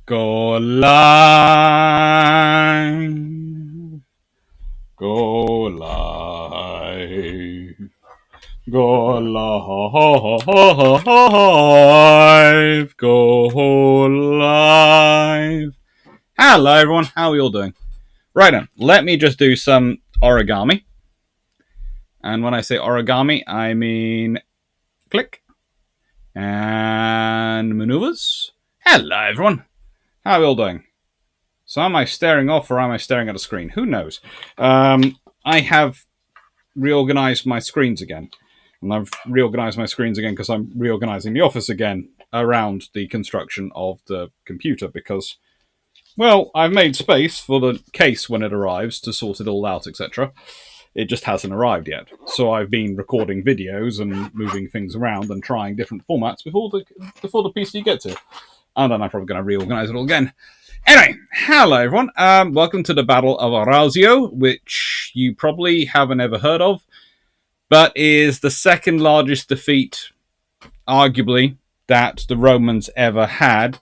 Go live, go live, go live, go live. Hello everyone, how are we all doing? Right then, let me just do some origami. And when I say origami, I mean click and maneuvers. Hello everyone, how are we all doing? So am I staring off or am I staring at a screen? Who knows? I have reorganized my screens again. And I've reorganized my screens again because I'm reorganizing the office again around the construction of the computer because, well, I've made space for the case when it arrives to sort it all out, etc. It just hasn't arrived yet. So I've been recording videos and moving things around and trying different formats before the PC gets here. And then I'm probably going to reorganize it all again. Anyway, hello everyone. Welcome to the Battle of Arausio, which you probably haven't ever heard of, but is the second largest defeat, arguably, that the Romans ever had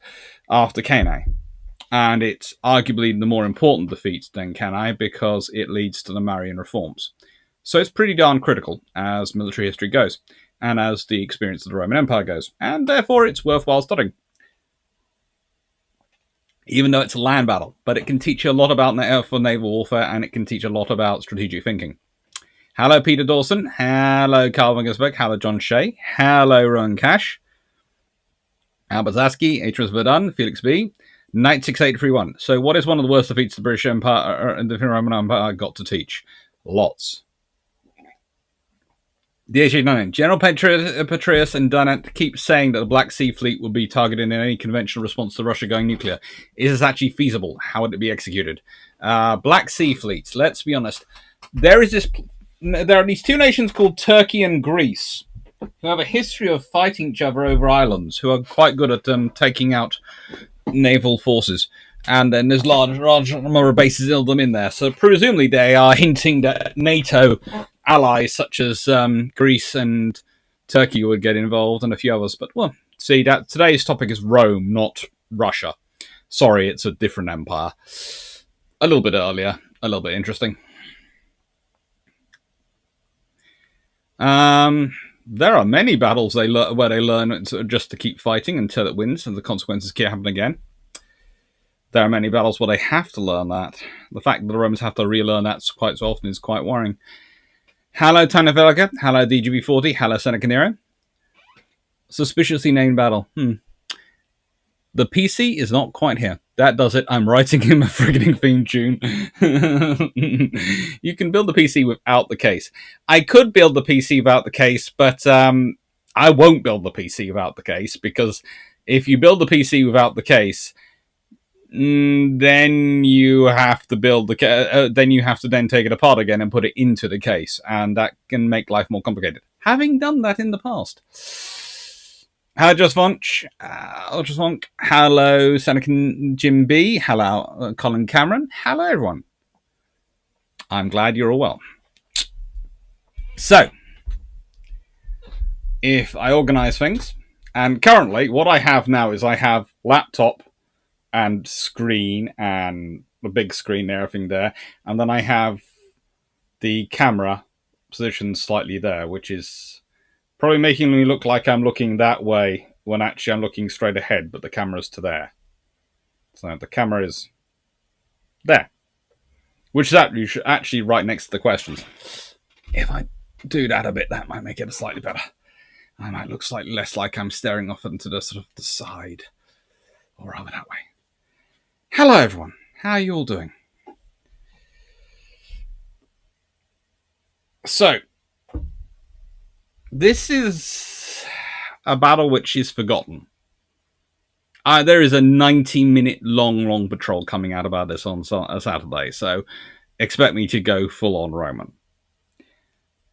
after Cannae. And it's arguably the more important defeat than Cannae because it leads to the Marian reforms. So it's pretty darn critical as military history goes, and as the experience of the Roman Empire goes, and therefore it's worthwhile studying. Even though it's a land battle, but it can teach you a lot about naval warfare, and it can teach a lot about strategic thinking. Hello, Peter Dawson. Hello, Carl Wingersberg. Hello, John Shea. Hello, Rowan Cash. Albert Zaski, Atris Verdun, Felix B. Knight 6831. So, what is one of the worst defeats the British Empire and the Roman Empire got to teach? Lots. DH89. General Petraeus and Dunant keep saying that the Black Sea Fleet will be targeted in any conventional response to Russia going nuclear. Is this actually feasible? How would it be executed? Black Sea Fleet. Let's be honest. There are these two nations called Turkey and Greece who have a history of fighting each other over islands, who are quite good at taking out naval forces. And then there's large number of bases of them in there. So presumably they are hinting that NATO allies such as Greece and Turkey would get involved, and a few others. But, well, see, that today's topic is Rome, not Russia. Sorry, it's a different empire. A little bit earlier, a little bit interesting. There are many battles where they learn just to keep fighting until it wins, and the consequences keep happening again. There are many battles where they have to learn that. The fact that the Romans have to relearn that quite so often is quite worrying. Hello, Tana Velica. Hello, DGB40. Hello, Seneca Nero. Suspiciously named battle. The PC is not quite here. That does it. I'm writing him a frigging theme tune. You can build the PC without the case. I could build the PC without the case, but I won't build the PC without the case, because if you build the PC without the case, then you have to then you have to then take it apart again and put it into the case, and that can make life more complicated. Having done that in the past. Hello, Just Vonch. Hello, Seneca Jim B. Hello, Colin Cameron. Hello, everyone. I'm glad you're all well. So, if I organize things, and currently what I have now is I have laptop and screen and the big screen and everything there, and then I have the camera positioned slightly there, which is probably making me look like I'm looking that way when actually I'm looking straight ahead, but the camera's to there. So the camera is there, which is actually right next to the questions. If I do that a bit, that might make it slightly better. I might look slightly less like I'm staring off into the sort of the side, or rather that way. Hello, everyone. How are you all doing? So, this is a battle which is forgotten. There is a 90-minute long patrol coming out about this on Saturday, so expect me to go full-on Roman.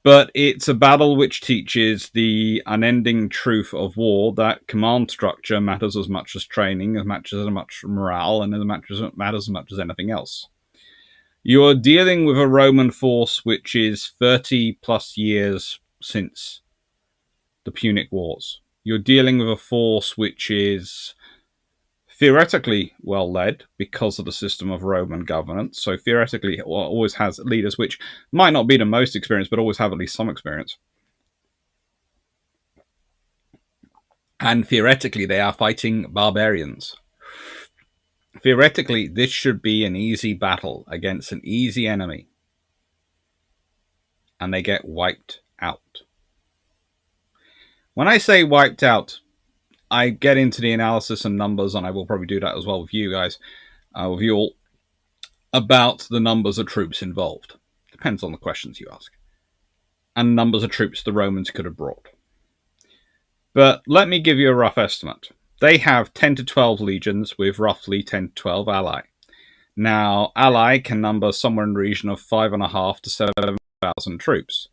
But it's a battle which teaches the unending truth of war, that command structure matters as much as training, as much morale, and matters as much as anything else. You are dealing with a Roman force which is 30 plus years since the Punic Wars. You're dealing with a force which is theoretically well led because of the system of Roman governance. So theoretically, it always has leaders which might not be the most experienced, but always have at least some experience. And theoretically, they are fighting barbarians. Theoretically, this should be an easy battle against an easy enemy. And they get wiped out. When I say wiped out, I get into the analysis and numbers, and I will probably do that as well with you guys, with you all, about the numbers of troops involved. Depends on the questions you ask. And numbers of troops the Romans could have brought. But let me give you a rough estimate. They have 10 to 12 legions with roughly 10 to 12 ally. Now, ally can number somewhere in the region of 5,500 to 7,000 troops.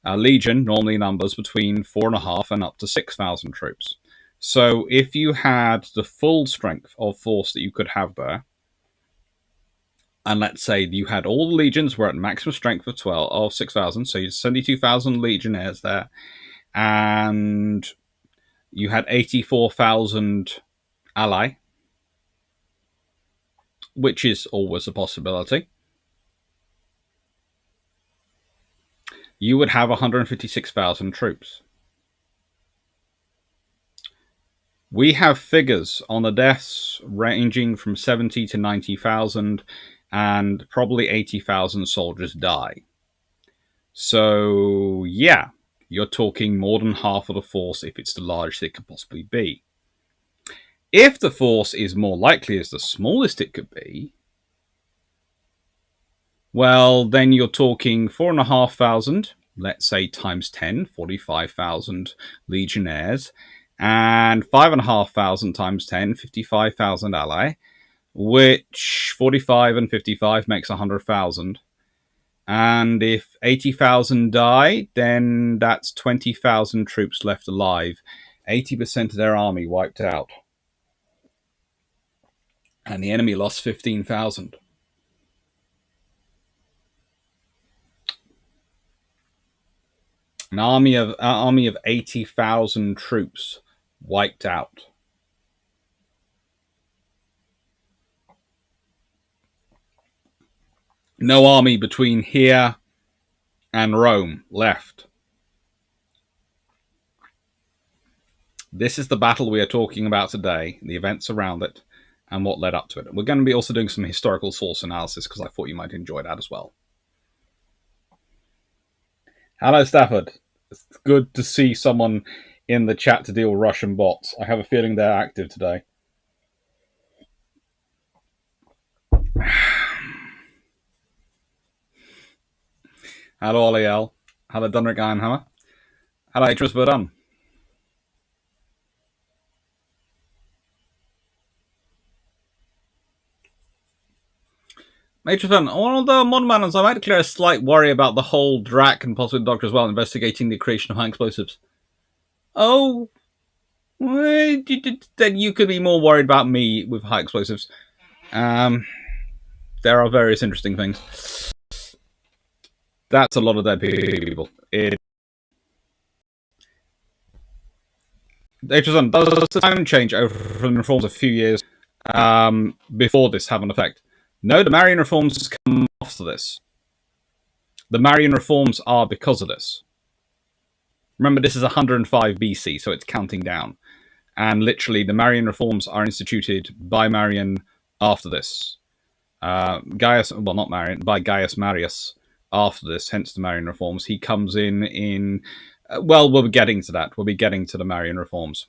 A legion normally numbers between 4,500 and up to 6,000 troops. So if you had the full strength of force that you could have there, and let's say you had all the legions were at maximum strength of 6,000, so you had 72,000 legionnaires there, and you had 84,000 ally, which is always a possibility. You would have 156,000 troops. We have figures on the deaths ranging from 70 to 90,000, and probably 80,000 soldiers die. So, yeah, you're talking more than half of the force if it's the largest it could possibly be. If the force is more likely as the smallest it could be, well, then you're talking 4,500, let's say times 10, 45,000 legionnaires, and 5,500 times 10, 55,000 ally, which 45 and 55 makes 100,000. And if 80,000 die, then that's 20,000 troops left alive. 80% of their army wiped out. And the enemy lost 15,000. An army of 80,000 troops wiped out. No army between here and Rome left. This is the battle we are talking about today, the events around it, and what led up to it. We're going to be also doing some historical source analysis because I thought you might enjoy that as well. Hello, Stafford. It's good to see someone in the chat to deal with Russian bots. I have a feeling they're active today. Hallo allemaal. Hallo Donrik Einhammer. Hallo Idris Verdan. Major Fun, although modern manners, I might declare a slight worry about the whole Drac and possibly the Doctor as well investigating the creation of high explosives. Oh, then you could be more worried about me with high explosives. There are various interesting things. That's a lot of dead people. Does the time change over from reforms a few years before this have an effect? No, the Marian reforms come after this. The Marian reforms are because of this. Remember, this is 105 BC, so it's counting down. And literally, the Marian reforms are instituted by Marian after this. By Gaius Marius after this, hence the Marian reforms. He comes in well, we'll be getting to that. We'll be getting to the Marian reforms.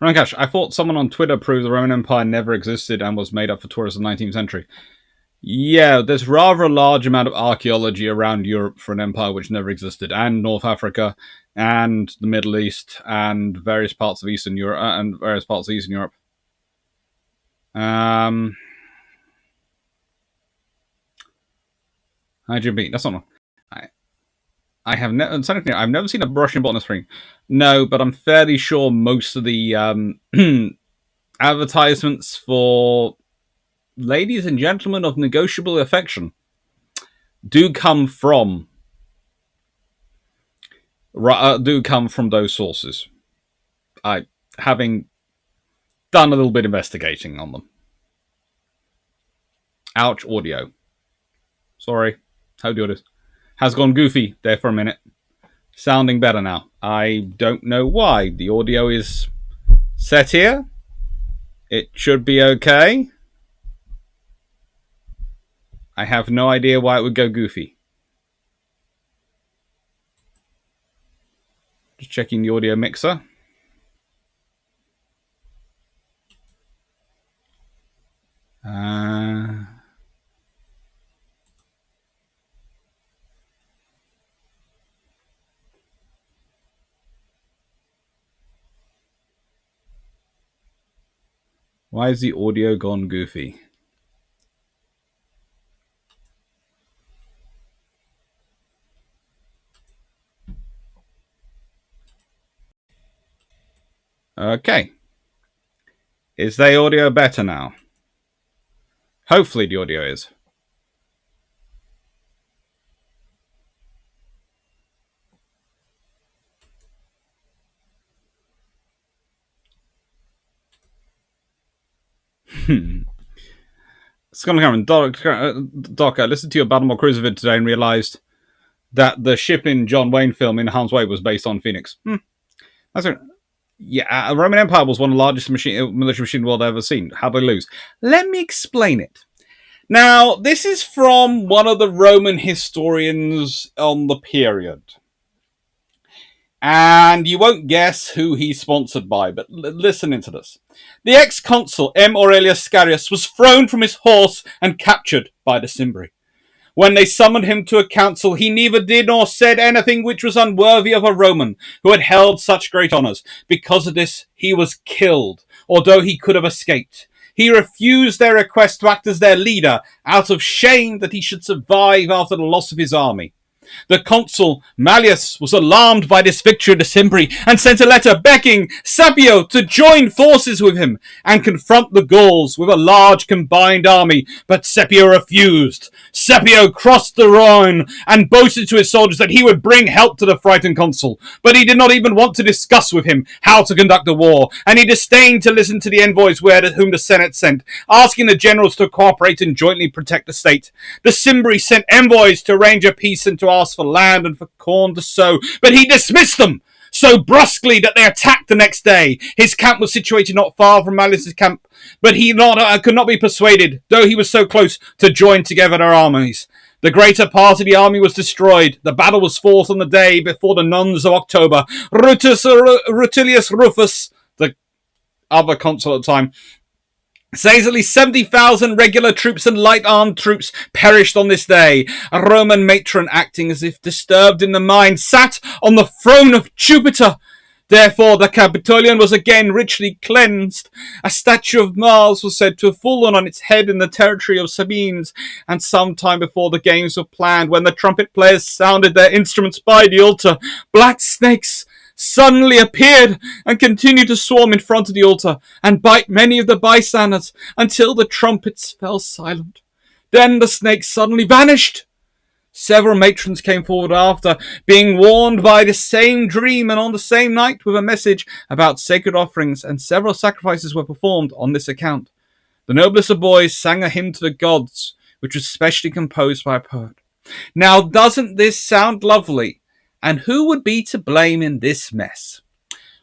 Rankash, I thought someone on Twitter proved the Roman Empire never existed and was made up for tourists of the 19th century. Yeah, there's rather a large amount of archaeology around Europe for an empire which never existed, and North Africa, and the Middle East, and various parts of Eastern Europe, Hi, Jim B. That's not. I have I've never seen a Russian bot on the screen. No, but I'm fairly sure most of the advertisements for ladies and gentlemen of negotiable affection do come from do come from those sources. I having done a little bit of investigating on them. Ouch, audio. Sorry. How do it? Has gone goofy there for a minute. Sounding better now. I don't know why. The audio is set here. It should be okay. I have no idea why it would go goofy. Just checking the audio mixer. Why is the audio gone goofy? Okay. Is the audio better now? Hopefully the audio is. Scott Cameron, Doc, I listened to your Battle Cruiser vid today and realized that the shipping John Wayne film In Harm's Way was based on Phoenix. That's right. Yeah, Roman Empire was one of the largest military machine the world I've ever seen. How did they lose? Let me explain it. Now, this is from one of the Roman historians on the period. And you won't guess who he's sponsored by, but listen into this. The ex-consul M. Aurelius Scarius was thrown from his horse and captured by the Cimbri. When they summoned him to a council, he neither did nor said anything which was unworthy of a Roman who had held such great honours. Because of this, he was killed, although he could have escaped. He refused their request to act as their leader out of shame that he should survive after the loss of his army. The consul, Mallius, was alarmed by this victory of the Cimbri and sent a letter begging Scipio to join forces with him and confront the Gauls with a large combined army, but Scipio refused. Scipio crossed the Rhone and boasted to his soldiers that he would bring help to the frightened consul, but he did not even want to discuss with him how to conduct the war, and he disdained to listen to the envoys whom the Senate sent, asking the generals to cooperate and jointly protect the state. The Cimbri sent envoys to arrange a peace and to ask for land and for corn to sow, but he dismissed them so brusquely that they attacked the next day. His camp was situated not far from Mallius's camp, but he could not be persuaded, though he was so close, to join together their armies. The greater part of the army was destroyed. The battle was fought on the day before the Nones of October. Rutilius Rufus, the other consul at the time, says at least 70,000 regular troops and light-armed troops perished on this day. A Roman matron, acting as if disturbed in the mind, sat on the throne of Jupiter. Therefore, the Capitolium was again richly cleansed. A statue of Mars was said to have fallen on its head in the territory of Sabines, and some time before the games were planned, when the trumpet players sounded their instruments by the altar, black snakes suddenly appeared and continued to swarm in front of the altar and bite many of the bystanders until the trumpets fell silent. Then the snakes suddenly vanished. Several matrons came forward after, being warned by the same dream and on the same night with a message about sacred offerings, and several sacrifices were performed on this account. The noblest of boys sang a hymn to the gods, which was specially composed by a poet. Now, doesn't this sound lovely? And who would be to blame in this mess?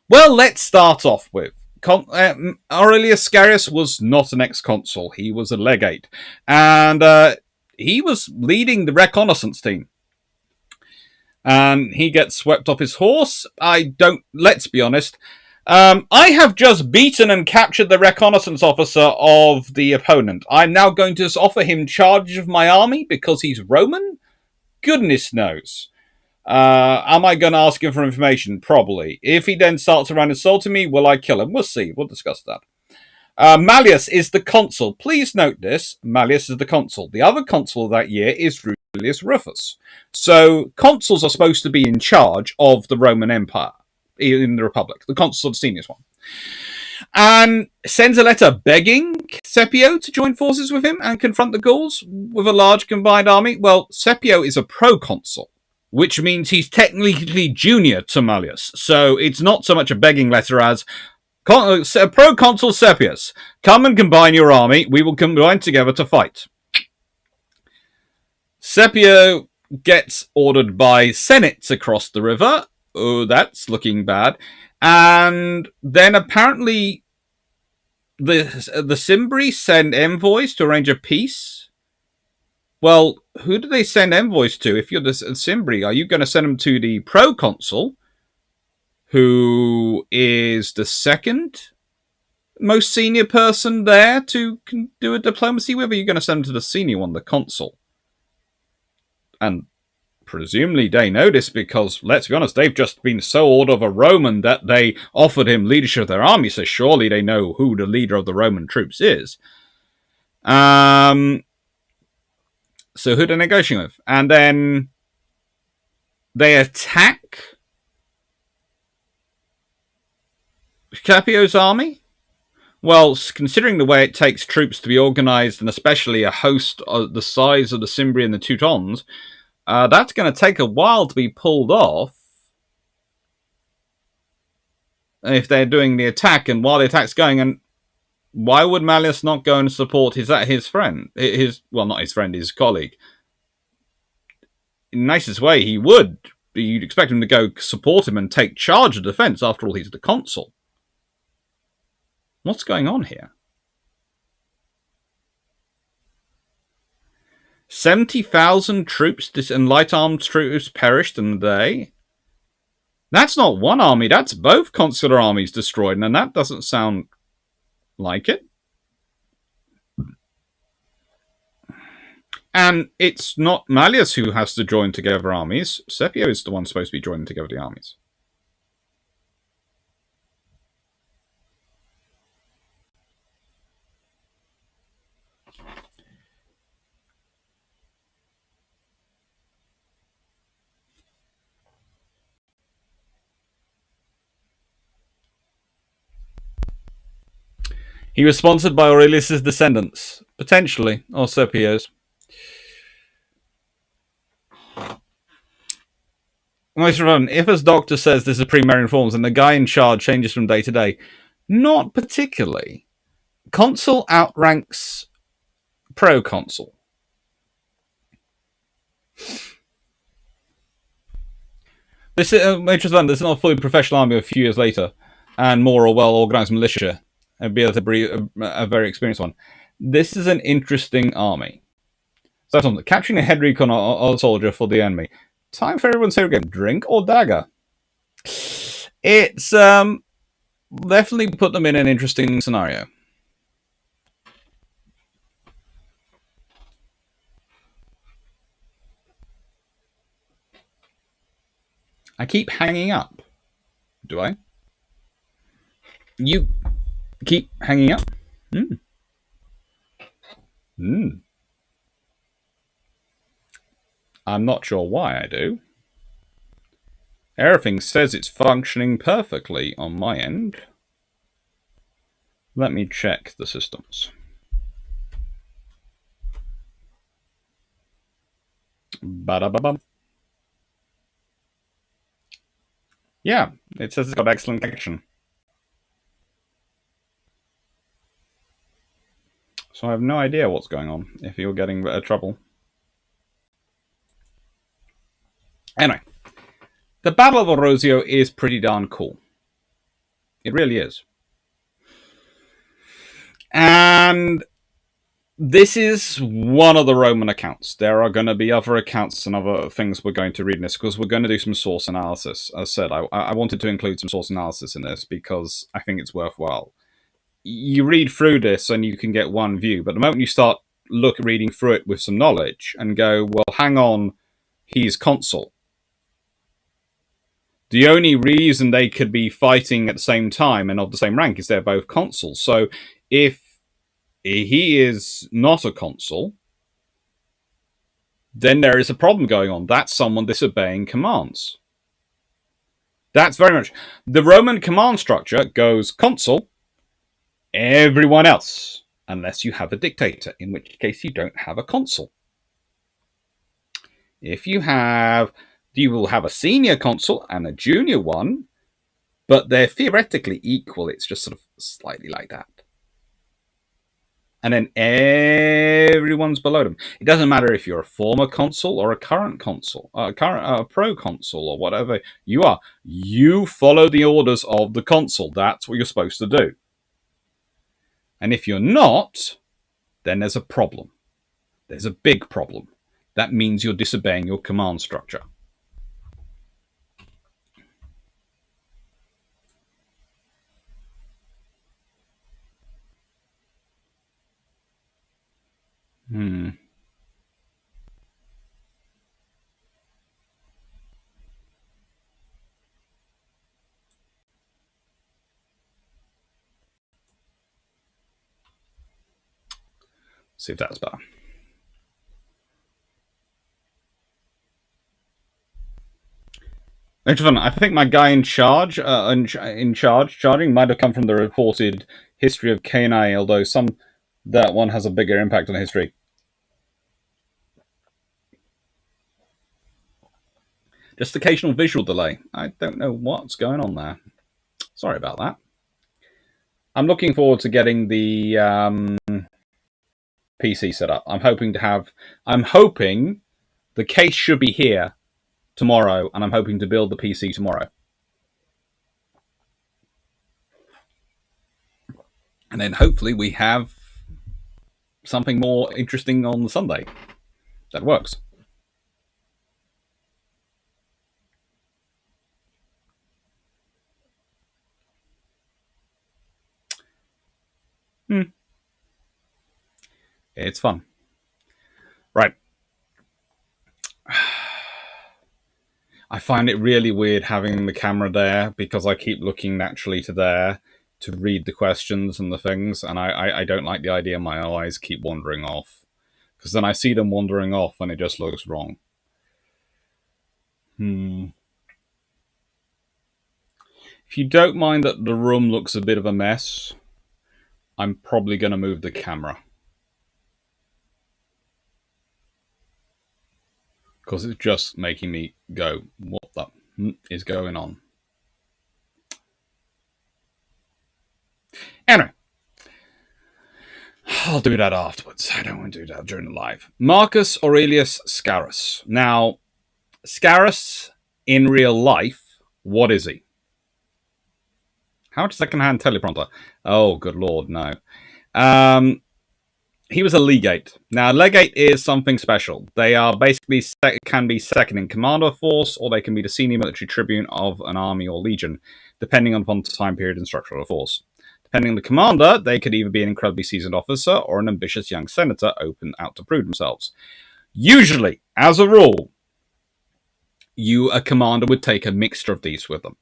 Well, let's start off with Aurelius Scarius was not an ex-consul. He was a legate. And he was leading the reconnaissance team. And he gets swept off his horse. Let's be honest. I have just beaten and captured the reconnaissance officer of the opponent. I'm now going to offer him charge of my army because he's Roman? Goodness knows. Am I going to ask him for information? Probably. If he then starts around insulting me, will I kill him? We'll see. We'll discuss that. Mallius is the consul. Please note this. Mallius is the consul. The other consul of that year is Rutilius Rufus. So consuls are supposed to be in charge of the Roman Empire in the Republic. The consul is the senior one. And sends a letter begging Scipio to join forces with him and confront the Gauls with a large combined army. Well, Scipio is a proconsul. which means he's technically junior to Malleus. So it's not so much a begging letter as Proconsul Sepius, come and combine your army. We will combine together to fight. Sepio gets ordered by Senate to cross the river. Oh, that's looking bad. And then apparently the Cimbri send envoys to arrange a peace. Well, who do they send envoys to? If you're the Cimbri, are you going to send them to the proconsul, who is the second most senior person there to do a diplomacy with? Or are you going to send them to the senior one, the consul? And presumably they know this because, let's be honest, they've just been so awed of a Roman that they offered him leadership of their army, so surely they know who the leader of the Roman troops is. So who they're negotiating with. And then they attack Capio's army? Well, considering the way it takes troops to be organised, and especially a host the size of the Cimbri and the Teutons, that's going to take a while to be pulled off if they're doing the attack. And while the attack's going, and why would Malleus not go and support his friend? Not his friend, his colleague. In the nicest way, he would. You'd expect him to go support him and take charge of defence. After all, he's the consul. What's going on here? 70,000 troops and light armed troops perished in the day. That's not one army, that's both consular armies destroyed, and that doesn't sound like it. And it's not Malleus who has to join together armies. Sepio is the one supposed to be joining together the armies. He was sponsored by Aurelius's descendants, potentially, or Sepio's. If his doctor says this is pre-Marian forms and the guy in charge changes from day to day, not particularly. Consul outranks proconsul. This is this is not a fully professional army a few years later, and more a well-organized militia, and be able to be a very experienced one. This is an interesting army. So, capturing a head recon or soldier for the enemy. Time for everyone's favorite game: drink or dagger. It's definitely put them in an interesting scenario. I keep hanging up. Do I? You keep hanging up? I'm not sure why I do. Everything says it's functioning perfectly on my end. Let me check the systems. Ba-da-ba-bum. Yeah, it says it's got excellent connection. So I have no idea what's going on, if you're getting trouble. Anyway, the Battle of Arausio is pretty darn cool. It really is. And this is one of the Roman accounts. There are going to be other accounts and other things we're going to read in this, because we're going to do some source analysis. As I said, I wanted to include some source analysis in this because I think it's worthwhile. You read through this and you can get one view, but the moment you start reading through it with some knowledge and go, well, hang on, he's consul. The only reason they could be fighting at the same time and of the same rank is they're both consuls. So if he is not a consul, then there is a problem going on. That's someone disobeying commands. That's very much... The Roman command structure goes consul, everyone else, unless you have a dictator, in which case you don't have a consul. If you have You will have a senior consul and a junior one, but they're theoretically equal. It's just sort of slightly like that. And then everyone's below them. It doesn't matter if you're a former consul or a current consul, a pro consul or whatever you are. You follow the orders of the consul. That's what you're supposed to do. And if you're not, then there's a problem. There's a big problem. That means you're disobeying your command structure. See if that's better. I think my guy in charge, charging, might have come from the reported history of Kenai, although that one has a bigger impact on history. Just occasional visual delay. I don't know what's going on there. Sorry about that. I'm looking forward to getting the PC set up. I'm hoping the case should be here tomorrow, and I'm hoping to build the PC tomorrow. And then hopefully we have something more interesting on Sunday that works. It's fun. Right. I find it really weird having the camera there because I keep looking naturally to there to read the questions and the things, and I don't like the idea my eyes keep wandering off, because then I see them wandering off and it just looks wrong. If you don't mind that the room looks a bit of a mess, I'm probably going to move the camera, because it's just making me go, what the is going on? Anyway, I'll do that afterwards. I don't want to do that during the live. Marcus Aurelius Scaurus. Now, Scaurus in real life, what is he? How much second-hand teleprompter? Oh, good lord, no. He was a legate. Now, legate is something special. They are basically can be second in command of a force, or they can be the senior military tribune of an army or legion, depending upon the time period and structure of the force. Depending on the commander, they could either be an incredibly seasoned officer or an ambitious young senator open out to prove themselves. Usually, as a rule, a commander would take a mixture of these with them.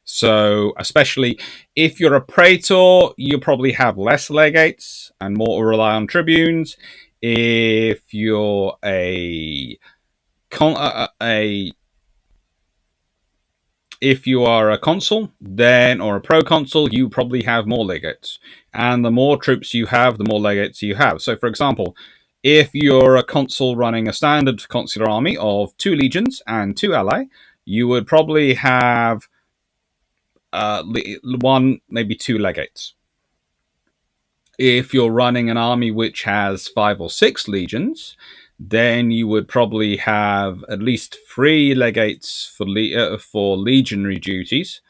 So, especially if you're a praetor, you probably have less legates and more rely on tribunes. If you're if you are a consul, then or a proconsul, you probably have more legates. And the more troops you have, the more legates you have. So, for example, if you're a consul running a standard consular army of 2 legions and 2 ally, you would probably have 1, maybe 2 legates. If you're running an army which has 5 or 6 legions, then you would probably have at least 3 legates for legionary duties,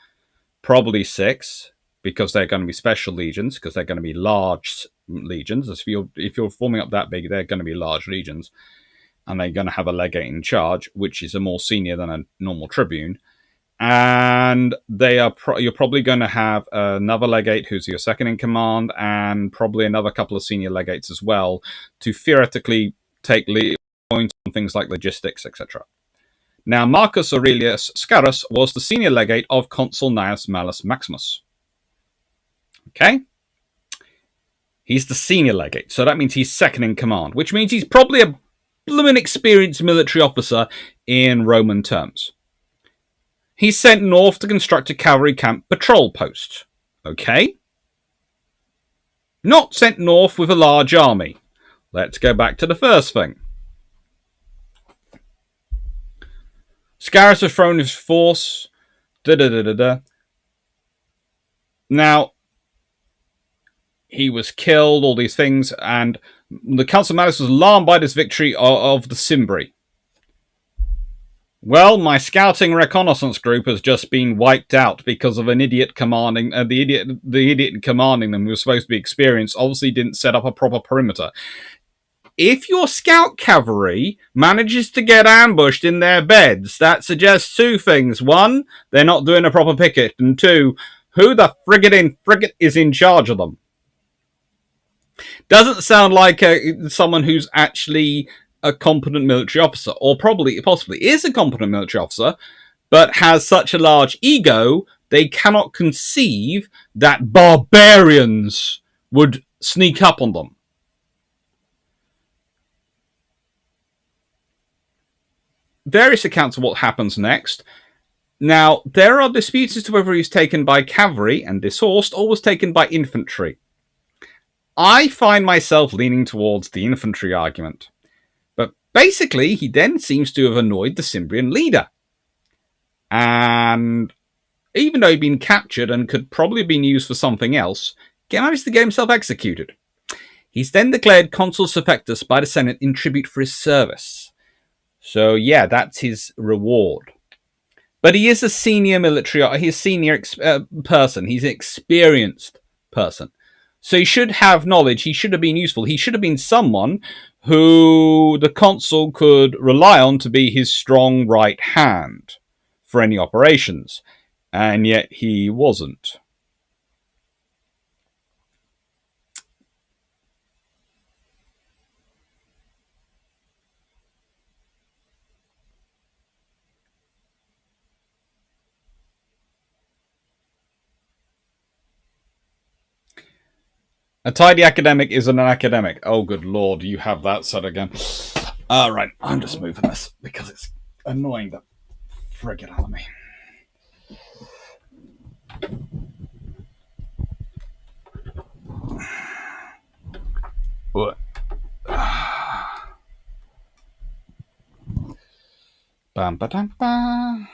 probably 6, because they're going to be special legions, because they're going to be large legions. If you're forming up that big, they're going to be large legions, and they're going to have a legate in charge, which is a more senior than a normal tribune. And you're probably going to have another legate who's your second in command, and probably another couple of senior legates as well, to theoretically take points on things like logistics, etc. Now, Marcus Aurelius Scaurus was the senior legate of Consul Gnaeus Malus Maximus. Okay? He's the senior legate, so that means he's second in command, which means he's probably a blooming experienced military officer in Roman terms. He's sent north to construct a cavalry camp patrol post. Okay? Not sent north with a large army. Let's go back to the first thing. Scaurus has thrown his force. Da da da da da. Now, he was killed, all these things, and the Council of Malus was alarmed by this victory of the Cimbri. Well, my scouting reconnaissance group has just been wiped out because of an idiot commanding the idiot commanding them, who was supposed to be experienced, obviously didn't set up a proper perimeter. If your scout cavalry manages to get ambushed in their beds, that suggests two things. One, they're not doing a proper picket, and two, who the frigate is in charge of them? Doesn't sound like someone who's actually a competent military officer, or possibly is a competent military officer, but has such a large ego they cannot conceive that barbarians would sneak up on them. Various accounts of what happens next. Now, there are disputes as to whether he was taken by cavalry and dishorsed, or was taken by infantry. I find myself leaning towards the infantry argument. But basically, he then seems to have annoyed the Cimbrian leader. And even though he'd been captured and could probably have been used for something else, he managed to get himself executed. He's then declared consul suffectus by the Senate in tribute for his service. So yeah, that's his reward. But he is a senior person. He's an experienced person. So he should have knowledge. He should have been useful. He should have been someone who the consul could rely on to be his strong right hand for any operations. And yet he wasn't. A tidy academic isn't an academic. Oh, good lord, you have that said again. Right, I'm just moving this because it's annoying the friggin' out of me. What? Bam ba dam ba.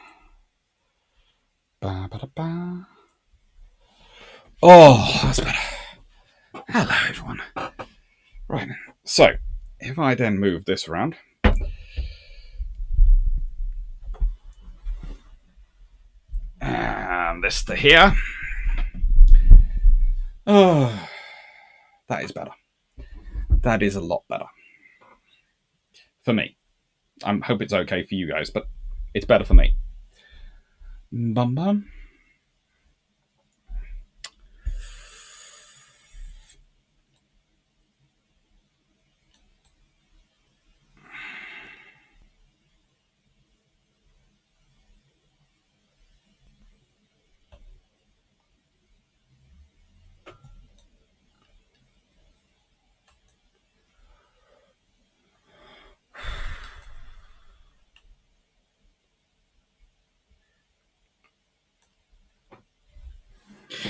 Ba ba da ba. Oh, that's better. Hello, everyone. Right, so if I then move this around, and this to here, oh, that is better. That is a lot better for me. I hope it's okay for you guys, but it's better for me. Bum bum.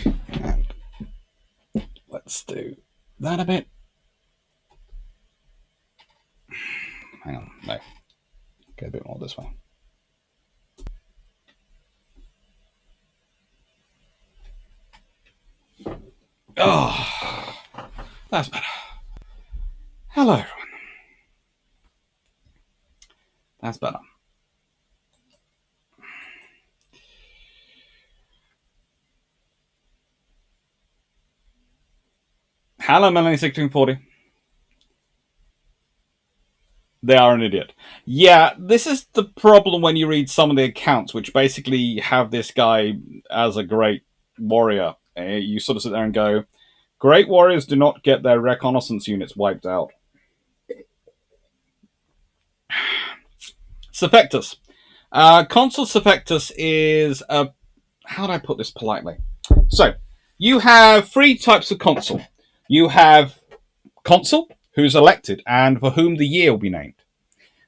And let's do that a bit. Hang on, no. Go a bit more this way. Oh, that's better. Hello, everyone. That's better. Hello, Melanie 1640. They are an idiot. Yeah, this is the problem when you read some of the accounts, which basically have this guy as a great warrior. You sort of sit there and go, great warriors do not get their reconnaissance units wiped out. Suffectus. Consul Suffectus is a... How do I put this politely? So, you have three types of consul. You have consul, who's elected, and for whom the year will be named.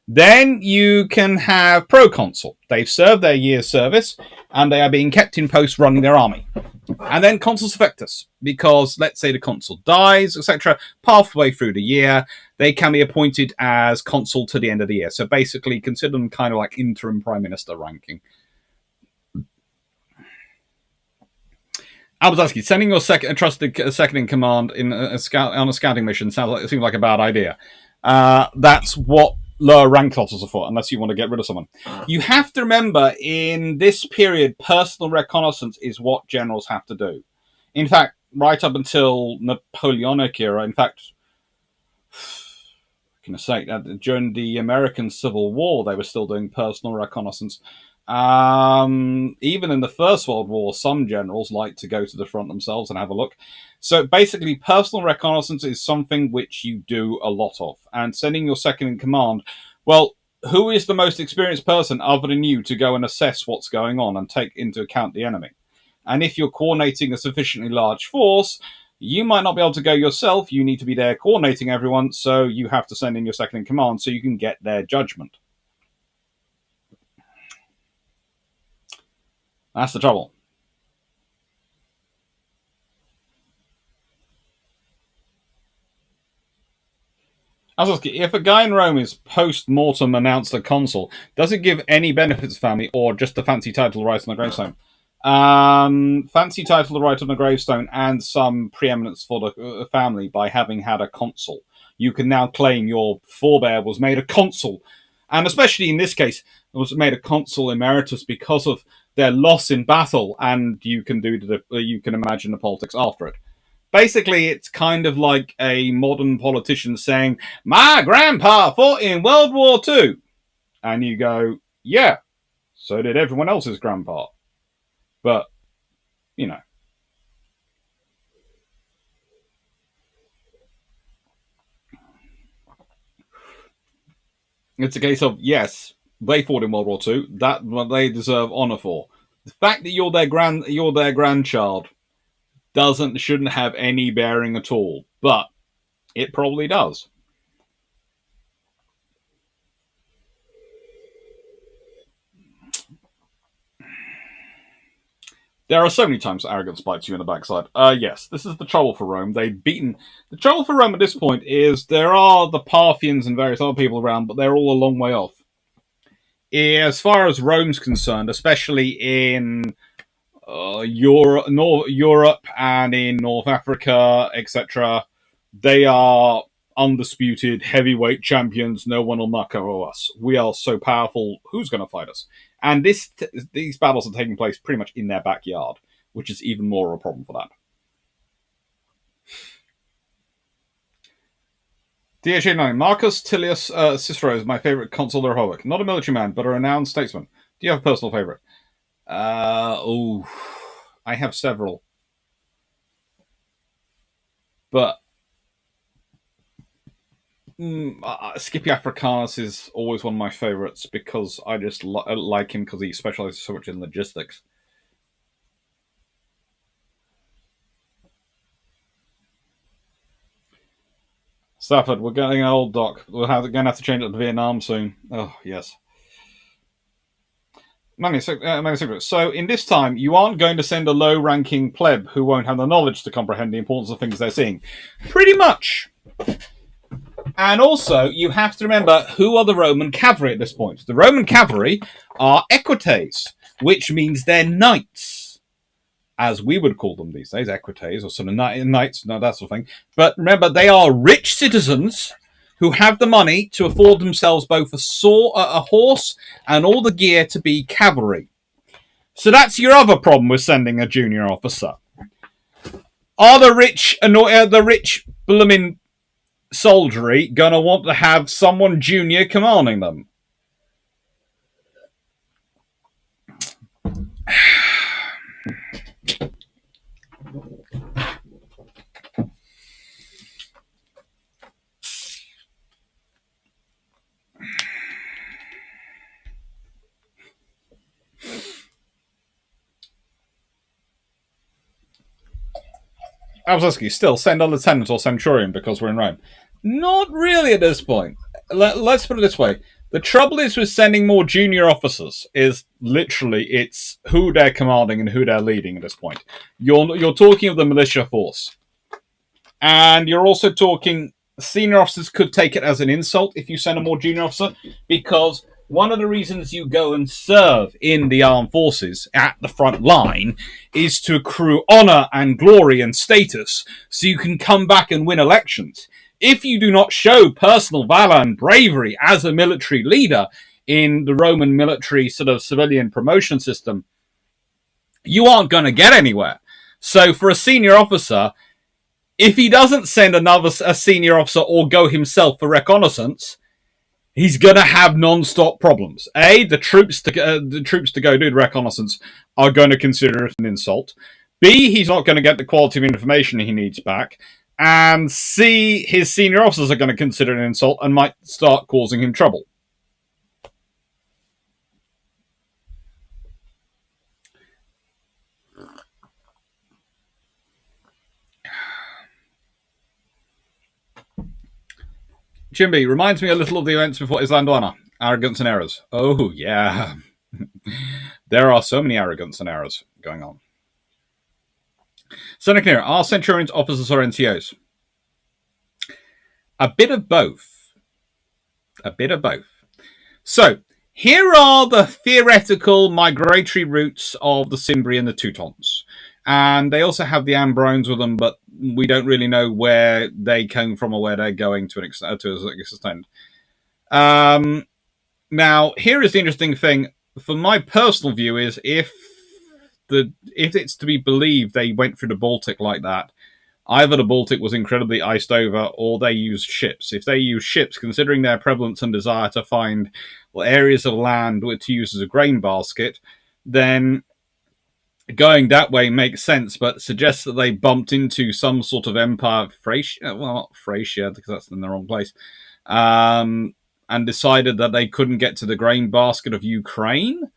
Then you can have proconsul. They've served their year's service, and they are being kept in post running their army. And then consuls effectus, because let's say the consul dies, etc., halfway through the year, they can be appointed as consul to the end of the year. So basically, consider them kind of like interim prime minister ranking. Albertowski, sending your trusted second in command on a scouting mission seems like a bad idea. That's what lower rank officers are for, unless you want to get rid of someone. You have to remember, in this period, personal reconnaissance is what generals have to do. In fact, right up until Napoleonic era, in fact, can I say that during the American Civil War, they were still doing personal reconnaissance. Even in the First World War, some generals like to go to the front themselves and have a look. So basically, personal reconnaissance is something which you do a lot of. And sending your second in command, well, who is the most experienced person other than you to go and assess what's going on and take into account the enemy? And if you're coordinating a sufficiently large force, you might not be able to go yourself. You need to be there coordinating everyone, so you have to send in your second in command so you can get their judgment. That's the trouble. If a guy in Rome is post-mortem announced a consul, does it give any benefits to family or just a fancy title right on the gravestone? Fancy title right on the gravestone and some preeminence for the family by having had a consul. You can now claim your forebear was made a consul. And especially in this case, it was made a consul emeritus because of their loss in battle, and you can imagine the politics after it. Basically, it's kind of like a modern politician saying, "My grandpa fought in World War II," and you go, "Yeah, so did everyone else's grandpa." But you know, it's a case of yes, they fought in World War II. That's what they deserve honor for. The fact that you're their grandchild shouldn't have any bearing at all, but it probably does. There are so many times that arrogance bites you in the backside. Yes, this is the trouble for Rome. They've beaten. The trouble for Rome at this point is there are the Parthians and various other people around, but they're all a long way off. As far as Rome's concerned, especially in Europe and in North Africa, etc., they are undisputed heavyweight champions. No one will knock over us. We are so powerful. Who's going to fight us? And these battles are taking place pretty much in their backyard, which is even more of a problem for that. DH89, Marcus Tullius Cicero is my favorite consul of the Republic. Not a military man, but a renowned statesman. Do you have a personal favorite? I have several. But Scipio Africanus is always one of my favorites because I just like him because he specializes so much in logistics. Stafford, we're getting an old doc. We're going to have to change it to Vietnam soon. Oh, yes. So, in this time, you aren't going to send a low-ranking pleb who won't have the knowledge to comprehend the importance of things they're seeing. Pretty much. And also, you have to remember who are the Roman cavalry at this point. The Roman cavalry are equites, which means they're knights, as we would call them these days, equites, or sort of knights, no, that sort of thing. But remember, they are rich citizens who have the money to afford themselves both a horse and all the gear to be cavalry. So that's your other problem with sending a junior officer. Are the rich blooming soldiery gonna want to have someone junior commanding them? Alzowski, still send a lieutenant or centurion because we're in Rome. Not really at this point. Let's put it this way. The trouble is with sending more junior officers is literally it's who they're commanding and who they're leading at this point. You're talking of the militia force. And you're also talking senior officers could take it as an insult if you send a more junior officer, because one of the reasons you go and serve in the armed forces at the front line is to accrue honor and glory and status so you can come back and win elections. If you do not show personal valor and bravery as a military leader in the Roman military sort of civilian promotion system, you aren't going to get anywhere. So for a senior officer, if he doesn't send a senior officer or go himself for reconnaissance, he's going to have non-stop problems. The troops to go do the reconnaissance are going to consider it an insult. B, he's not going to get the quality of information he needs back. And C, his senior officers are going to consider it an insult and might start causing him trouble. Jimby reminds me a little of the events before Islandwana. Arrogance and errors. Oh, yeah. There are so many arrogance and errors going on. Seneca, are Centurions officers or NCOs? A bit of both. A bit of both. So, here are the theoretical migratory routes of the Cimbri and the Teutons. And they also have the Ambrones with them, but we don't really know where they came from or where they're going to an extent. Now, here is the interesting thing. For my personal view is if it's to be believed they went through the Baltic like that, either the Baltic was incredibly iced over or they used ships. If they use ships, considering their prevalence and desire to find areas of land to use as a grain basket, then going that way makes sense, but suggests that they bumped into some sort of empire, Thracia, well, not Thracia, because that's in the wrong place, and decided that they couldn't get to the grain basket of Ukraine,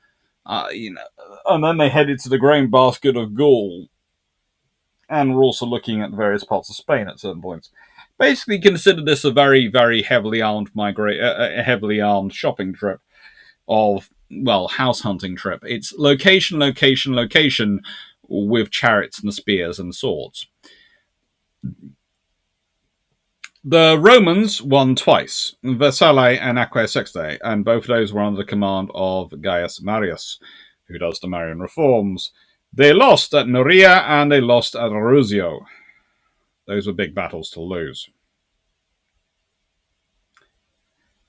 and then they headed to the grain basket of Gaul, and we're also looking at various parts of Spain at certain points. Basically, consider this a very, very heavily armed heavily armed shopping trip of, well, house hunting trip. It's location, location, location with chariots and spears and swords. The Romans won twice, Versailles and Aquae Sextae, and both of those were under the command of Gaius Marius, who does the Marian reforms. They lost at Noria and they lost at Arausio. Those were big battles to lose.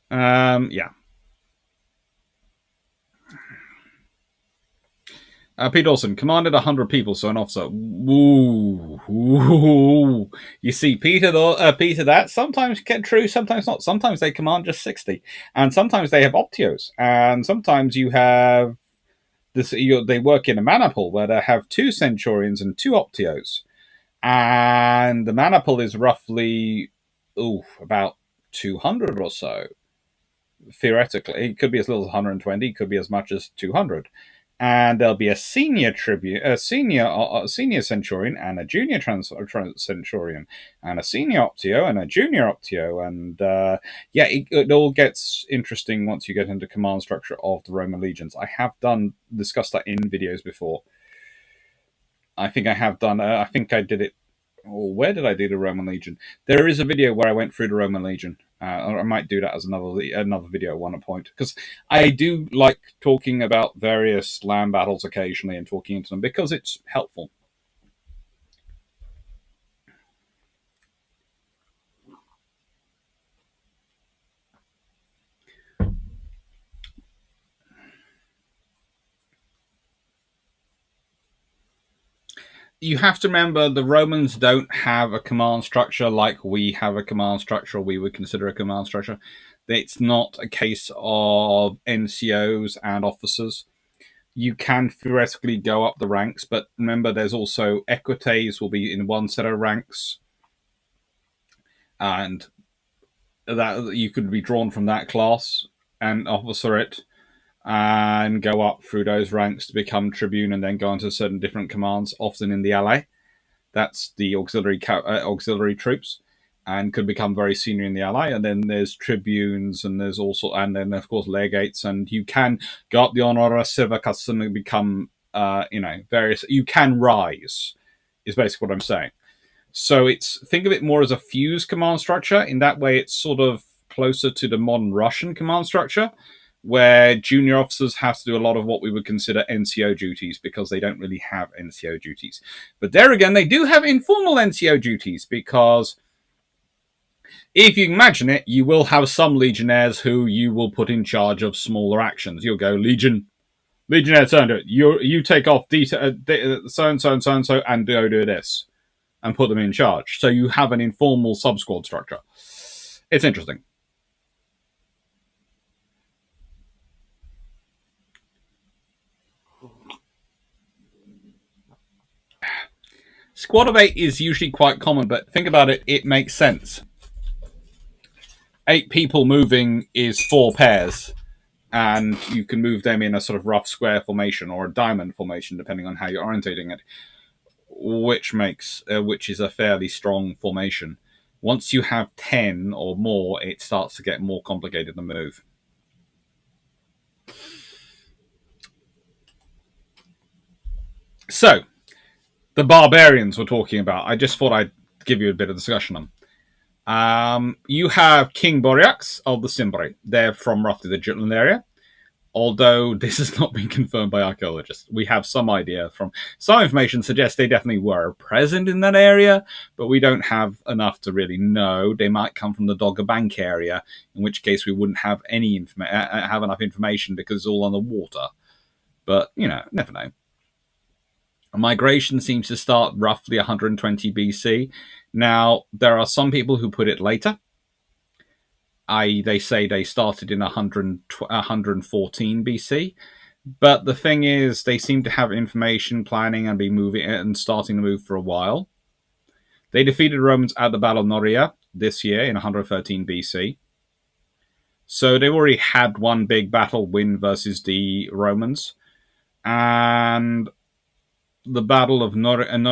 Yeah. Pete Dawson commanded 100 people, so an officer. Ooh. You see, Peter, that sometimes get true, sometimes not. Sometimes they command just 60, and sometimes they have optios, and sometimes you have this. They work in a maniple where they have 2 centurions and 2 optios, and the maniple is roughly about 200 or so. Theoretically, it could be as little as 120, it could be as much as 200. And there'll be a senior senior centurion, and a junior centurion, and a senior optio, and a junior optio, and it all gets interesting once you get into command structure of the Roman legions. I have discussed that in videos before. I think I have done. I think I did it. Where did I do the Roman legion? There is a video where I went through the Roman legion. Or I might do that as another video at one point, because I do like talking about various land battles occasionally and talking into them because it's helpful. You have to remember the Romans don't have a command structure like we have a command structure, or we would consider a command structure. It's not a case of NCOs and officers. You can theoretically go up the ranks, but remember there's also equites will be in one set of ranks, and that you could be drawn from that class and officer it and go up through those ranks to become tribune and then go into certain different commands, often in the ally. That's the auxiliary troops. and could become very senior in the ally. And then there's tribunes, and there's also, and then of course legates, and you can go up the honora civicus and become, various. You can rise, is basically what I'm saying. So it's think of it more as a fused command structure. In that way, it's sort of closer to the modern Russian command structure, where junior officers have to do a lot of what we would consider NCO duties because they don't really have NCO duties. But there again, they do have informal NCO duties because if you imagine it, you will have some legionnaires who you will put in charge of smaller actions. You'll go, Legionnaire, turn it. You take off so and so and so and so and go do this and put them in charge. So you have an informal sub-squad structure. It's interesting. Squad of 8 is usually quite common, but think about it, it makes sense. 8 people moving is 4 pairs, and you can move them in a sort of rough square formation or a diamond formation, depending on how you're orientating it, which is a fairly strong formation. Once you have 10 or more, it starts to get more complicated to move. So, the barbarians we're talking about, I just thought I'd give you a bit of discussion on. You have King Boreax of the Cimbri. They're from roughly the Jutland area. Although this has not been confirmed by archaeologists. We have some idea from some information suggests they definitely were present in that area, but we don't have enough to really know. They might come from the Doggerbank area, in which case we wouldn't have have enough information because it's all on the water. But, never know. Migration seems to start roughly 120 BC. Now, there are some people who put it later. They say they started in 114 BC. But the thing is, they seem to have information planning and be moving and starting to move for a while. They defeated the Romans at the Battle of Noria this year in 113 BC. So they've already had one big battle win versus the Romans. And the Battle of Noria in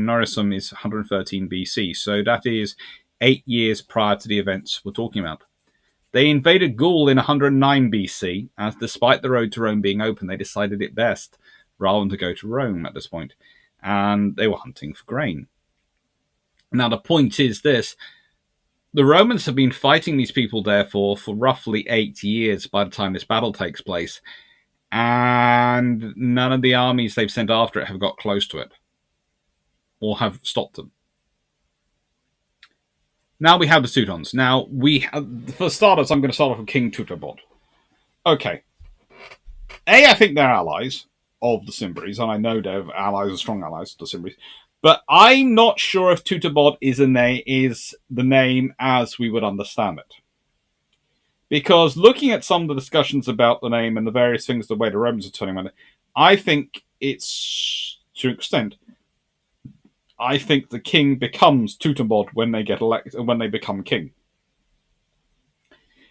Noricum is 113 BC. So that is 8 years prior to the events we're talking about. They invaded Gaul in 109 BC, as despite the road to Rome being open, they decided it best rather than to go to Rome at this point. And they were hunting for grain. Now, the point is this. The Romans have been fighting these people, therefore, for roughly 8 years by the time this battle takes place. And none of the armies they've sent after it have got close to it or have stopped them. Now we have the Teutons. Now, for starters, I'm going to start off with King Teutobod. Okay. I think they're allies of the Cimbris, and I know they're allies, strong allies of the Cimbris. But I'm not sure if Teutobod is the name as we would understand it. Because looking at some of the discussions about the name and the various things, the way the Romans are turning on it, I think it's, to an extent, I think the king becomes Teutobod when they get elected, when they become king.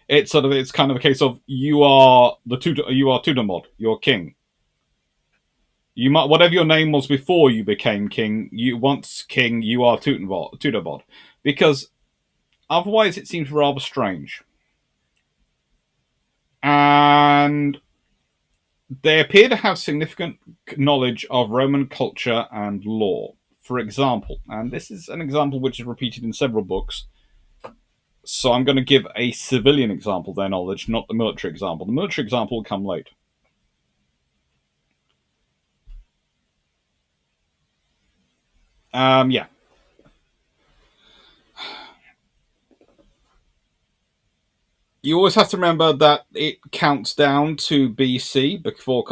It's kind of a case of you are Teutobod, you're king. You might, whatever your name was before you became king, you once king, you are Teutobod, because otherwise it seems rather strange. And they appear to have significant knowledge of Roman culture and law. For example, and this is an example which is repeated in several books, so I'm going to give a civilian example of their knowledge, not the military example. The military example will come late. Yeah. You always have to remember that it counts down to BC, before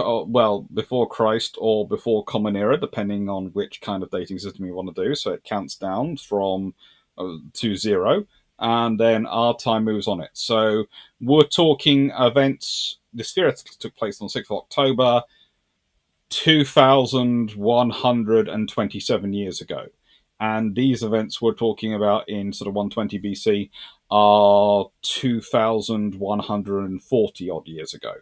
Christ or before Common Era, depending on which kind of dating system you want to do. So it counts down from to 0, and then our time moves on it. So we're talking events. This theoretically took place on the 6th of October, 2,127 years ago. And these events we're talking about in sort of 120 BC are 2,140 odd years ago.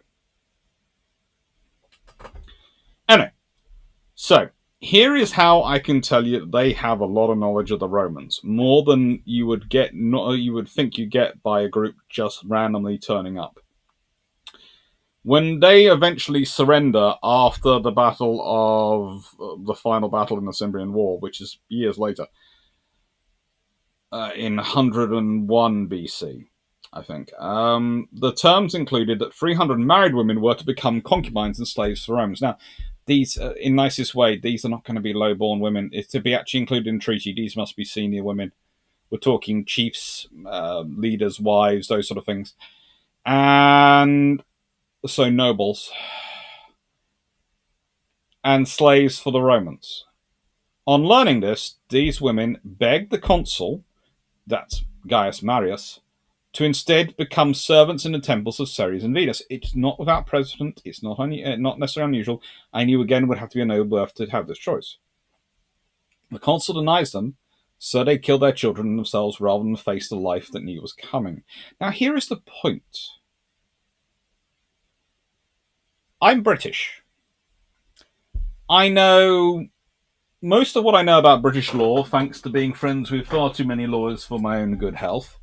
Anyway, so Here is how I can tell you they have a lot of knowledge of the Romans, more than you would get, you would think you get by a group just randomly turning up. When they eventually surrender after the battle of the final battle in the Cimbrian War, which is years later, in 101 BC, I think, the terms included that 300 married women were to become concubines and slaves for Romans. Now, these, in nicest way, these are not going to be low-born women. It's to be actually included in treaty. These must be senior women. We're talking chiefs, leaders, wives, those sort of things, and so nobles and slaves for the Romans. On learning this, these women begged the consul, that's Gaius Marius, to instead become servants in the temples of Ceres and Venus. It's not without precedent. It's not necessarily unusual. And you again would have to be a noble birth to have this choice. The consul denies them, so they kill their children and themselves rather than face the life that knew was coming. Now, here is the point. I'm British. I know most of what I know about British law, thanks to being friends with far too many lawyers for my own good health.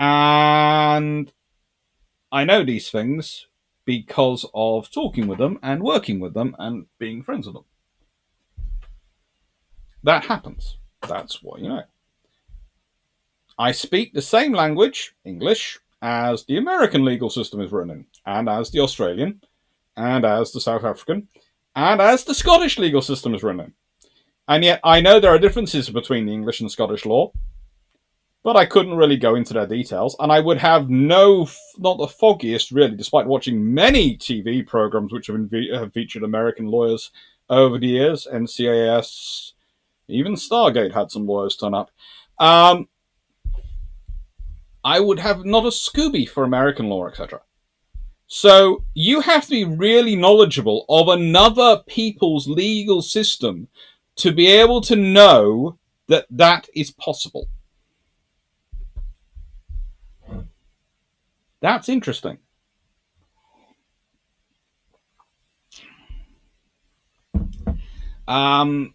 And I know these things because of talking with them and working with them and being friends with them. That happens. That's what you know. I speak the same language, English, as the American legal system is written in, and as the Australian, and as the South African, and as the Scottish legal system is written in. And yet I know there are differences between the English and Scottish law, but I couldn't really go into their details, and I would have not the foggiest, really, despite watching many TV programs which have featured American lawyers over the years, NCIS, even Stargate had some lawyers turn up. I would have not a Scooby for American law, etc. So you have to be really knowledgeable of another people's legal system to be able to know that that is possible. That's interesting. Dogland,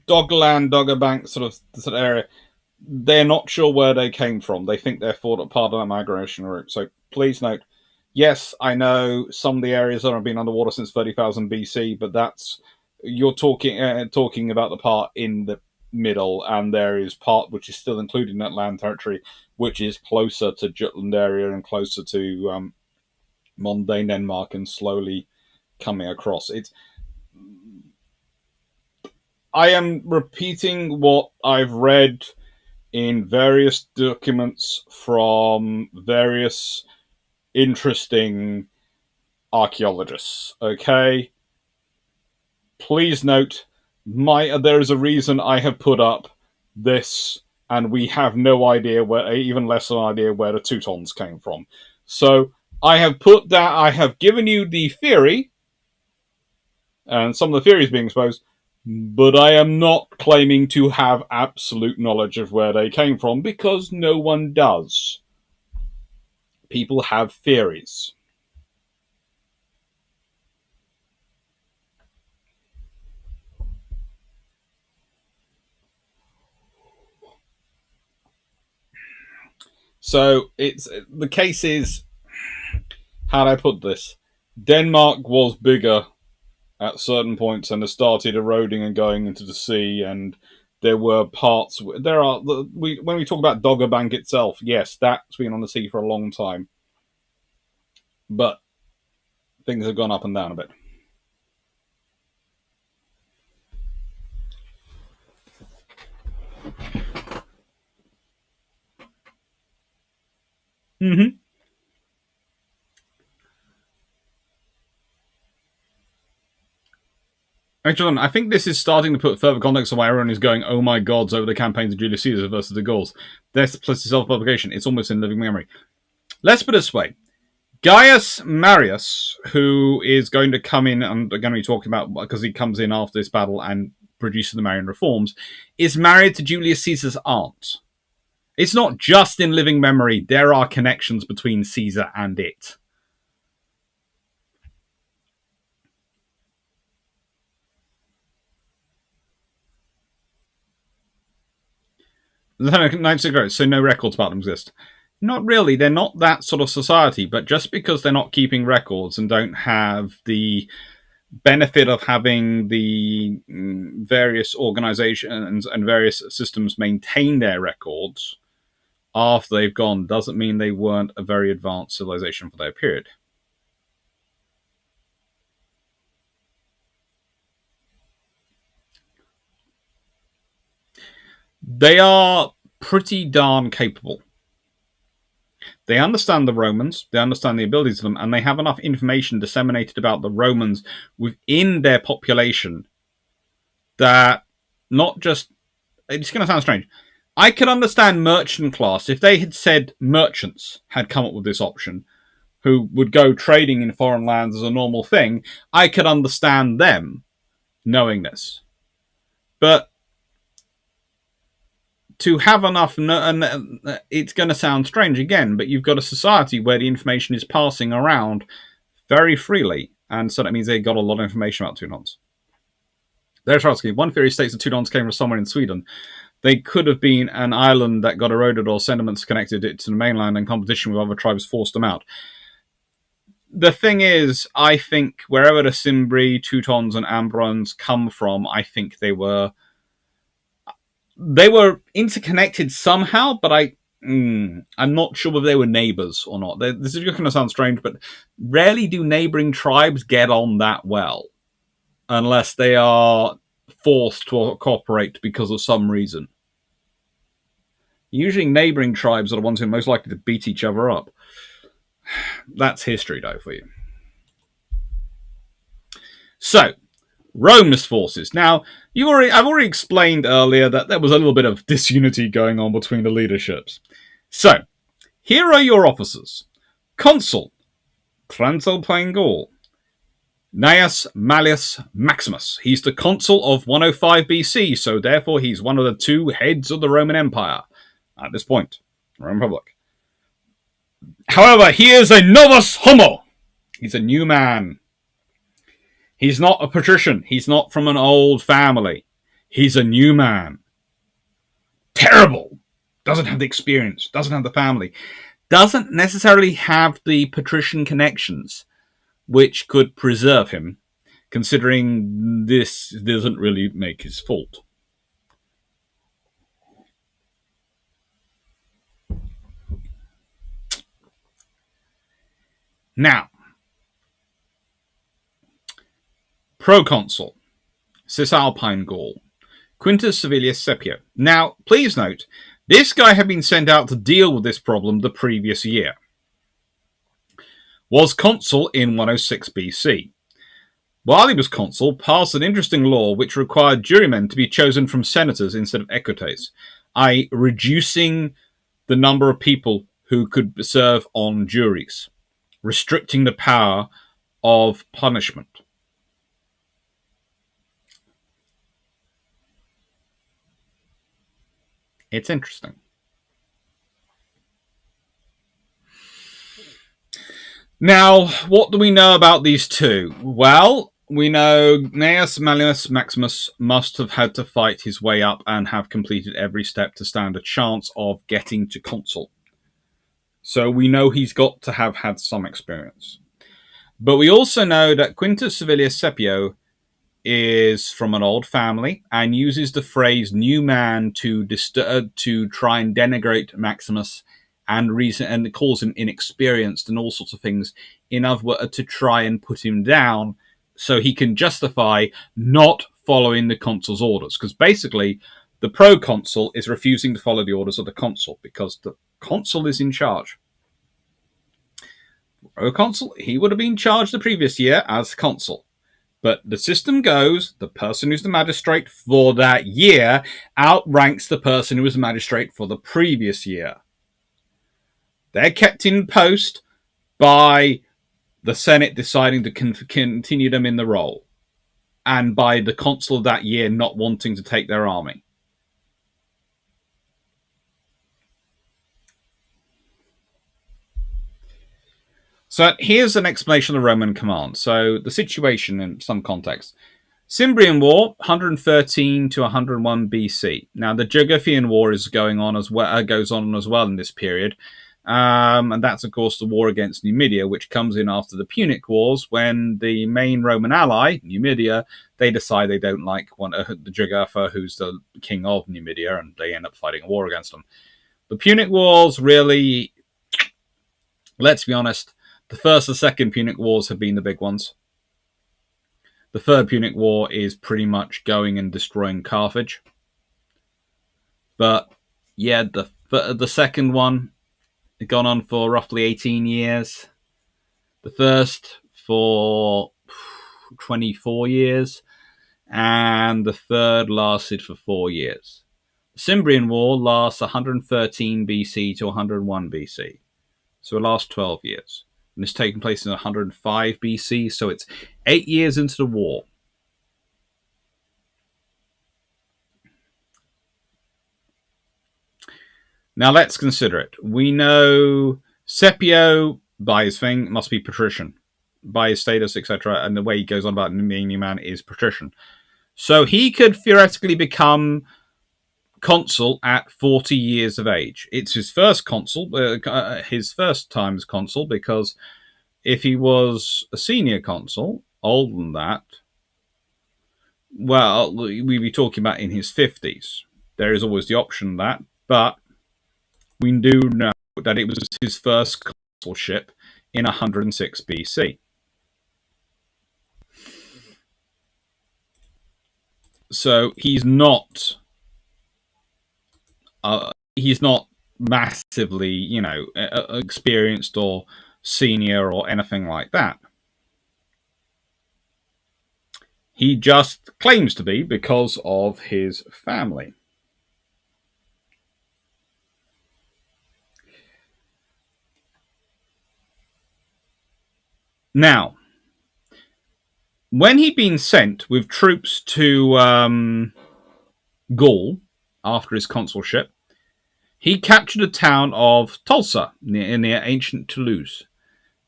Doggerbank sort of area, they're not sure where they came from. They think they're part of that migration route. So please note, yes, I know some of the areas that have been underwater since 30,000 BC, but that's you're talking about the part in the middle, and there is part which is still included in that land territory, which is closer to Jutland area and closer to modern-day Denmark, and slowly coming across. I am repeating what I've read in various documents from various interesting archaeologists. Okay? Please note, there is a reason I have put up this, and we have no idea where, even less an idea where the Teutons came from. So I have put that, I have given you the theory, and some of the theories being exposed, but I am not claiming to have absolute knowledge of where they came from, because no one does. People have theories. So the case is, how do I put this? Denmark was bigger at certain points and has started eroding and going into the sea, and there were parts. When we talk about Doggerbank itself, yes, that's been on the sea for a long time, but things have gone up and down a bit. Mm-hmm. Actually, I think this is starting to put further context on why everyone is going, oh my gods, over the campaigns of Julius Caesar versus the Gauls. This plus the self-publication, it's almost in living memory. Let's put it this way. Gaius Marius, who is going to come in and going to be talking about, because he comes in after this battle and produces the Marian reforms, is married to Julius Caesar's aunt. It's not just in living memory. There are connections between Caesar and it. Knights of Gross, so no records about them exist. Not really. They're not that sort of society, but just because they're not keeping records and don't have the benefit of having the various organizations and various systems maintain their records after they've gone doesn't mean they weren't a very advanced civilization for their period. They are pretty darn capable. They understand the Romans, they understand the abilities of them, and they have enough information disseminated about the Romans within their population that not just... It's going to sound strange. I could understand merchant class if they had said merchants had come up with this option, who would go trading in foreign lands as a normal thing. I could understand them knowing this. But to have enough, and it's going to sound strange again, but you've got a society where the information is passing around very freely, and so that means they got a lot of information about Teutons. There's Trotsky. One theory states the Teutons came from somewhere in Sweden. They could have been an island that got eroded or sediments connected it to the mainland, and competition with other tribes forced them out. The thing is, I think wherever the Cimbri, Teutons, and Ambrons come from, I think they were interconnected somehow, but I'm not sure whether they were neighbors or not. This is going to sound strange, but rarely do neighboring tribes get on that well, unless they are forced to cooperate because of some reason. Usually neighboring tribes are the ones who are most likely to beat each other up. That's history, though, for you. So, Rome's forces. Now, I've already explained earlier that there was a little bit of disunity going on between the leaderships. So, here are your officers. Consul, Transalpine Gaul. Gnaeus Malleus Maximus. He's the consul of 105 BC, so therefore he's one of the two heads of the Roman Empire at this point, Roman Republic. However, he is a novus homo. He's a new man. He's not a patrician. He's not from an old family. He's a new man. Terrible. Doesn't have the experience. Doesn't have the family. Doesn't necessarily have the patrician connections, which could preserve him, considering this doesn't really make his fault. Now, Proconsul, Cisalpine Gaul, Quintus Servilius Scipio. Now, please note, this guy had been sent out to deal with this problem the previous year. Was consul in 106 BC. While he was consul, passed an interesting law which required jurymen to be chosen from senators instead of equites, i.e. reducing the number of people who could serve on juries, restricting the power of punishment. It's interesting. Now, what do we know about these two? Well, we know Gnaeus Malleus Maximus must have had to fight his way up and have completed every step to stand a chance of getting to consul. So we know he's got to have had some experience. But we also know that Quintus Servilius Scipio is from an old family and uses the phrase new man to try and denigrate Maximus and calls him inexperienced and all sorts of things, in other words, to try and put him down so he can justify not following the consul's orders. Because basically, the proconsul is refusing to follow the orders of the consul because the consul is in charge. Proconsul, he would have been charged the previous year as consul. But the system goes, the person who's the magistrate for that year outranks the person who was the magistrate for the previous year. They're kept in post by the Senate deciding to continue them in the role, and by the consul of that year not wanting to take their army. So here's an explanation of the Roman command. So the situation in some context. Cimbrian War, 113 to 101 BC. Now, the Jugurthian War is going on as well, goes on as well in this period, and that's of course the war against Numidia, which comes in after the Punic Wars, when the main Roman ally, Numidia, they decide they don't like the Jugurtha, who's the king of Numidia, and they end up fighting a war against them. The Punic Wars really, let's be honest, the first and second Punic Wars have been the big ones. The Third Punic War is pretty much going and destroying Carthage. But yeah, the second one had gone on for roughly 18 years. The first for 24 years. And the third lasted for 4 years. The Cimbrian War lasts 113 BC to 101 BC. So it lasts 12 years. And it's taking place in 105 BC, so it's 8 years into the war. Now let's consider it. We know Scipio, by his thing, must be patrician. By his status, etc., and the way he goes on about being new man is patrician. So he could theoretically become consul at 40 years of age. It's his first consul, his first time as consul, because if he was a senior consul, older than that, well, we'd be talking about in his 50s. There is always the option of that, but we do know that it was his first consulship in 106 BC. So he's not massively, experienced or senior or anything like that. He just claims to be because of his family. Now, when he'd been sent with troops to Gaul after his consulship, he captured the town of Tulsa near ancient Toulouse.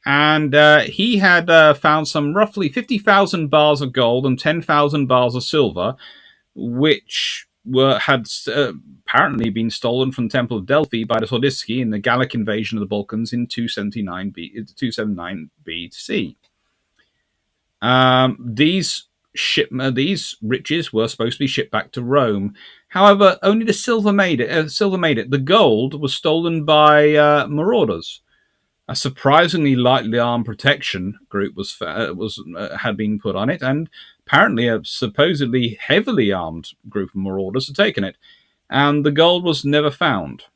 And he had found some roughly 50,000 bars of gold and 10,000 bars of silver, which had apparently been stolen from the Temple of Delphi by the Sordisci in the Gallic invasion of the Balkans in 279 BC. These riches were supposed to be shipped back to Rome. However, only the silver made it. The gold was stolen by marauders. A surprisingly lightly armed protection group had been put on it, and apparently a supposedly heavily armed group of marauders had taken it, and the gold was never found.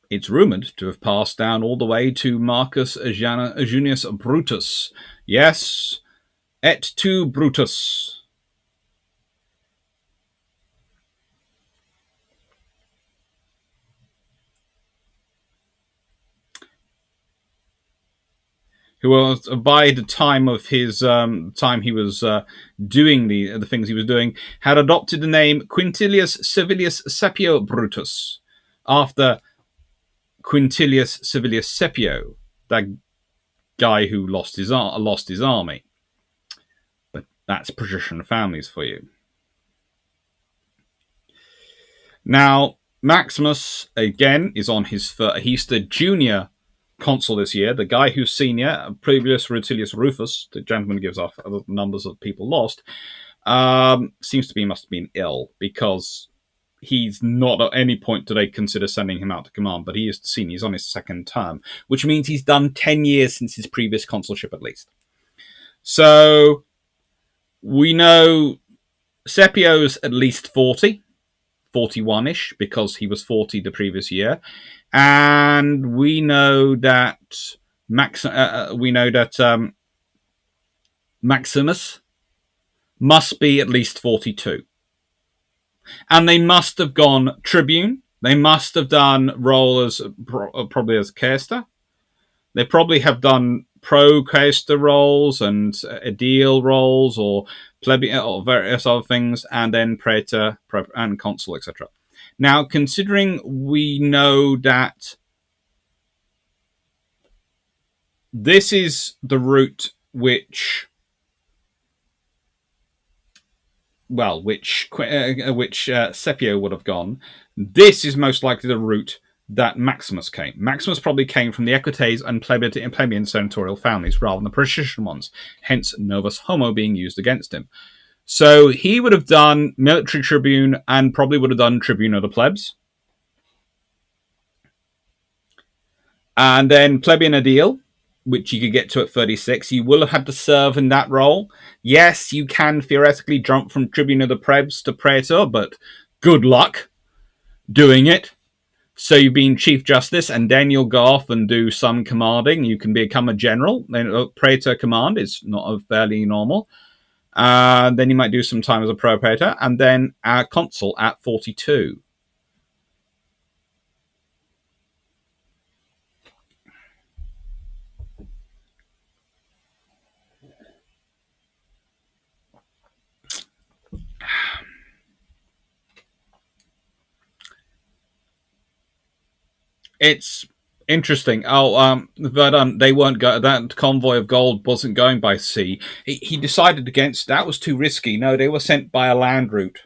It's rumored to have passed down all the way to Marcus Junius Brutus. Yes, et tu Brutus. Who was, by the time of his time he was doing the things he was doing, had adopted the name Quintilius Servilius Scipio Brutus, after Quintilius Servilius Scipio, that guy who lost his army. But that's patrician families for you. Now, Maximus, again, is on his he's the junior consul this year. The guy who's senior, Publius Rutilius Rufus, the gentleman gives off the numbers of people lost, must have been ill, because he's not at any point do they consider sending him out to command, but he is the senior. He's on his second term, which means he's done 10 years since his previous consulship at least. So we know Scipio's at least 40. 41-ish, because he was 40 the previous year, and we know that Maximus must be at least 42, and they must have gone tribune. They must have done role as probably as quaestor. They probably have done pro-quaestor roles and aedile roles, or plebeian, or various other things, and then praetor and consul, etc. Now, considering we know that this is the route which Scipio would have gone. This is most likely the route that Maximus came. Maximus probably came from the Equites and plebeian senatorial families rather than the patrician ones, hence Novus Homo being used against him. So he would have done military tribune and probably would have done tribune of the plebs. And then plebeian aedile, which you could get to at 36. You will have had to serve in that role. Yes, you can theoretically jump from tribune of the plebs to praetor, but good luck doing it. So you've been chief justice, and then you'll go off and do some commanding. You can become a general. Then praetor command is not a fairly normal. Then you might do some time as a pro-praetor, and then a consul at 42. It's interesting. But they weren't that convoy of gold wasn't going by sea. He decided against that. Was too risky. No, they were sent by a land route.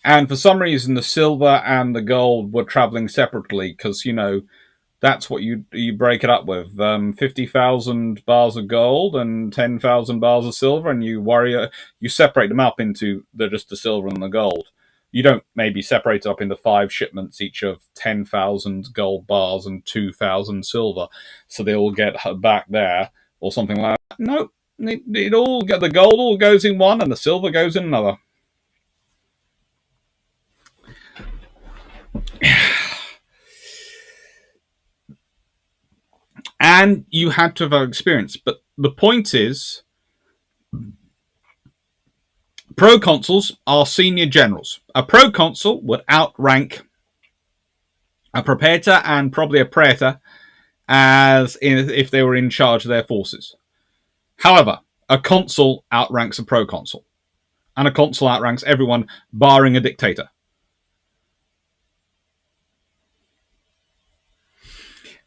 And for some reason, the silver and the gold were traveling separately because, that's what you break it up with. 50,000 bars of gold and 10,000 bars of silver, and you separate them up into just the silver and the gold. You don't maybe separate it up into 5 shipments, each of 10,000 gold bars and 2,000 silver, so they all get back there or something like that. No, the gold all goes in one and the silver goes in another. And you had to have experience. But the point is, proconsuls are senior generals. A proconsul would outrank a propraetor and probably a praetor if they were in charge of their forces. However, a consul outranks a proconsul. And a consul outranks everyone, barring a dictator.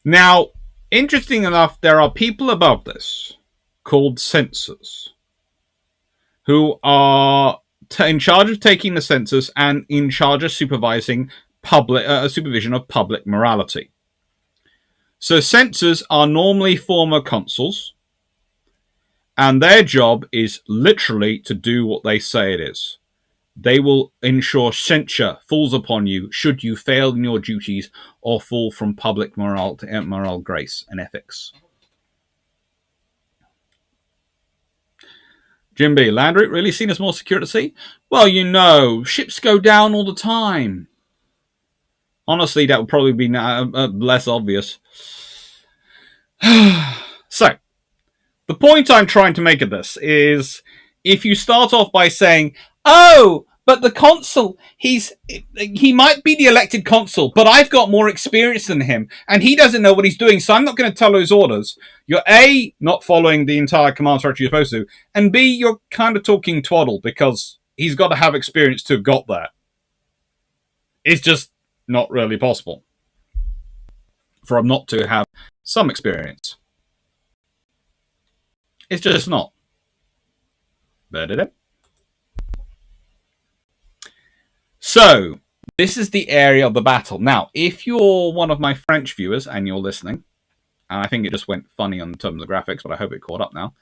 Now, interesting enough, there are people above this called censors who are in charge of taking the census and in charge of supervision of public morality. So censors are normally former consuls, and their job is literally to do what they say it is. They will ensure censure falls upon you should you fail in your duties or fall from public moral grace and ethics. Jim B. Land route really seen as more secure to sea? Well, ships go down all the time. Honestly, that would probably be less obvious. So, the point I'm trying to make of this is if you start off by saying, oh, but the consul, he might be the elected consul, but I've got more experience than him, and he doesn't know what he's doing, so I'm not going to tell his orders. You're A, not following the entire command structure you're supposed to, and B, you're kind of talking twaddle, because he's got to have experience to have got there. It's just not really possible for him not to have some experience. It's just not. So, this is the area of the battle. Now, if you're one of my French viewers and you're listening, and I think it just went funny on terms of graphics, but I hope it caught up now,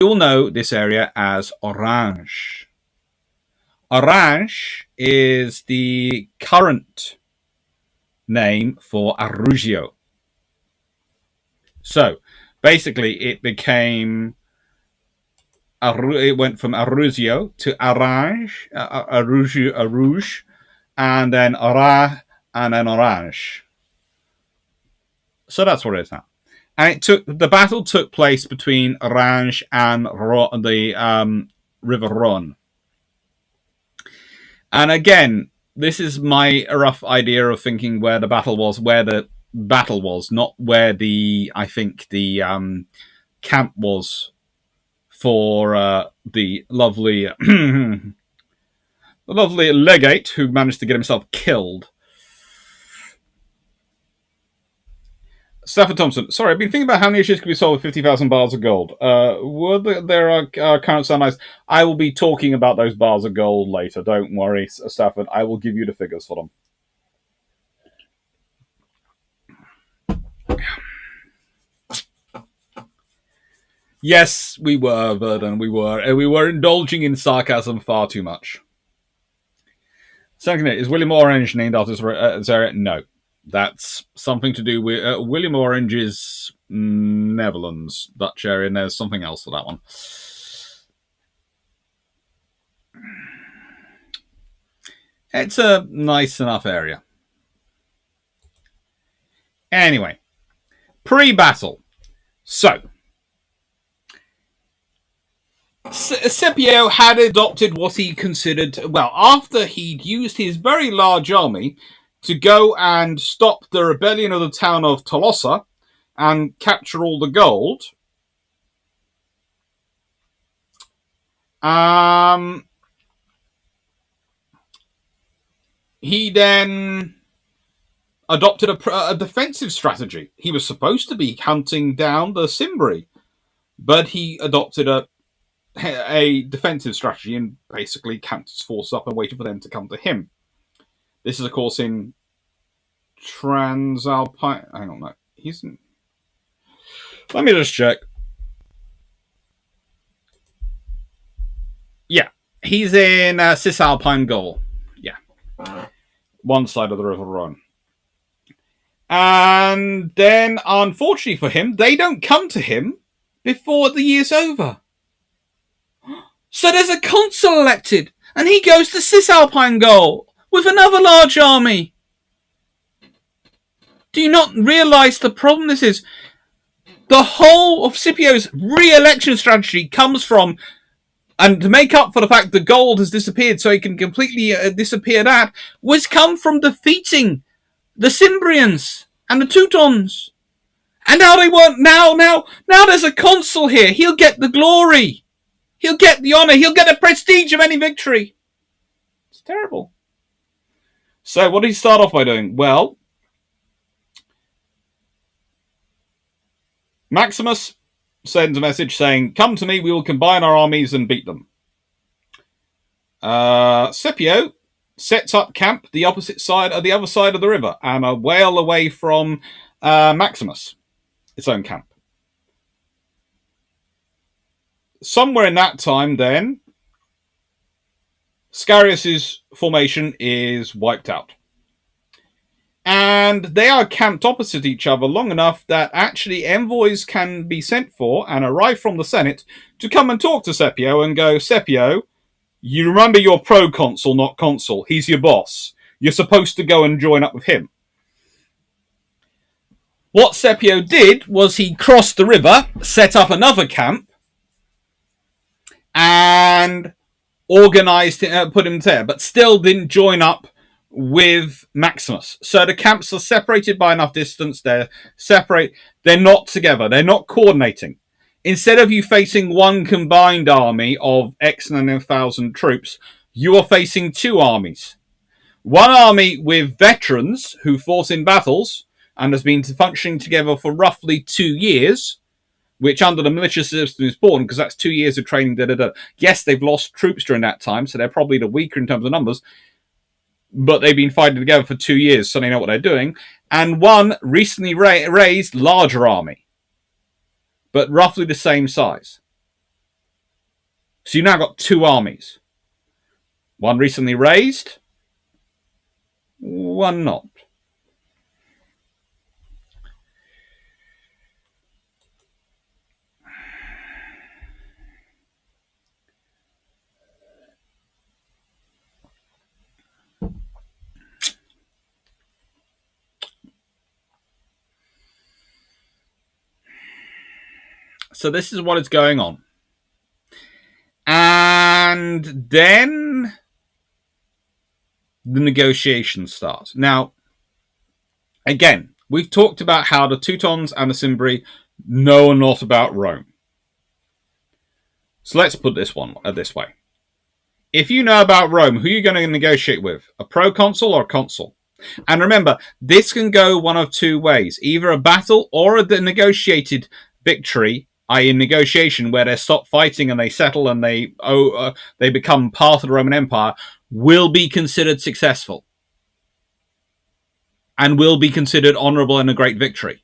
you'll know this area as Orange. Orange is the current name for Arausio. So, basically, it went from Arausio to Orange, Arouge, and then Orange. So that's what it is now. And the battle took place between Orange and the River Rhône. And again, this is my rough idea of thinking where the battle was, not where the camp was for the lovely the lovely legate who managed to get himself killed. Stafford Thompson. Sorry, I've been thinking about how many issues could be sold with 50,000 bars of gold. There are current sunlights. I will be talking about those bars of gold later. Don't worry, Stafford. I will give you the figures for them. Yes, we were, Verdun. We were indulging in sarcasm far too much. Second, is William Orange named after Zara? No. That's something to do with William Orange's Netherlands, Dutch area, and there's something else for that one. It's a nice enough area. Anyway, pre-battle. So, Scipio had adopted what he considered, well, after he'd used his very large army to go and stop the rebellion of the town of Tolosa and capture all the gold, he then adopted a defensive strategy. He was supposed to be hunting down the Cimbri, but he adopted a defensive strategy and basically camped his force up and waited for them to come to him. This is, of course, in Transalpine. Hang on, no. He's in... Let me just check. Yeah, he's in Cisalpine Gaul. Yeah. One side of the River Rhone. And then, unfortunately for him, they don't come to him before the year's over. So there's a consul elected, and he goes to Cisalpine Gaul with another large army. Do you not realise the problem this is? The whole of Scipio's re-election strategy comes from, and to make up for the fact that gold has disappeared so he can completely disappear that, was come from defeating the Cimbrians and the Teutons. And now they weren't, now there's a consul here. He'll get the glory. He'll get the honour. He'll get the prestige of any victory. It's terrible. So what did he start off by doing? Well, Maximus sends a message saying, come to me, we will combine our armies and beat them. Scipio sets up camp the other side of the river and a whale away from Maximus, its own camp. Somewhere in that time, then, Scarius' formation is wiped out. And they are camped opposite each other long enough that actually envoys can be sent for and arrive from the Senate to come and talk to Scipio and go, Scipio, you remember you're proconsul, not consul. He's your boss. You're supposed to go and join up with him. What Scipio did was he crossed the river, set up another camp, and organized it, put him there, but still didn't join up with Maximus. So the camps are separated by enough distance. They're separate. They're not together. They're not coordinating. Instead of you facing one combined army of X and 1,000 troops, you are facing two armies. One army with veterans who fought in battles and has been functioning together for roughly 2 years, which under the militia system is important because that's 2 years of training. Yes, they've lost troops during that time, so they're probably the weaker in terms of numbers, but they've been fighting together for 2 years, so they know what they're doing. And one recently raised larger army, but roughly the same size. So you've now got two armies. One recently raised, one not. So this is what is going on. And then the negotiations start. Now, again, we've talked about how the Teutons and the Cimbri know a lot about Rome. So let's put this this way. If you know about Rome, who are you going to negotiate with? A proconsul or a consul? And remember, this can go one of two ways: either a battle or a negotiated victory, i.e., a negotiation where they stop fighting and they settle and they become part of the Roman Empire, will be considered successful and will be considered honorable and a great victory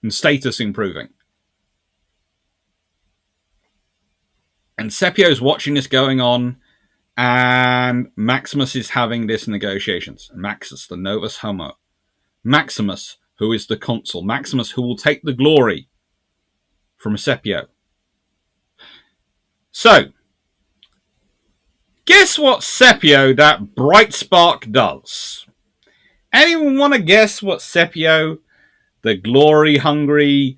and status improving. And Scipio's watching this going on, and Maximus is having this negotiations. Maximus, the Novus Homo. Maximus, who is the consul. Maximus, who will take the glory from Scipio. So, guess what Scipio, that bright spark, does? Anyone want to guess what Scipio, the glory-hungry,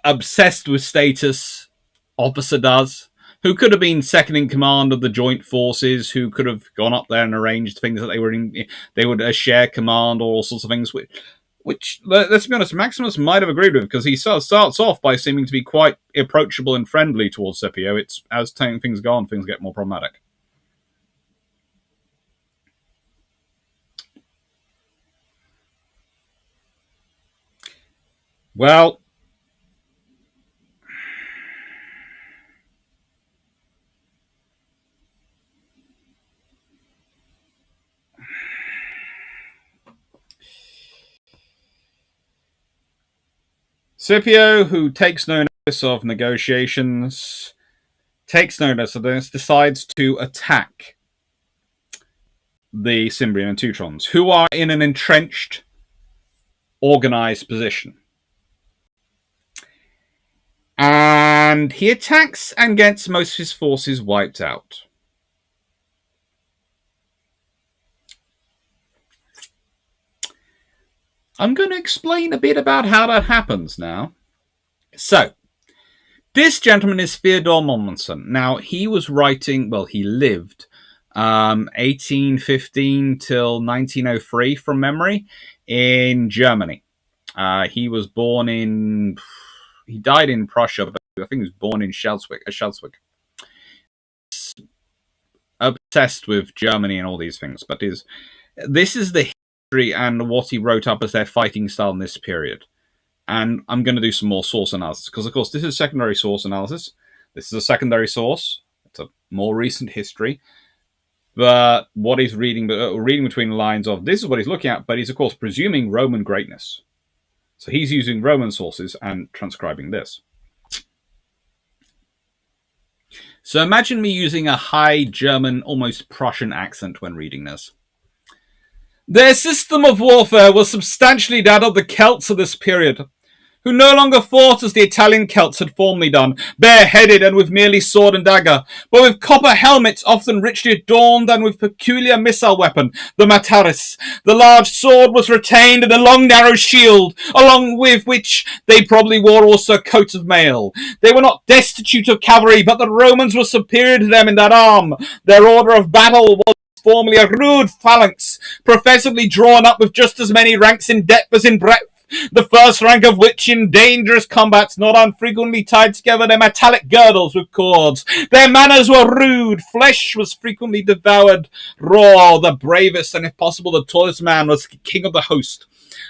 obsessed with status officer, does? Who could have been second in command of the joint forces, who could have gone up there and arranged things that they would share command or all sorts of things, which, let's be honest, Maximus might have agreed with, because he starts off by seeming to be quite approachable and friendly towards Scipio. It's as things go on, things get more problematic. Well, Scipio, who takes no notice of negotiations, takes no notice of this, decides to attack the Cimbrian and Teutrons, who are in an entrenched, organized position. And he attacks and gets most of his forces wiped out. I'm going to explain a bit about how that happens now. So, this gentleman is Theodore Mommsen. Now, he was writing, well, he lived 1815 till 1903 from memory in Germany. He was born in, he died in Prussia, but I think he was born in Schleswig. Obsessed with Germany and all these things, but this is the history and what he wrote up as their fighting style in this period. And I'm going to do some more source analysis, because, of course, this is secondary source analysis. This is a secondary source. It's a more recent history. But what he's reading between the lines of, this is what he's looking at, but he's, of course, presuming Roman greatness. So he's using Roman sources and transcribing this. So imagine me using a high German, almost Prussian accent when reading this. Their system of warfare was substantially that of the Celts of this period, who no longer fought as the Italian Celts had formerly done, bareheaded and with merely sword and dagger, but with copper helmets often richly adorned and with peculiar missile weapon, the mataris. The large sword was retained and a long narrow shield, along with which they probably wore also coats of mail. They were not destitute of cavalry, but the Romans were superior to them in that arm. Their order of battle was formerly a rude phalanx, professedly drawn up with just as many ranks in depth as in breadth, the first rank of which in dangerous combats not unfrequently tied together their metallic girdles with cords. Their manners were rude, flesh was frequently devoured raw, the bravest and if possible the tallest man was king of the host.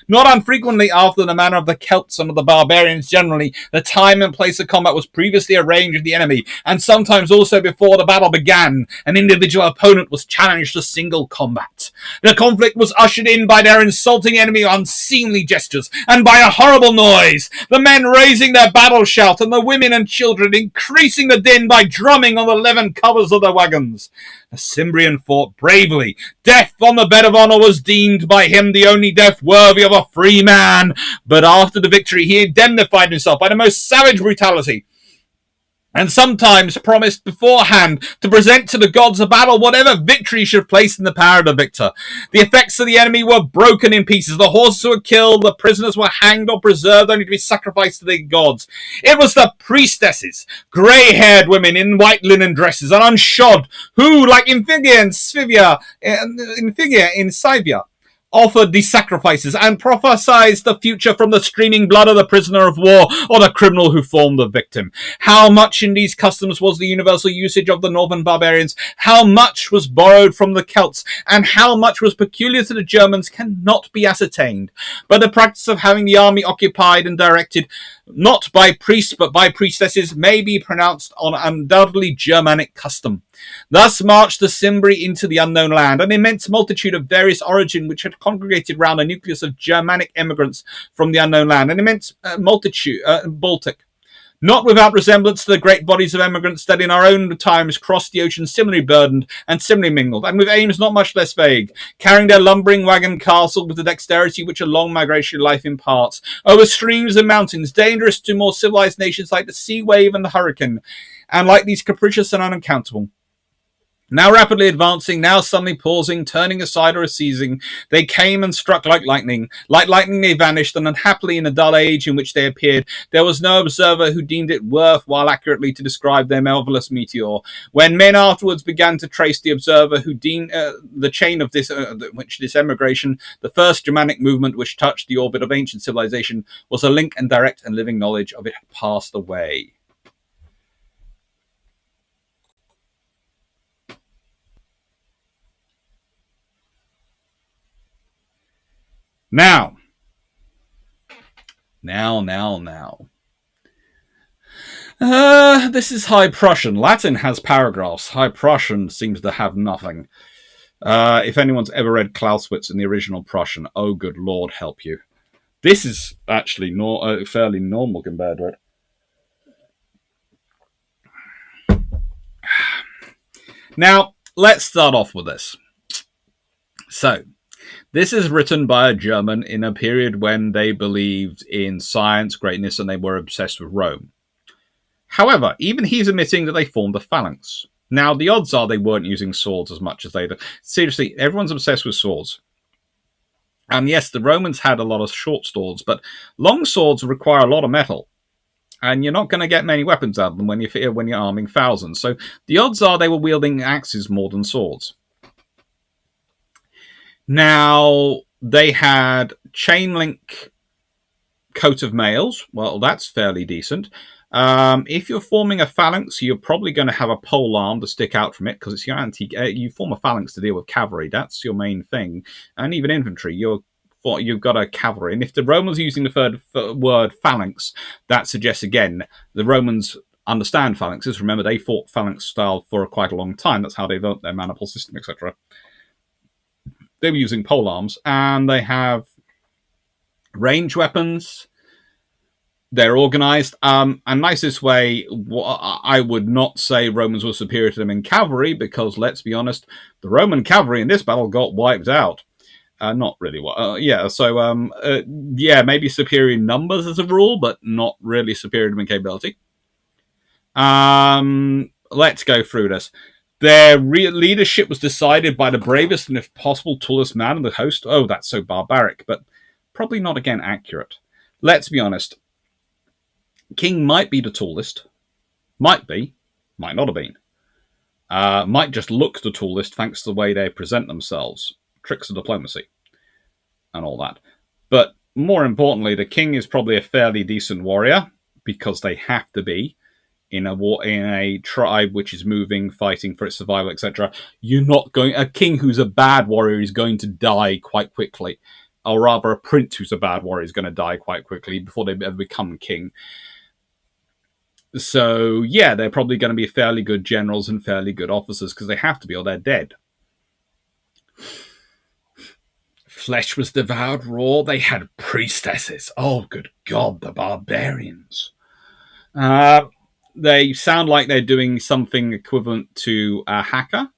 Not unfrequently, after the manner of the Celts and of the barbarians generally, the time and place of combat was previously arranged with the enemy, and sometimes also before the battle began, an individual opponent was challenged to single combat. The conflict was ushered in by their insulting enemy unseemly gestures, and by a horrible noise, the men raising their battle shout, and the women and children increasing the din by drumming on the leathern covers of their wagons. The Cimbrian fought bravely. Death on the bed of honour was deemed by him the only death worthy of a free man. But after the victory he indemnified himself by the most savage brutality, and sometimes promised beforehand to present to the gods a battle whatever victory should place in the power of the victor. The effects of the enemy were broken in pieces. The horses were killed, the prisoners were hanged or preserved only to be sacrificed to the gods. It was the priestesses, grey-haired women in white linen dresses and unshod, who, like in Scythia, offered the sacrifices and prophesied the future from the streaming blood of the prisoner of war or the criminal who formed the victim. How much in these customs was the universal usage of the northern barbarians, how much was borrowed from the Celts, and how much was peculiar to the Germans cannot be ascertained. But the practice of having the army occupied and directed not by priests but by priestesses may be pronounced on undoubtedly Germanic custom. Thus marched the Cimbri into the unknown land, an immense multitude of various origin which had congregated round a nucleus of Germanic emigrants from the unknown land, an immense multitude, Baltic. Not without resemblance to the great bodies of emigrants that in our own times crossed the ocean similarly burdened and similarly mingled, and with aims not much less vague, carrying their lumbering wagon castle with the dexterity which a long migration life imparts, over streams and mountains, dangerous to more civilized nations like the sea wave and the hurricane, and like these capricious and unaccountable. Now rapidly advancing, now suddenly pausing, turning aside or ceasing, they came and struck like lightning. Like lightning they vanished, and unhappily in the dull age in which they appeared, there was no observer who deemed it worthwhile accurately to describe their marvellous meteor. When men afterwards began to trace the observer who deemed the chain of this emigration, the first Germanic movement which touched the orbit of ancient civilization was a link and direct and living knowledge of it had passed away. Now. This is High Prussian. Latin has paragraphs. High Prussian seems to have nothing. If anyone's ever read Clausewitz in the original Prussian, oh good Lord help you. This is actually fairly normal compared to it. Now, let's start off with this. So, this is written by a German in a period when they believed in science, greatness, and they were obsessed with Rome. However, even he's admitting that they formed a phalanx. Now, the odds are they weren't using swords as much as they did. Seriously, everyone's obsessed with swords. And yes, the Romans had a lot of short swords, but long swords require a lot of metal. And you're not going to get many weapons out of them when you're arming thousands. So the odds are they were wielding axes more than swords. Now, they had chain link coat of mails. Well, that's fairly decent. If you're forming a phalanx, you're probably going to have a pole arm to stick out from it because it's your you form a phalanx to deal with cavalry. That's your main thing. And even infantry, you've got a cavalry. And if the Romans are using the word phalanx, that suggests, again, the Romans understand phalanxes. Remember, they fought phalanx style for quite a long time. That's how they learnt their manipul system, etc. They were using pole arms, and they have range weapons. They're organized. And nicest way, I would not say Romans were superior to them in cavalry, because let's be honest, the Roman cavalry in this battle got wiped out. Not really. Maybe superior in numbers as a rule, but not really superior in capability. Let's go through this. Their leadership was decided by the bravest and, if possible, tallest man in the host. Oh, that's so barbaric, but probably not, again, accurate. Let's be honest. King might be the tallest. Might be. Might not have been. Might just look the tallest thanks to the way they present themselves. Tricks of diplomacy. And all that. But more importantly, the king is probably a fairly decent warrior, because they have to be. In a tribe which is moving, fighting for its survival, etc. A king who's a bad warrior is going to die quite quickly. Or rather, a prince who's a bad warrior is going to die quite quickly before they ever become king. So, yeah, they're probably going to be fairly good generals and fairly good officers, because they have to be, or they're dead. Flesh was devoured raw. They had priestesses. Oh, good God, the barbarians. They sound like they're doing something equivalent to a hacker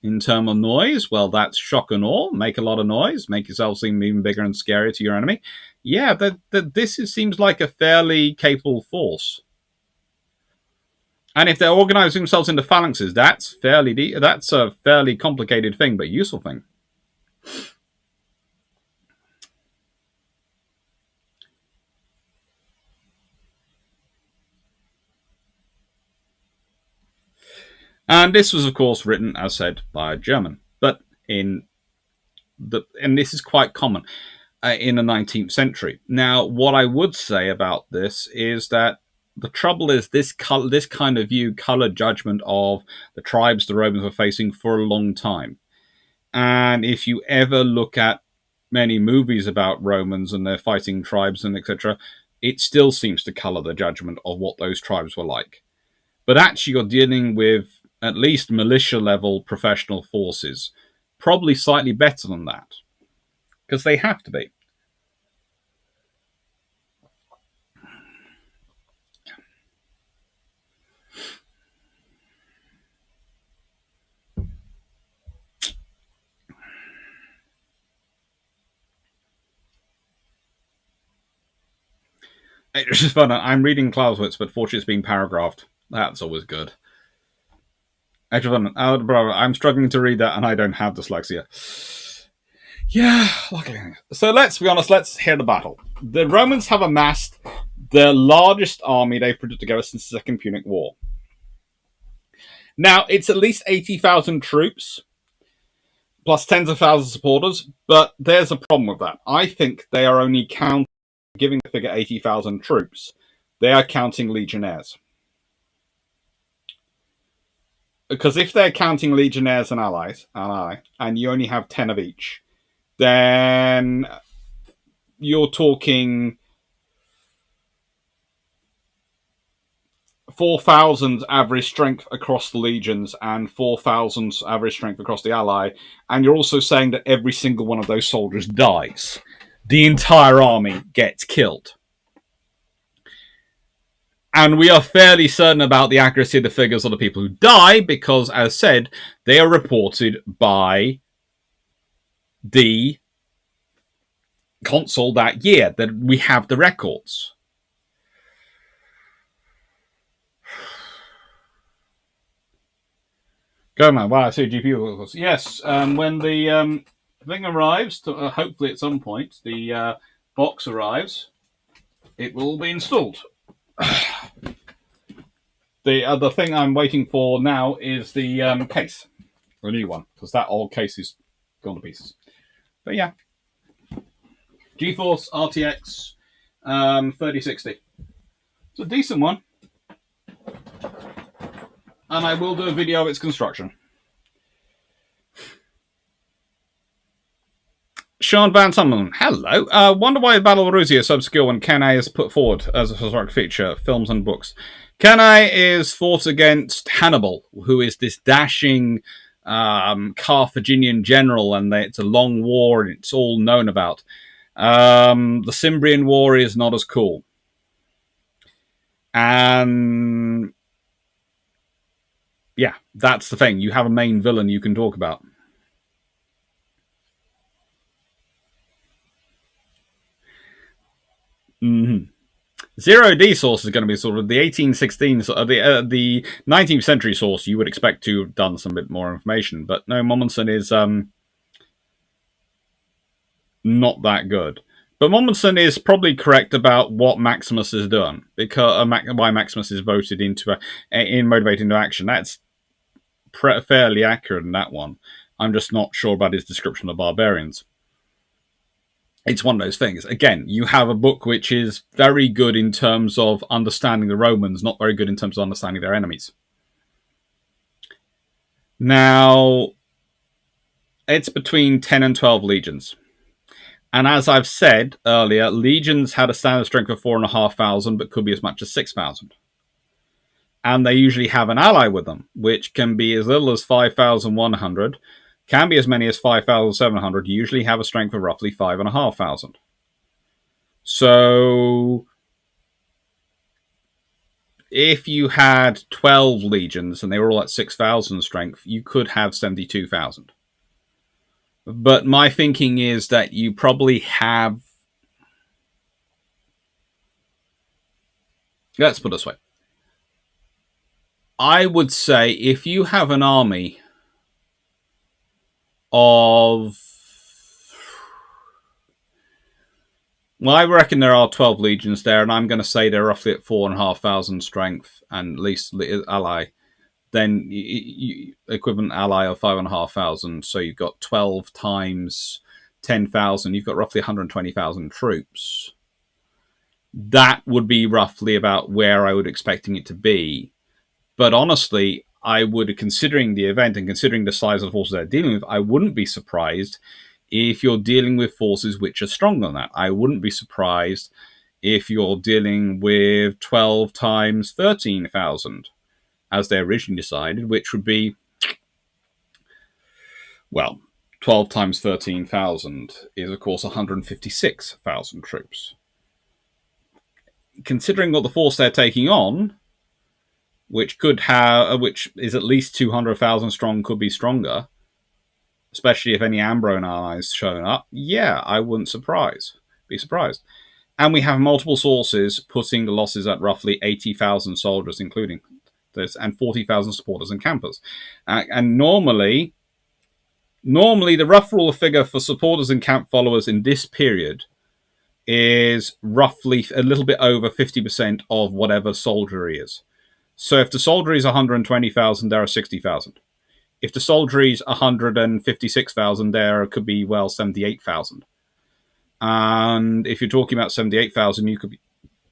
in terms of noise. Well, that's shock and awe. Make a lot of noise. Make yourself seem even bigger and scarier to your enemy. Yeah, this seems like a fairly capable force. And if they're organizing themselves into phalanxes, that's a fairly complicated thing, but useful thing. And this was, of course, written, as said, by a German. But in and this is quite common in the 19th century. Now, what I would say about this is that the trouble is this kind of view colored judgment of the tribes the Romans were facing for a long time. And if you ever look at many movies about Romans and their fighting tribes and etc., it still seems to color the judgment of what those tribes were like. But actually, you're dealing with at least militia level professional forces, probably slightly better than that, because they have to be. It's just fun. I'm reading Clausewitz, but fortunately it's being paragraphed. That's always good. Actually, I'm struggling to read that, and I don't have dyslexia. Yeah, luckily. So let's be honest. Let's hear the battle. The Romans have amassed the largest army they've put together since the Second Punic War. Now, it's at least 80,000 troops, plus tens of thousands of supporters, but there's a problem with that. I think they are only giving the figure 80,000 troops. They are counting legionnaires. Because if they're counting legionnaires and allies, and you only have 10 of each, then you're talking 4,000 average strength across the legions and 4,000 average strength across the ally, and you're also saying that every single one of those soldiers dies. The entire army gets killed. And we are fairly certain about the accuracy of the figures of the people who die because, as said, they are reported by the consul that year, that we have the records. Go, man. Wow, I see GPU. Yes, when the thing arrives, hopefully at some point, the box arrives, it will be installed. The other thing I'm waiting for now is the case, the new one, because that old case is gone to pieces. But yeah, GeForce RTX 3060. It's a decent one, and I will do a video of its construction. Sean Van Summerlin, hello. Wonder why the Battle of Arausio is so obscure when Cannae is put forward as a historic feature, films and books. Cannae is fought against Hannibal, who is this dashing Carthaginian general, and it's a long war, and it's all known about. The Cimbrian War is not as cool. And yeah, that's the thing. You have a main villain you can talk about. Mm-hmm. Zero D source is going to be sort of the 1816, the 19th century source. You would expect to have done some bit more information, but no, Mommensen is not that good. But Mommensen is probably correct about what Maximus is doing, because why Maximus is voted motivated into action. That's fairly accurate in that one. I'm just not sure about his description of barbarians. It's one of those things. Again, you have a book which is very good in terms of understanding the Romans, not very good in terms of understanding their enemies. Now, it's between 10 and 12 legions. And as I've said earlier, legions had a standard strength of 4,500, but could be as much as 6,000. And they usually have an ally with them, which can be as little as 5,100, can be as many as 5,700, usually have a strength of roughly 5,500. So if you had 12 legions and they were all at 6,000 strength, you could have 72,000. But my thinking is that you probably have... Let's put it this way. I would say if you have an army of... Well, I reckon there are 12 legions there, and I'm going to say they're roughly at 4,500 strength, and at least ally. Then equivalent ally of 5,500, so you've got 12 times 10,000, you've got roughly 120,000 troops. That would be roughly about where I would expecting it to be. But honestly, I would, considering the event and considering the size of the forces they're dealing with, I wouldn't be surprised if you're dealing with forces which are stronger than that. I wouldn't be surprised if you're dealing with 12 times 13,000, as they originally decided, which would be, well, 12 times 13,000 is, of course, 156,000 troops. Considering what the force they're taking on, which is at least 200,000 strong, could be stronger, especially if any Ambron allies shown up, yeah, I wouldn't be surprised. And we have multiple sources putting the losses at roughly 80,000 soldiers, including this, and 40,000 supporters and campers. And normally, the rough rule of figure for supporters and camp followers in this period is roughly a little bit over 50% of whatever soldiery is. So if the soldiery is 120,000, there are 60,000. If the soldiery is 156,000, there could be, 78,000. And if you're talking about 78,000, you could be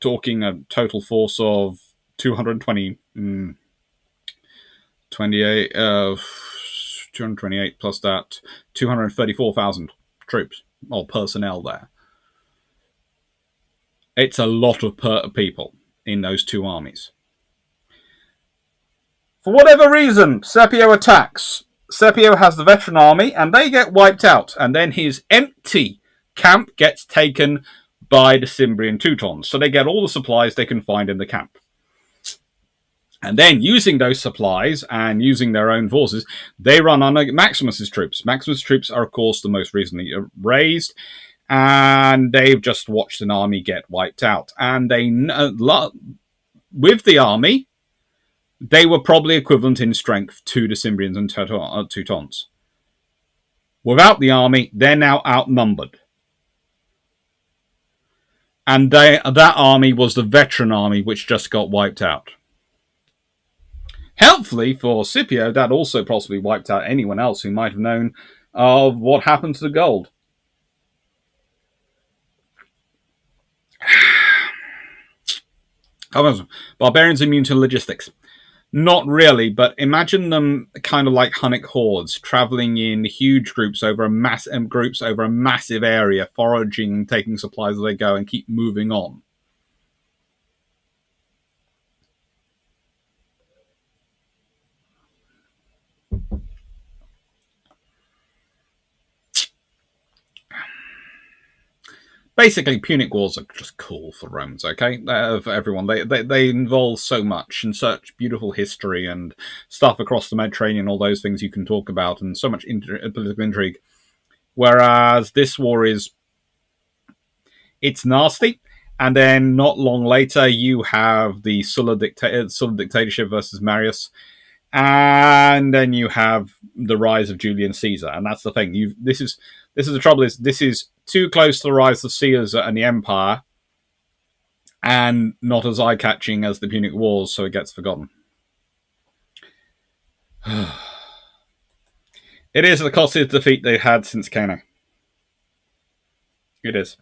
talking a total force of 228 plus that, 234,000 troops or personnel there. It's a lot of people in those two armies. For whatever reason, Scipio attacks. Scipio has the veteran army, and they get wiped out. And then his empty camp gets taken by the Cimbrian Teutons. So they get all the supplies they can find in the camp. And then, using those supplies and using their own forces, they run on Maximus's troops. Maximus's troops are, of course, the most recently raised. And they've just watched an army get wiped out. And they, with the army, they were probably equivalent in strength to the Cimbrians and Teutons. Without the army, they're now outnumbered. And that army was the veteran army which just got wiped out. Helpfully for Scipio, that also possibly wiped out anyone else who might have known of what happened to the gold. Barbarians immune to logistics. Not really, but imagine them kind of like Hunnic hordes, traveling in huge groups over a massive area, foraging, taking supplies as they go, and keep moving on. Basically, Punic Wars are just cool for Romans, okay? For everyone. They involve so much and such beautiful history and stuff across the Mediterranean, all those things you can talk about, and so much political intrigue. Whereas this war it's nasty. And then not long later, you have the Sulla dictatorship versus Marius. And then you have the rise of Julian Caesar. And that's the thing. This is the trouble, this is too close to the rise of Caesar and the Empire, and not as eye-catching as the Punic Wars, so it gets forgotten. It is the costliest defeat they've had since Cana. It is.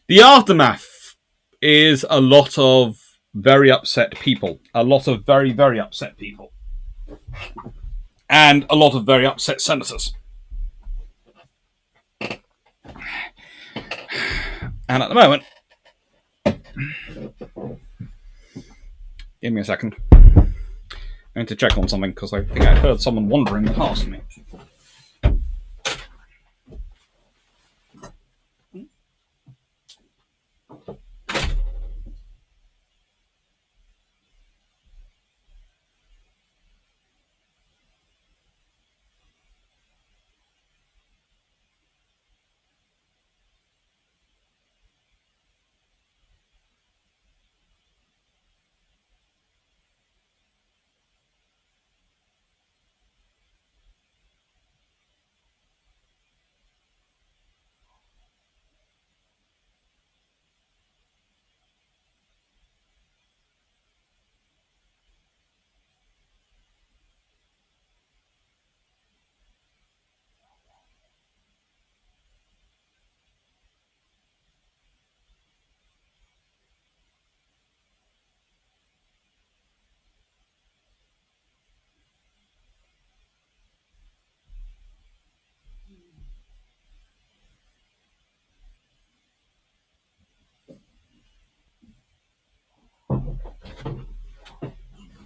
The aftermath is a lot of very upset people. A lot of very, very upset people. And a lot of very upset senators. And at the moment, give me a second. I need to check on something because I think I heard someone wandering past me.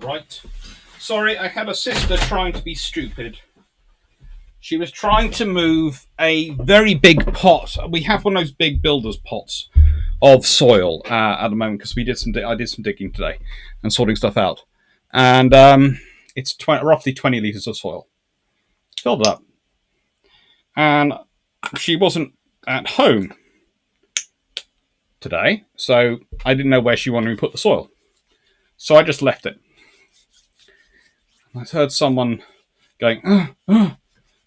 Right. Sorry, I had a sister trying to be stupid. She was trying to move a very big pot. We have one of those big builder's pots of soil at the moment because I did some digging today and sorting stuff out, and it's roughly 20 liters of soil. Filled it up, and she wasn't at home today, so I didn't know where she wanted me to put the soil. So I just left it. I heard someone going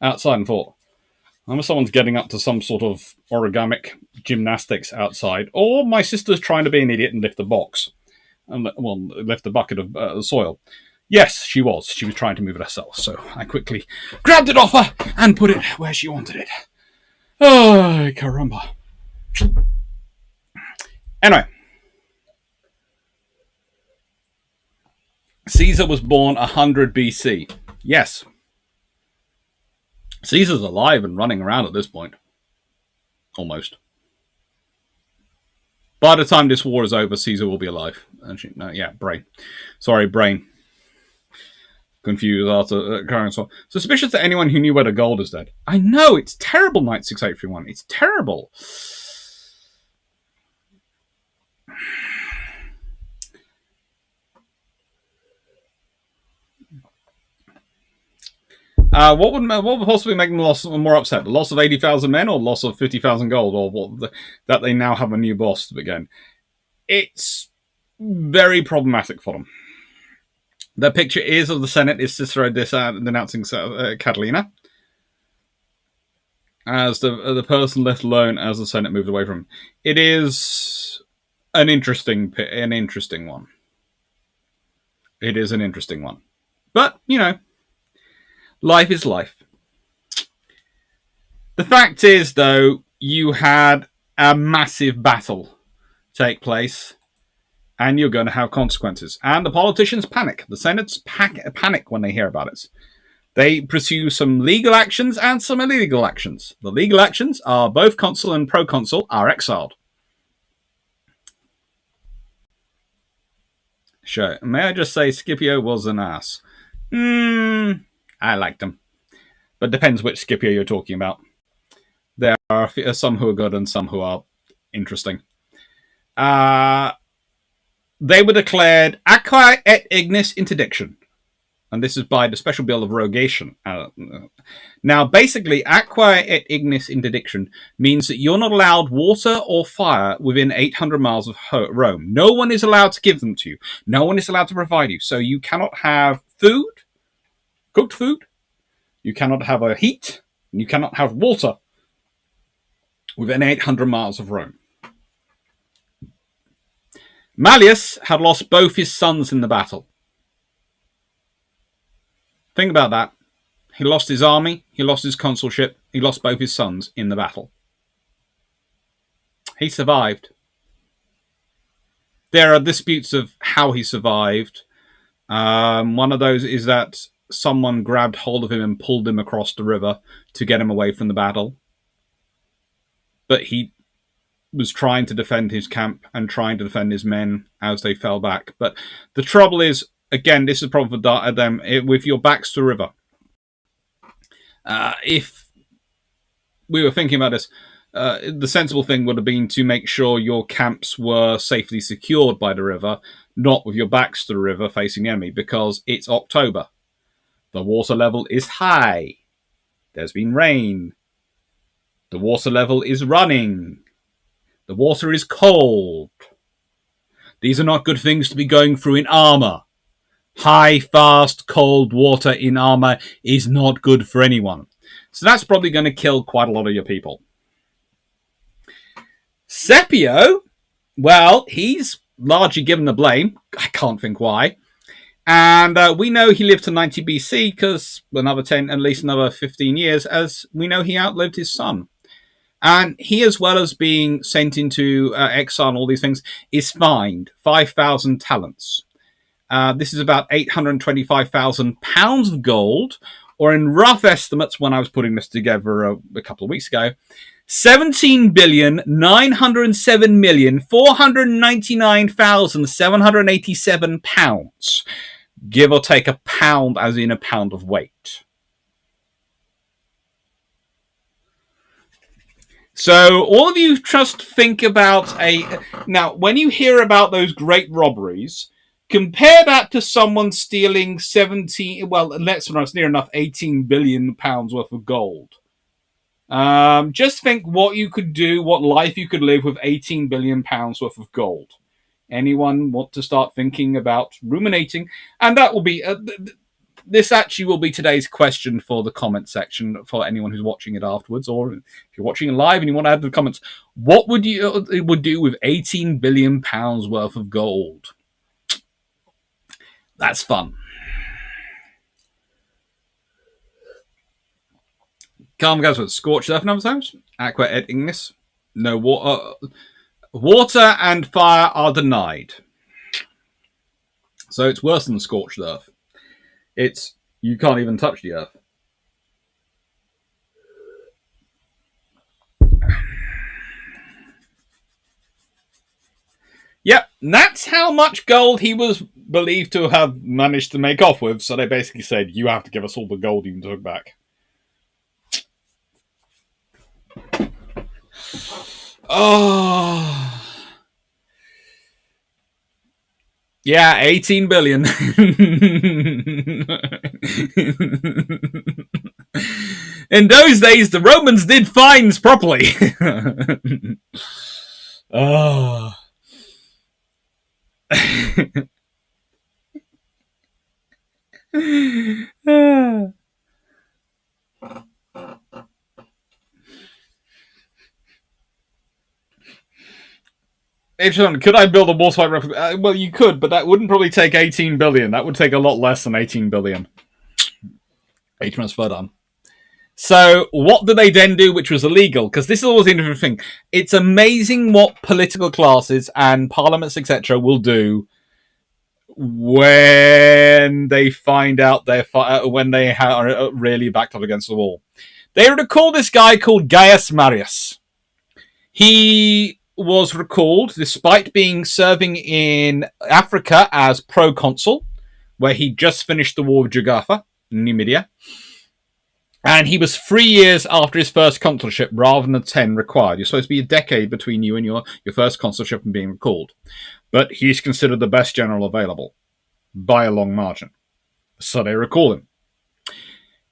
outside and thought, I know someone's getting up to some sort of origamic gymnastics outside, or my sister's trying to be an idiot and lift a box, and lift a bucket of soil. Yes, she was. She was trying to move it herself, so I quickly grabbed it off her and put it where she wanted it. Oh, caramba. Anyway, Caesar was born 100 BC. Yes. Caesar's alive and running around at this point. Almost. By the time this war is over, Caesar will be alive. Actually, no, yeah, brain. Sorry, brain. Confused after current song. Suspicious that anyone who knew where the gold is dead. I know, it's terrible, Knight 6831. It's terrible. What would possibly make them more upset? The loss of 80,000 men or the loss of 50,000 gold? Or that they now have a new boss again? It's very problematic for them. The picture is of the Senate is Cicero denouncing Catalina as the person left alone as the Senate moved away from him. It is an interesting one. It is an interesting one. But, life is life. The fact is, though, you had a massive battle take place, and you're going to have consequences. And the politicians panic. The Senate's panic when they hear about it. They pursue some legal actions and some illegal actions. The legal actions are both consul and proconsul are exiled. Sure. May I just say Scipio was an ass? I liked him. But depends which Scipio you're talking about. There are some who are good and some who are interesting. They were declared Acquae et Ignis Interdiction. And this is by the Special Bill of Rogation. Now, basically, Acquae et Ignis Interdiction means that you're not allowed water or fire within 800 miles of Rome. No one is allowed to give them to you. No one is allowed to provide you. So you cannot have food, cooked food. You cannot have a heat. And you cannot have water within 800 miles of Rome. Malleus had lost both his sons in the battle. Think about that. He lost his army, he lost his consulship, he lost both his sons in the battle. He survived. There are disputes of how he survived. One of those is that someone grabbed hold of him and pulled him across the river to get him away from the battle. But he was trying to defend his camp and trying to defend his men as they fell back. But the trouble is, again, this is a problem for them with your backs to the river. If we were thinking about this, the sensible thing would have been to make sure your camps were safely secured by the river, not with your backs to the river facing the enemy, because it's October. The water level is high. There's been rain. The water level is running. The water is cold. These are not good things to be going through in armor. High, fast, cold water in armor is not good for anyone. So that's probably going to kill quite a lot of your people. Scipio, well, he's largely given the blame. I can't think why. And we know he lived to 90 BC because at least another 15 years, as we know he outlived his son. And he, as well as being sent into exile and all these things, is fined 5,000 talents. This is about £825,000 of gold, or in rough estimates, when I was putting this together a couple of weeks ago, £17,907,499,787. give or take a pound, as in a pound of weight. So all of you just think about now, when you hear about those great robberies, compare that to someone stealing 17, well, let's be honest, near enough £18 billion worth of gold. Just think what you could do, what life you could live with £18 billion worth of gold. Anyone want to start thinking about ruminating? And that will be, this actually will be today's question for the comment section for anyone who's watching it afterwards, or if you're watching it live and you want to add the comments, what would you would do with £18 billion worth of gold? That's fun. Calm goes with scorched earth number times. Aqua et ignis. No water. Water and fire are denied. So it's worse than scorched earth. It's you can't even touch the earth. Yep, that's how much gold he was believed to have managed to make off with. So they basically said, you have to give us all the gold you took back. Oh. Yeah, 18 billion. In those days, the Romans did fines properly. Oh. Could I build a water replica? Well, you could, but that wouldn't probably take 18 billion. That would take a lot less than 18 billion. HMS Verdun. So, what did they then do, which was illegal? Because this is always the interesting thing. It's amazing what political classes and parliaments, etc., will do when they find out when they are really backed up against the wall. They recall this guy called Gaius Marius. He was recalled despite being serving in Africa as proconsul, where he just finished the war with Jugurtha in Numidia. And he was 3 years after his first consulship rather than the 10 required. You're supposed to be a decade between you and your first consulship and being recalled. But he's considered the best general available by a long margin. So they recall him.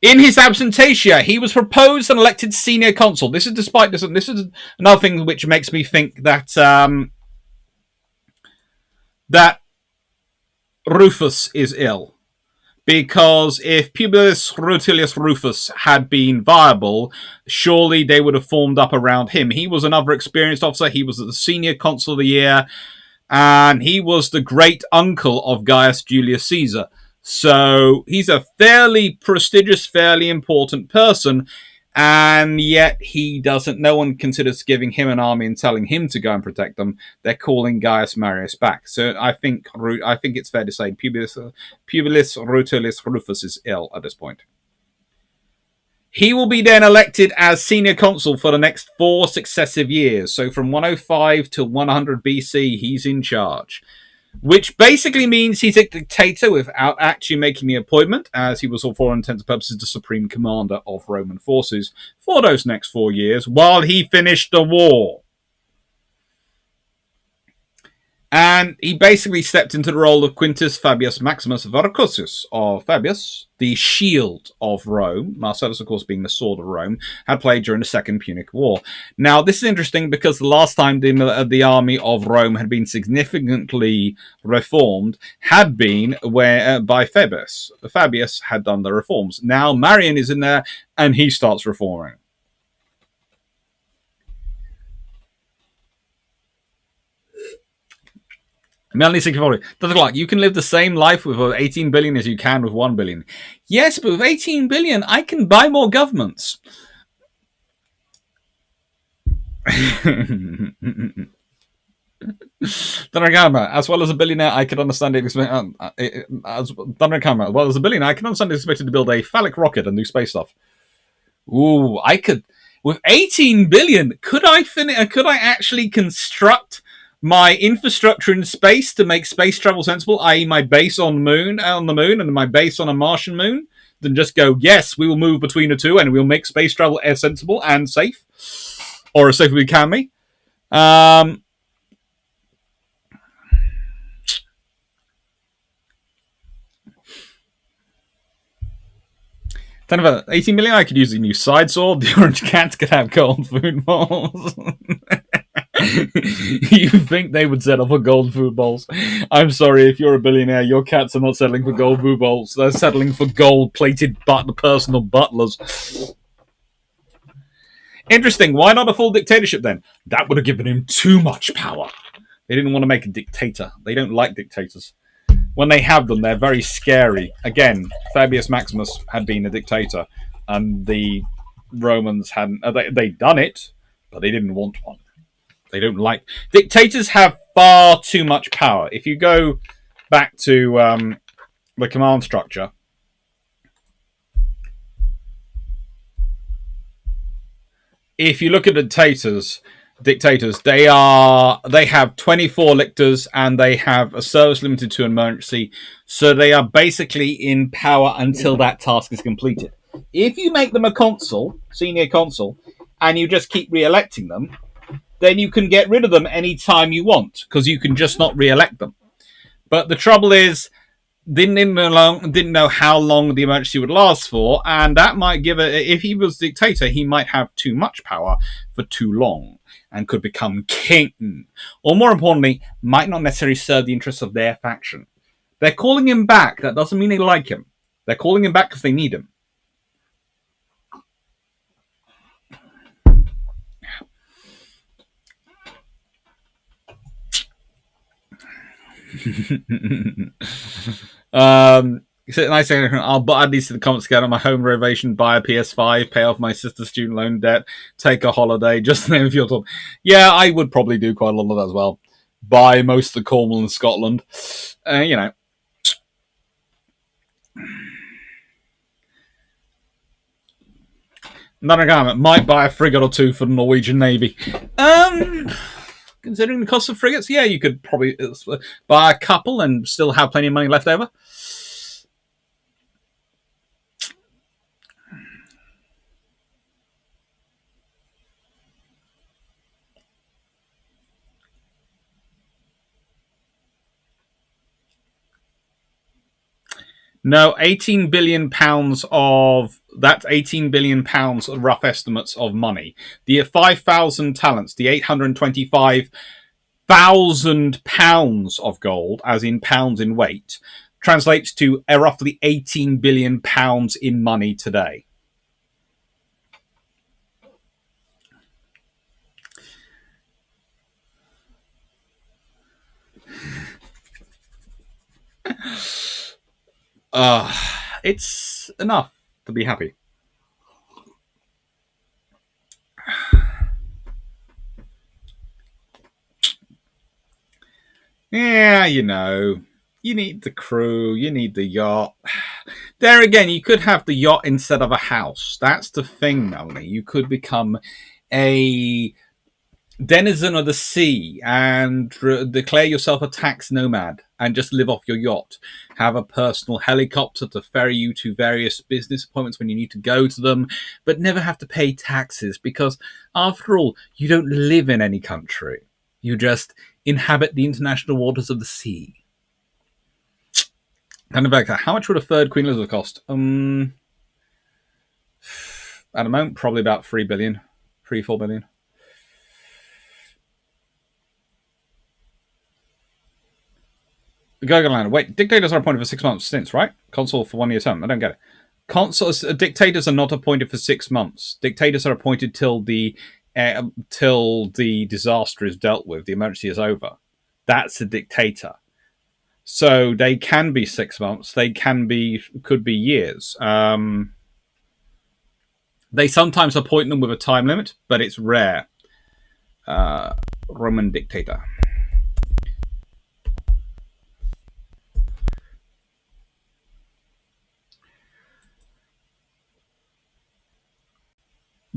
In his absentia, he was proposed and elected senior consul. This is despite this. This is another thing which makes me think that that Rufus is ill. Because if Publius Rutilius Rufus had been viable, surely they would have formed up around him. He was another experienced officer. He was the senior consul of the year. And he was the great uncle of Gaius Julius Caesar. So he's a fairly prestigious, fairly important person. And yet he doesn't, no one considers giving him an army and telling him to go and protect them. They're calling Gaius Marius back. So I think it's fair to say Publius Rutilius Rufus is ill at this point. He will be then elected as senior consul for the next 4 successive years. So from 105 to 100 BC, he's in charge. Which basically means he's a dictator without actually making the appointment, as he was, for all intents and purposes, the supreme commander of Roman forces for those next 4 years, while he finished the war. And he basically stepped into the role of Quintus Fabius Maximus Varrocosius, or Fabius, the shield of Rome. Marcellus, of course, being the sword of Rome, had played during the Second Punic War. Now, this is interesting because the last time the army of Rome had been significantly reformed had been by Fabius. Fabius had done the reforms. Now, Marion is in there, and he starts reforming. Melanie 64. Dr. Clarke, you can live the same life with 18 billion as you can with 1 billion. Yes, but with 18 billion, I can buy more governments. As well as a billionaire, I could understand it. As well as a billionaire, I can understand it expected to build a phallic rocket and do space stuff. Ooh, I could. With 18 billion, could I actually construct my infrastructure in space to make space travel sensible, i.e., my base on the moon, and my base on a Martian moon, then just go, yes, we will move between the two, and we'll make space travel as sensible and safe, or as safe as we can be. Then about 18 million, I could use a new side sword. The orange cats could have gold food balls. You think they would settle for gold food bowls? I'm sorry, if you're a billionaire, your cats are not settling for gold food bowls. They're settling for gold-plated personal butlers. Interesting. Why not a full dictatorship then? That would have given him too much power. They didn't want to make a dictator. They don't like dictators. When they have them, they're very scary. Again, Fabius Maximus had been a dictator, and the Romans hadn't. They'd done it, but they didn't want one. They don't like dictators. Have far too much power. If you go back to the command structure, if you look at dictators, they have 24 lictors and they have a service limited to emergency, so they are basically in power until that task is completed. If you make them a consul, senior consul, and you just keep re-electing them, then you can get rid of them anytime you want, because you can just not re-elect them. But the trouble is, didn't know how long the emergency would last for, and that might give if he was dictator, he might have too much power for too long and could become king, or more importantly, might not necessarily serve the interests of their faction. They're calling him back. That doesn't mean they like him. They're calling him back because they need him. Nice. I'll add these to the comments again on my home renovation, buy a PS5, pay off my sister's student loan debt, take a holiday, just name a few top. Yeah, I would probably do quite a lot of that as well. Buy most of Cornwall and Scotland. You know. Another government might buy a frigate or two for the Norwegian Navy. Considering the cost of frigates, yeah, you could probably buy a couple and still have plenty of money left over. No, £18 billion of that's £18 billion rough estimates of money. The 5,000 talents, the £825,000 of gold, as in pounds in weight, translates to roughly £18 billion in money today. It's enough to be happy. Yeah, you know, you need the crew, you need the yacht. There again, you could have the yacht instead of a house. That's the thing, Melanie. You could become a denizen of the sea and declare yourself a tax nomad and just live off your yacht. Have a personal helicopter to ferry you to various business appointments when you need to go to them, but never have to pay taxes because, after all, you don't live in any country. You just inhabit the international waters of the sea. And back, how much would a third Queen Elizabeth cost? At the moment, probably about 3 billion, 4 billion. Gogolanda. Wait, dictators are appointed for 6 months since, right? Consul for 1 year term. I don't get it. Dictators are not appointed for 6 months. Dictators are appointed till the disaster is dealt with, the emergency is over. That's a dictator. So they can be 6 months. They could be years. They sometimes appoint them with a time limit, but it's rare. Roman dictator.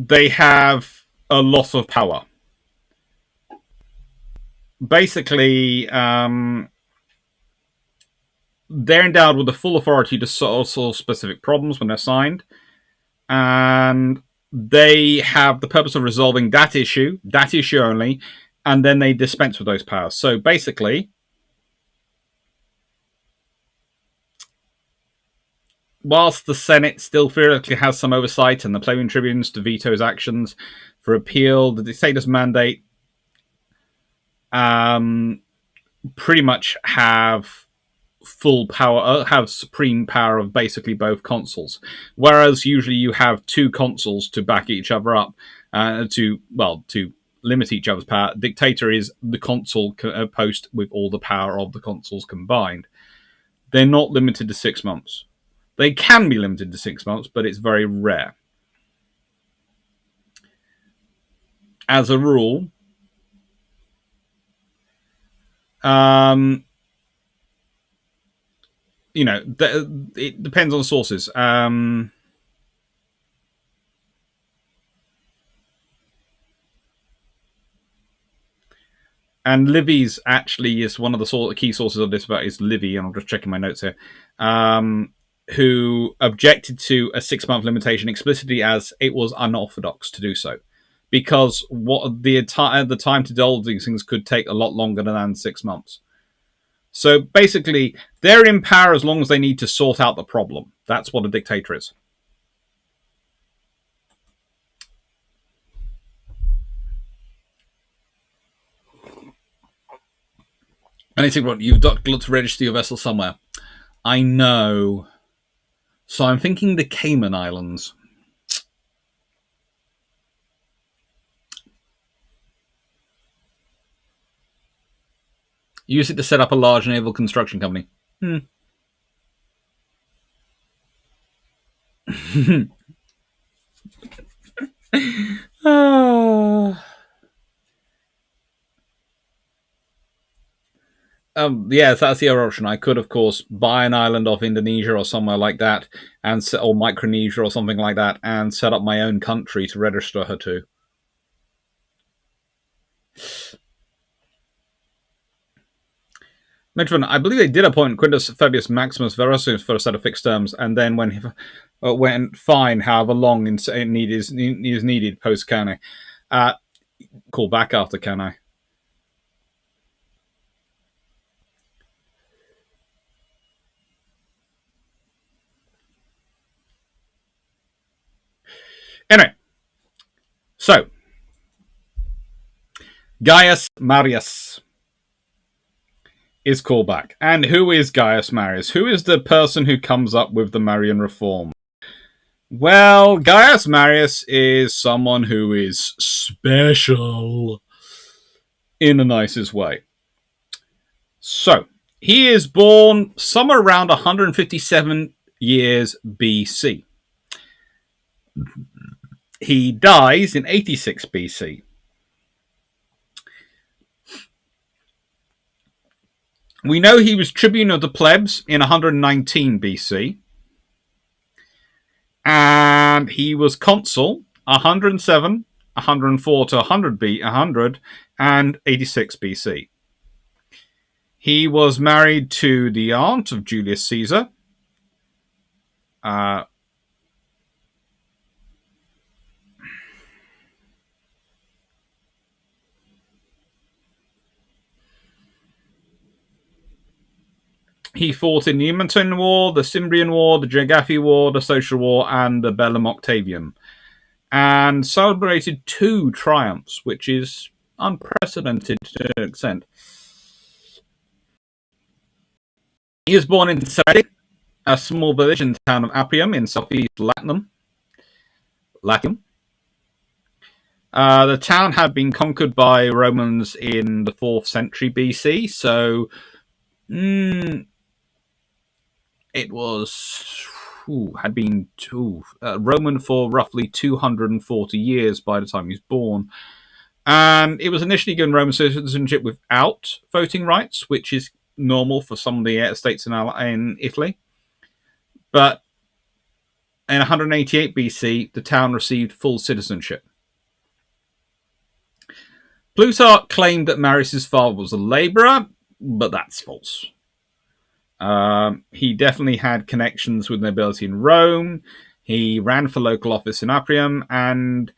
They have a lot of power. basically, they're endowed with the full authority to solve specific problems when they're signed, and they have the purpose of resolving that issue only, and then they dispense with those powers. So basically, whilst the Senate still theoretically has some oversight and the plebeian tribunes to veto his actions for appeal, the dictator's mandate pretty much have full power, have supreme power of basically both consuls. Whereas usually you have two consuls to back each other up, to limit each other's power. Dictator is the consul post with all the power of the consuls combined. They're not limited to 6 months. They can be limited to 6 months, but it's very rare. As a rule, it depends on sources. And Livy's actually is one of the key sources of this about is Livy, and I'm just checking my notes here, who objected to a 6-month limitation explicitly as it was unorthodox to do so, because what the time to do these things could take a lot longer than 6 months. So basically, they're in power as long as they need to sort out the problem. That's what a dictator is. Anything wrong? You've got to register your vessel somewhere. I know. So I'm thinking the Cayman Islands. Use it to set up a large naval construction company. Yes, that's the other option. I could, of course, buy an island off Indonesia or somewhere like that, or Micronesia or something like that, and set up my own country to register her to. Metron, I believe they did appoint Quintus Fabius Maximus Verus for a set of fixed terms, and then when he went fine, however long is needed post Cannae. Call back after Cannae. Anyway, so Gaius Marius is called back. And who is Gaius Marius? Who is the person who comes up with the Marian reform? Well, Gaius Marius is someone who is special in the nicest way. So, he is born somewhere around 157 years BC. He dies in 86 BC. We know he was tribune of the plebs in 119 BC. And he was consul 107, 104 to 100 and 86 BC. He was married to the aunt of Julius Caesar. He fought in the Imerton War, the Cimbrian War, the Jagaffi War, the Social War, and the Bellum Octavium, and celebrated 2 triumphs, which is unprecedented to an extent. He was born in Seti, a small village in the town of Appium in southeast Latium. The town had been conquered by Romans in the 4th century BC, so it was had been Roman for roughly 240 years by the time he was born. And it was initially given Roman citizenship without voting rights, which is normal for some of the states in Italy. But in 188 BC, the town received full citizenship. Plutarch claimed that Marius' father was a labourer, but that's false. He definitely had connections with nobility in Rome. He ran for local office in Appium, and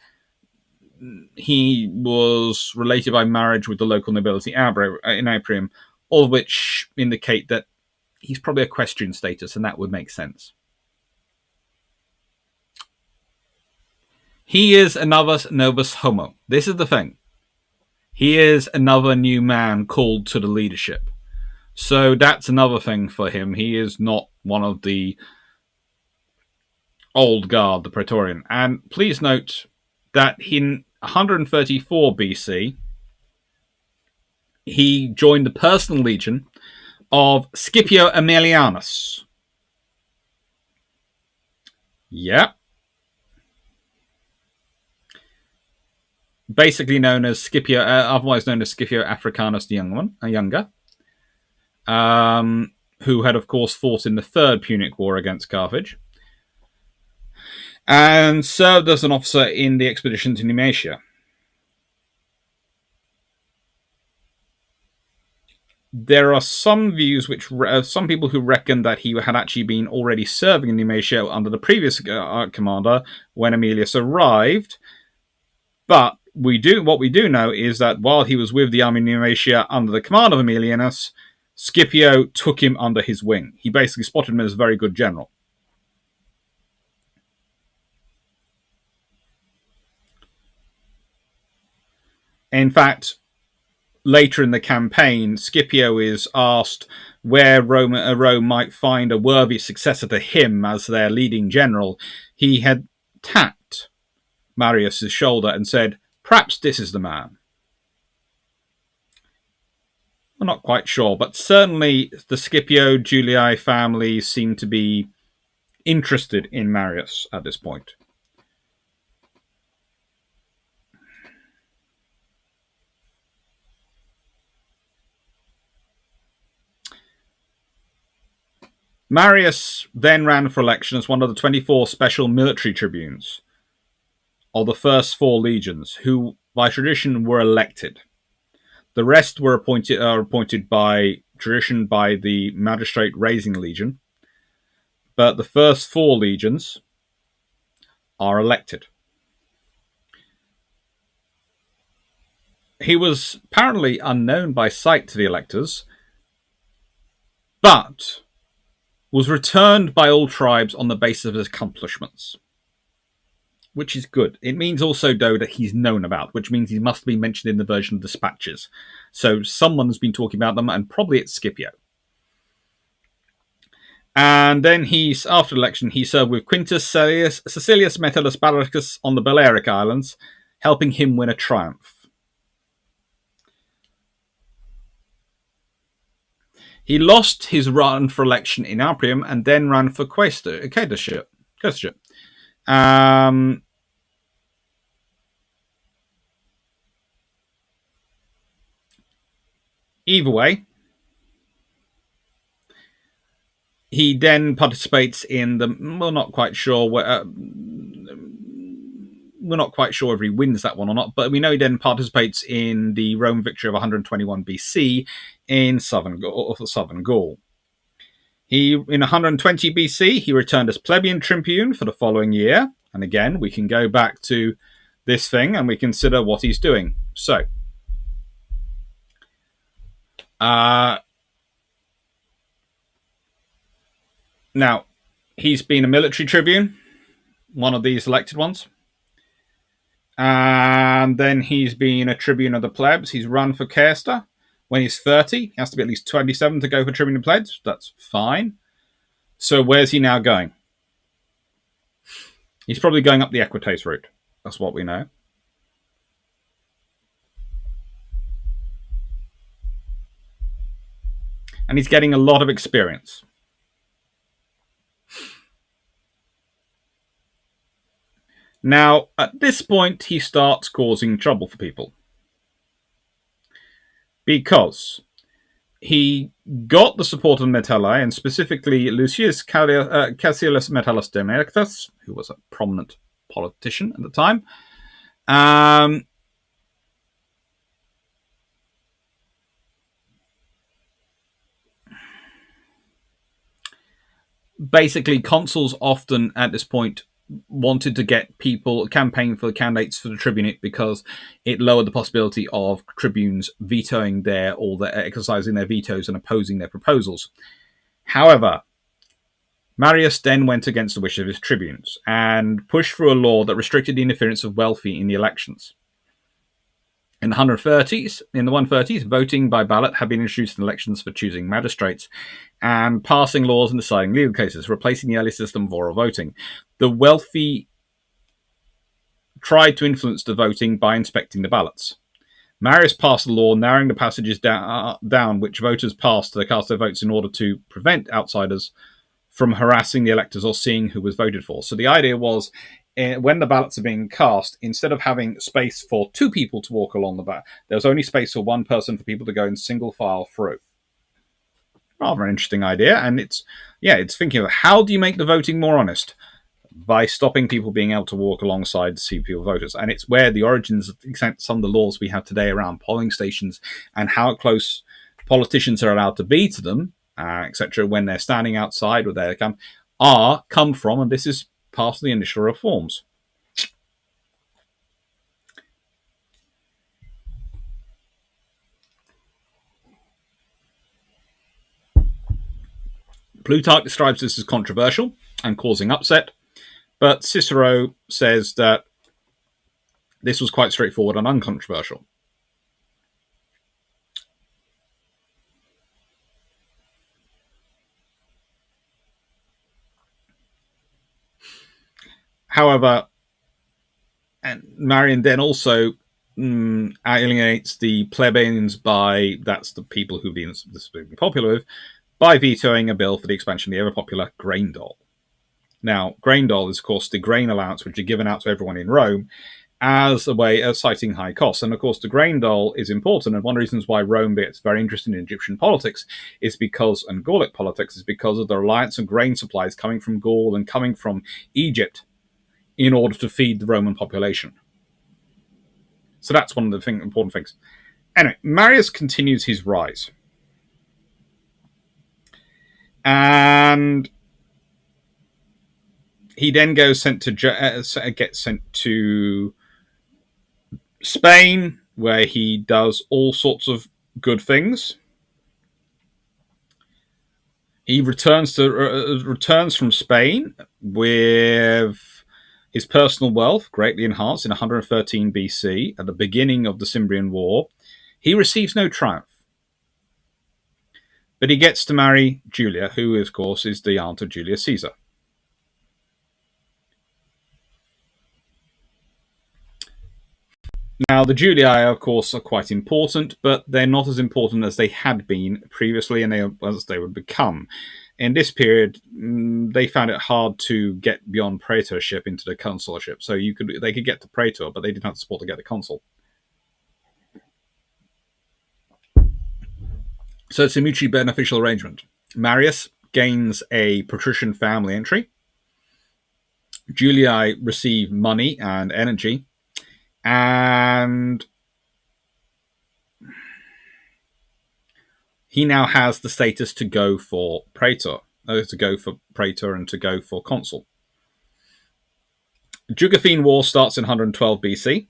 he was related by marriage with the local nobility in Appium, all of which indicate that he's probably equestrian status, and that would make sense. He is another novus homo. This is the thing. He is another new man called to the leadership. So that's another thing for him. He is not one of the old guard, the Praetorian. And please note that in 134 BC, he joined the personal legion of Scipio Aemilianus. Yep. Basically known as Scipio, otherwise known as Scipio Africanus the Younger, who had, of course, fought in the Third Punic War against Carthage, and served as an officer in the expedition to Nimatia. There are some views some people who reckon that he had actually been already serving in Nimatia under the previous commander when Aemilius arrived. But what we do know is that while he was with the army of Nimatia under the command of Aemilianus, Scipio took him under his wing. He basically spotted him as a very good general. In fact, later in the campaign, Scipio is asked where Rome might find a worthy successor to him as their leading general. He had tapped Marius' shoulder and said, "Perhaps this is the man." I'm not quite sure, but certainly the Scipio Julii family seem to be interested in Marius at this point. Marius then ran for election as one of the 24 special military tribunes of the first 4 legions, who by tradition were elected. The rest were appointed by tradition by the magistrate raising legion, but the first 4 legions are elected. He was apparently unknown by sight to the electors, but was returned by all tribes on the basis of his accomplishments, which is good. It means also, though, that he's known about, which means he must be mentioned in the version of dispatches. So someone's been talking about them, and probably it's Scipio. And then after election, he served with Quintus Cecilius Metellus Barricus on the Balearic Islands, helping him win a triumph. He lost his run for election in Appium and then ran for quaestorship. Either way, he then participates in the. We're not quite sure if he wins that one or not, but we know he then participates in the Roman victory of 121 BC in southern Gaul. In 120 BC, he returned as plebeian tribune for the following year. And again, we can go back to this thing and we consider what he's doing. So, now, he's been a military tribune, one of these elected ones. And then he's been a tribune of the plebs. He's run for quaestor. When he's 30, he has to be at least 27 to go for tribune of plebs. That's fine. So where's he now going? He's probably going up the Equites route. That's what we know. And he's getting a lot of experience. Now, at this point, he starts causing trouble for people. Because he got the support of Metelli, and specifically Lucius Cassius Metellus Demectus, who was a prominent politician at the time. basically, consuls often at this point wanted to get people campaign for candidates for the tribunate because it lowered the possibility of tribunes vetoing their or their exercising their vetoes and opposing their proposals. However, Marius then went against the wish of his tribunes and pushed through a law that restricted the interference of wealthy in the elections. In the 130s, voting by ballot had been introduced in elections for choosing magistrates and passing laws and deciding legal cases, replacing the early system of oral voting. The wealthy tried to influence the voting by inspecting the ballots. Marius passed a law narrowing the passages down which voters passed to cast their votes in order to prevent outsiders from harassing the electors or seeing who was voted for. So the idea was, when the ballots are being cast, instead of having space for two people to walk along the ballot, there was only space for one person for people to go in single file through. Rather an interesting idea, and it's thinking of how do you make the voting more honest by stopping people being able to walk alongside to see people voters, and it's where the origins of some of the laws we have today around polling stations and how close politicians are allowed to be to them, etc., when they're standing outside with their come from, and this is part of the initial reforms. Plutarch describes this as controversial and causing upset, but Cicero says that this was quite straightforward and uncontroversial. However, and Marion then also alienates the plebeians by, that's the people who've been popular with, by vetoing a bill for the expansion of the ever-popular grain dole. Now, grain dole is, of course, the grain allowance which are given out to everyone in Rome as a way of citing high costs. And, of course, the grain dole is important, and one of the reasons why Rome gets very interested in Egyptian politics is because, and Gallic politics, is because of the reliance on grain supplies coming from Gaul and coming from Egypt in order to feed the Roman population. So that's one of the important things. Anyway, Marius continues his rise. And he then gets sent to Spain, where he does all sorts of good things. He returns from Spain with his personal wealth greatly enhanced in 113 BC at the beginning of the Cimbrian War. He receives no triumph, but he gets to marry Julia, who, of course, is the aunt of Julius Caesar. Now, the Julii, of course, are quite important, but they're not as important as they had been previously and as they would become. In this period, they found it hard to get beyond praetorship into the consulship. So they could get to praetor, but they didn't have the support to get a consul. So it's a mutually beneficial arrangement. Marius gains a patrician family entry. Julii receive money and energy. And he now has the status to go for praetor, and to go for consul. The Jugophene War starts in 112 BC.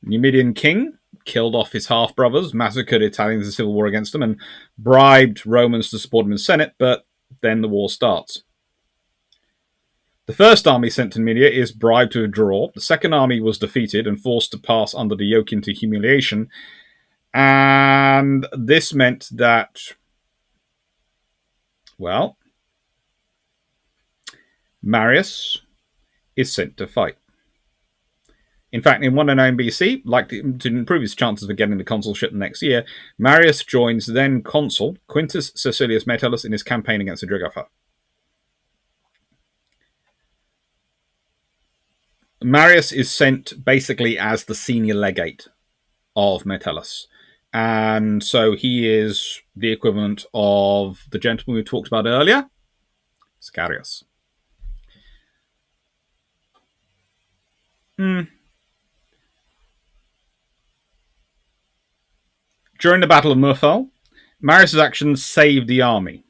Numidian king killed off his half-brothers, massacred Italians in a civil war against them, and bribed Romans to support him in the Senate, but then the war starts. The first army sent to Numidia is bribed to withdraw. The second army was defeated and forced to pass under the yoke into humiliation. And this meant that, well, Marius is sent to fight. In fact, in 109 BC, to improve his chances of getting the consulship the next year, Marius joins then consul Quintus Caecilius Metellus in his campaign against the Jugurtha. Marius is sent basically as the senior legate of Metellus. And so he is the equivalent of the gentleman we talked about earlier, Scarius. During the Battle of Murphel, Marius' actions saved the army.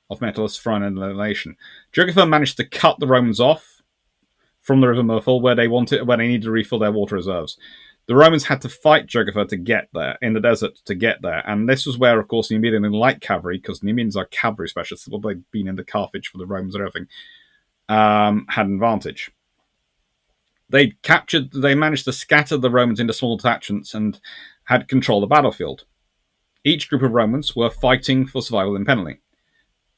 of Metellus for annihilation. Jugurtha managed to cut the Romans off from the River Murphel where they needed to refill their water reserves. The Romans had to fight Jugurtha to get there, in the desert to get there, and this was where, of course, the Numidian light cavalry, because the Numidians are cavalry specialists, well, they've been into Carthage for the Romans and everything, had an advantage. They managed to scatter the Romans into small detachments and had control of the battlefield. Each group of Romans were fighting for survival independently.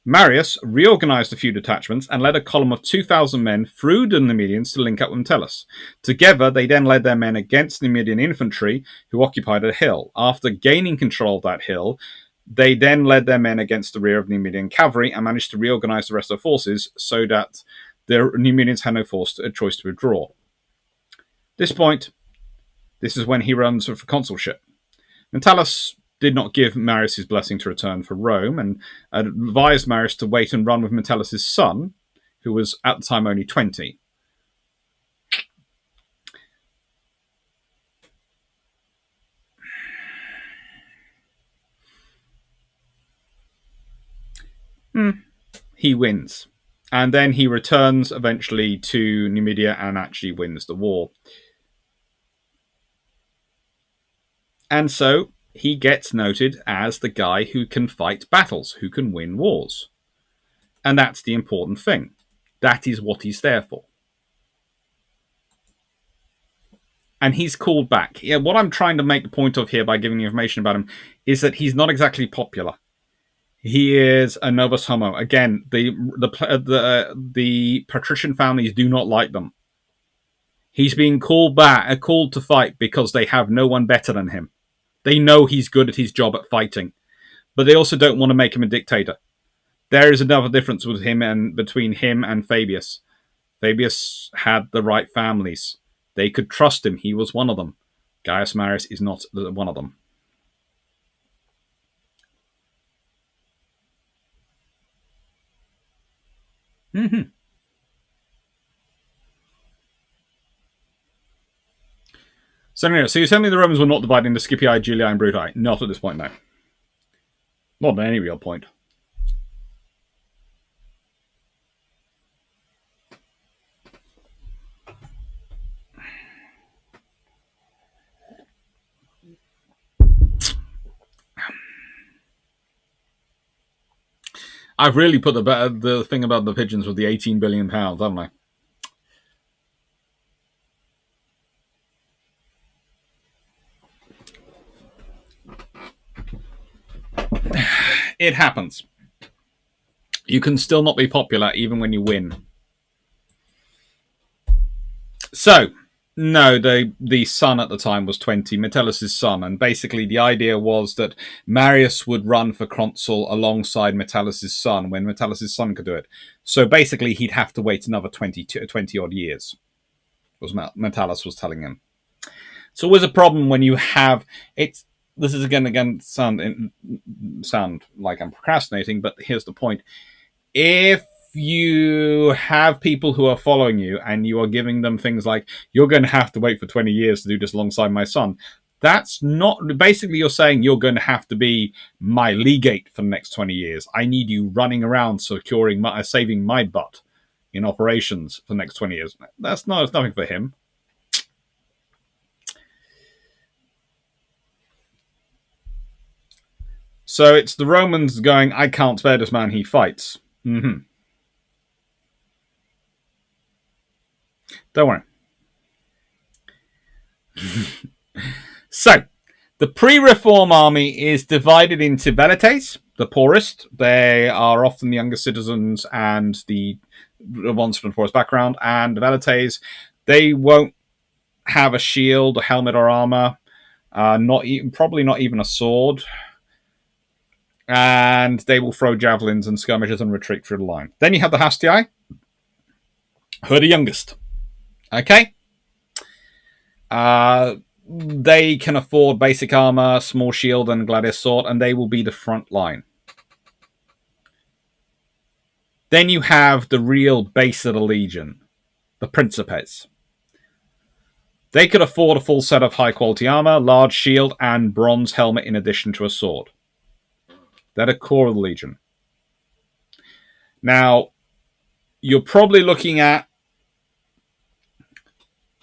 Marius reorganized a few detachments and led a column of 2,000 men through the Numidians to link up with Metellus. Together, they then led their men against Numidian infantry, who occupied a hill. After gaining control of that hill, they then led their men against the rear of Numidian cavalry and managed to reorganize the rest of the forces so that the Numidians had no choice to withdraw. This point, this is when he runs for consulship. Metellus did not give Marius his blessing to return for Rome and advised Marius to wait and run with Metellus' son, who was at the time only 20. He wins. And then he returns eventually to Numidia and actually wins the war. And so he gets noted as the guy who can fight battles, who can win wars. And that's the important thing. That is what he's there for. And he's called back. Yeah, what I'm trying to make the point of here by giving you information about him is that he's not exactly popular. He is a novus homo. Again, the patrician families do not like them. He's being called to fight because they have no one better than him. They know he's good at his job at fighting, but they also don't want to make him a dictator. There is another difference with between him and Fabius. Fabius had the right families. They could trust him. He was one of them. Gaius Marius is not one of them. Mm-hmm. So you're telling me the Romans were not divided into Scipii, Julii, and Brutii? Not at this point, no. Not at any real point. I've really put the thing about the pigeons with the £18 billion, haven't I? It happens. You can still not be popular even when you win. So, no, the son at the time was 20, Metellus' son, and basically the idea was that Marius would run for consul alongside Metellus' son when Metellus' son could do it. So basically he'd have to wait another 20 odd years, was Metellus was telling him. It's always a problem when you have it. This is again sound like I'm procrastinating, but here's the point. If you have people who are following you and you are giving them things like, you're going to have to wait for 20 years to do this alongside my son, that's not, basically you're saying you're going to have to be my legate for the next 20 years. I need you running around saving my butt in operations for the next 20 years. It's nothing for him. So it's the Romans going, I can't spare this man, he fights. Mm-hmm. Don't worry. So, the pre-reform army is divided into velites, the poorest. They are often the younger citizens and the ones from the poorest background. And the velites, they won't have a shield, a helmet, or armor. Probably not even a sword. And they will throw javelins and skirmishes and retreat through the line. Then you have the Hastii, who are the youngest. Okay? They can afford basic armor, small shield, and gladius sword, and they will be the front line. Then you have the real base of the legion, the Principes. They could afford a full set of high-quality armor, large shield, and bronze helmet in addition to a sword. They're the core of the legion. Now, you're probably looking at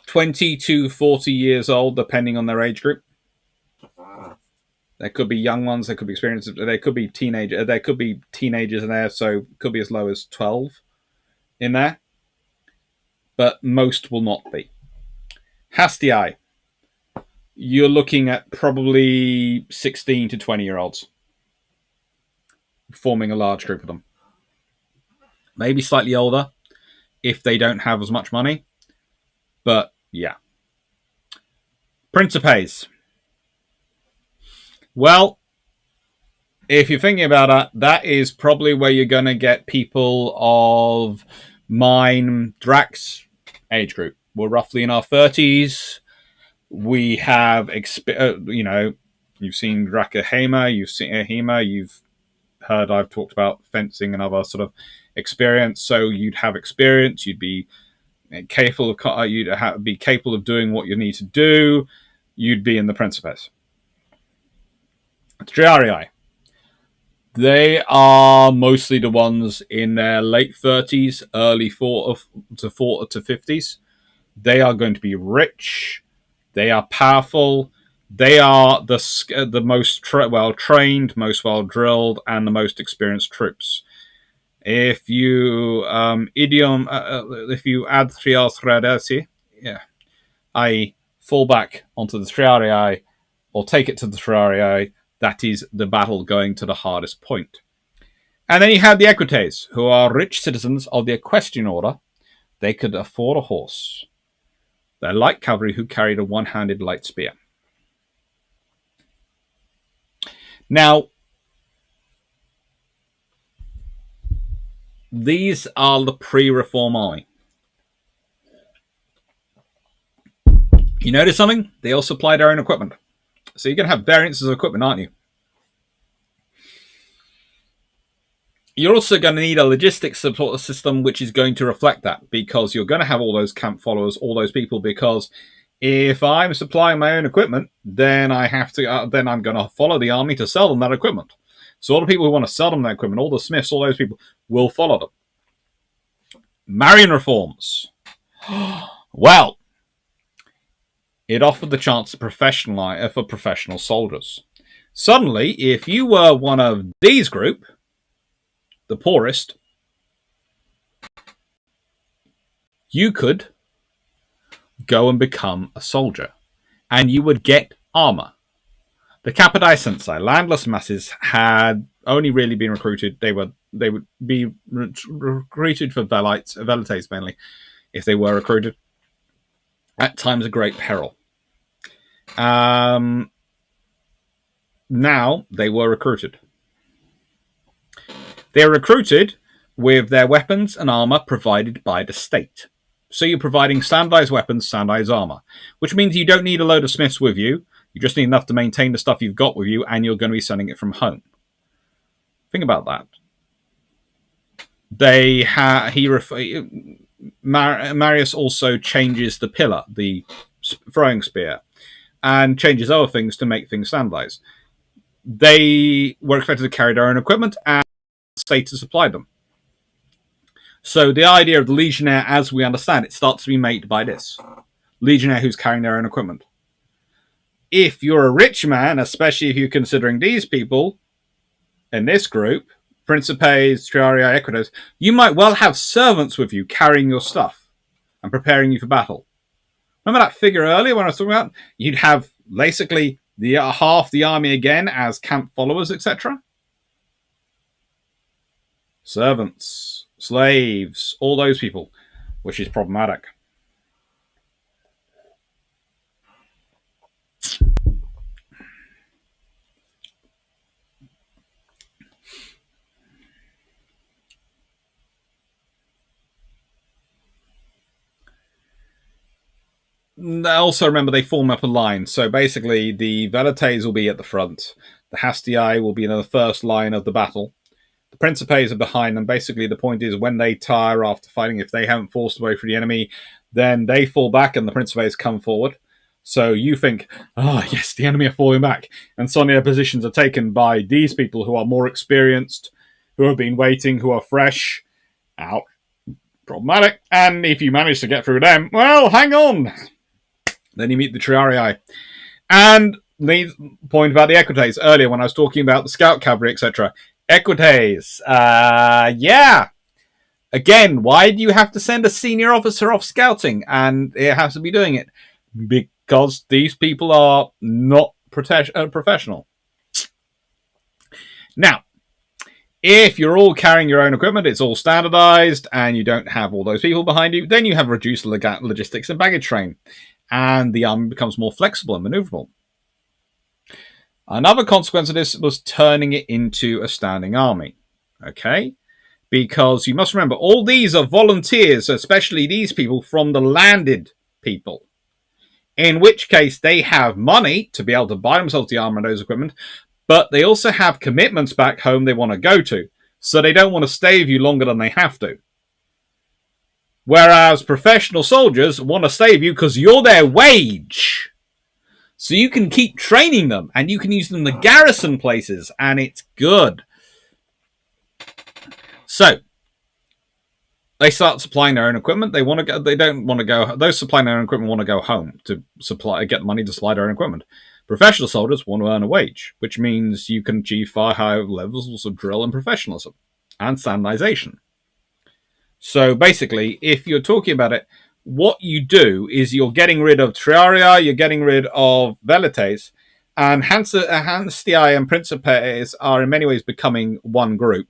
20 to 40 years old, depending on their age group. There could be young ones, there could be experienced, there could be teenagers in there, so it could be as low as 12 in there, but most will not be. Hastii, you're looking at probably 16 to 20-year-olds, forming a large group of them. Maybe slightly older if they don't have as much money, but yeah. Principes. Well, if you're thinking about it, that is probably where you're going to get people of mine, Drax age group. We're roughly in our 30s. We have, you've seen Drakahema, you've seen Ahima, you've heard I've talked about fencing and other sort of experience. So you'd have experience, you'd be capable of doing what you need to do. You'd be in the Principes. Triarii. They are mostly the ones in their late 30s, early 40 to 50s. They are going to be rich. They are powerful. They are the most well-trained, most well-drilled, and the most experienced troops. If you if you add Triarii, i.e. fall back onto the Triarii or take it to the Triarii, that is the battle going to the hardest point. And then you have the Equites, who are rich citizens of the equestrian order. They could afford a horse. They're light cavalry who carried a one-handed light spear. Now, these are the pre-reform army. You notice something? They all supply their own equipment. So you're going to have variances of equipment, aren't you? You're also going to need a logistics support system which is going to reflect that, because you're going to have all those camp followers, all those people, because if I'm supplying my own equipment, then I have to. Then I'm going to follow the army to sell them that equipment. So all the people who want to sell them that equipment, all the smiths, all those people, will follow them. Marion reforms. Well, it offered the chance to for professional soldiers. Suddenly, if you were one of these group, the poorest, you could go and become a soldier, and you would get armor. The Capitae Sensei, landless masses, had only really been recruited. They would be recruited for velites mainly, if they were recruited. At times of great peril. Now they were recruited. They are recruited with their weapons and armor provided by the state. So you're providing standardized weapons, standardized armor, which means you don't need a load of smiths with you. You just need enough to maintain the stuff you've got with you, and you're going to be sending it from home. Think about that. Marius also changes the pillar, the throwing spear, and changes other things to make things standardized. They were expected to carry their own equipment, and the state to supply them. So the idea of the legionnaire, as we understand it, starts to be made by this legionnaire who's carrying their own equipment. If you're a rich man, especially if you're considering these people in this group, Principes, Triarii, Equites, you might well have servants with you carrying your stuff and preparing you for battle. Remember that figure earlier when I was talking about? You'd have basically the half the army again as camp followers, etc. Servants, slaves, all those people, which is problematic. Also remember they form up a line. So basically the Velites will be at the front. The Hastii will be in the first line of the battle. The Principes are behind them. Basically the point is when they tire after fighting, if they haven't forced away from the enemy, then they fall back and the Principes come forward. So you think, oh yes, the enemy are falling back. And suddenly their positions are taken by these people who are more experienced, who have been waiting, who are fresh, Out. Problematic. And if you manage to get through them, well, hang on. Then you meet the Triarii. And the point about the Equites earlier when I was talking about the scout cavalry, etc. Equites. Yeah. Again, why do you have to send a senior officer off scouting and it has to be doing it? Because these people are not professional. Now, if you're all carrying your own equipment, it's all standardized, and you don't have all those people behind you, then you have reduced logistics and baggage train, and the army becomes more flexible and maneuverable. Another consequence of this was turning it into a standing army. Okay? Because you must remember, all these are volunteers, especially these people from the landed people. In which case, they have money to be able to buy themselves the armor and those equipment, but they also have commitments back home they want to go to, so they don't want to stay with you longer than they have to. Whereas professional soldiers want to stay with you because you're their wage. So you can keep training them, and you can use them to garrison places, and it's good. So they start supplying their own equipment. They want to go. They don't want to go. Those supplying their own equipment want to go home to get money to supply their own equipment. Professional soldiers want to earn a wage, which means you can achieve far higher levels of drill and professionalism and standardization. So basically, if you're talking about it, what you do is you're getting rid of Triarii, you're getting rid of Velites, and Hanstii and Principes are in many ways becoming one group.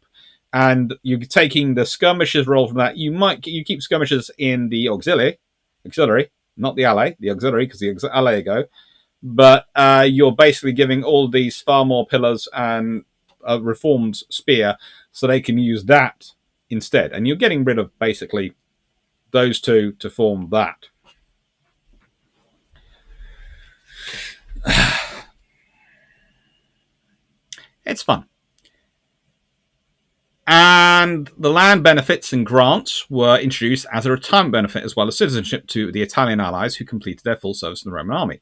And you're taking the skirmishers role from that. You keep skirmishers in the auxiliary, not the ally, the auxiliary, because the ally go. But you're basically giving all these far more pillars and a reformed spear so they can use that instead. And you're getting rid of basically those two to form that. It's fun. And the land benefits and grants were introduced as a retirement benefit as well as citizenship to the Italian allies who completed their full service in the Roman army.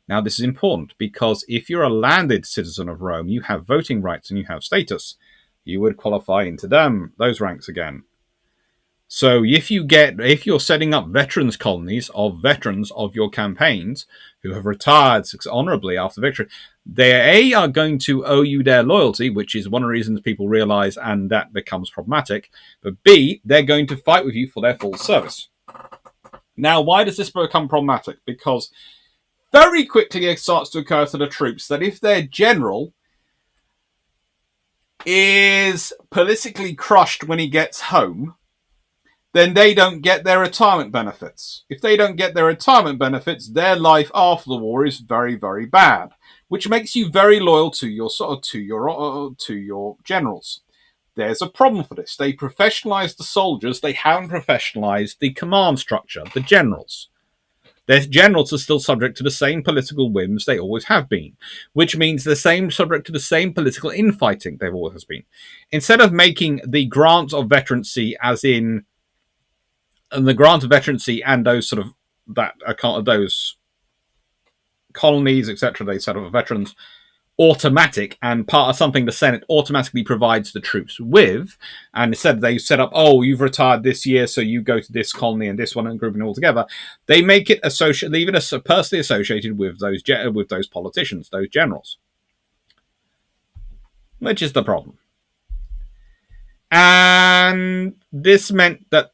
Now, this is important because if you're a landed citizen of Rome, you have voting rights and you have status. You would qualify into those ranks again. So if you're setting up veterans colonies of veterans of your campaigns who have retired honorably after victory, they are going to owe you their loyalty, which is one of the reasons people realize, and that becomes problematic. But B, they're going to fight with you for their full service. Now, why does this become problematic? Because very quickly it starts to occur to the troops that if their general is politically crushed when he gets home, then they don't get their retirement benefits. If they don't get their retirement benefits, their life after the war is very, very bad, which makes you very loyal to your generals. There's a problem for this. They professionalize the soldiers. They haven't professionalized the command structure, the generals. Their generals are still subject to the same political whims they always have been, which means they're subject to the same political infighting they've always been. Instead of making the grant of veterancy as in and the grant of veterancy and those sort of those colonies, etc., they set up veterans automatic and part of something the Senate automatically provides the troops with. And instead they set up, oh, you've retired this year, so you go to this colony and this one and grouping it all together. They make it leave it personally associated with those politicians, those generals, which is the problem. And this meant that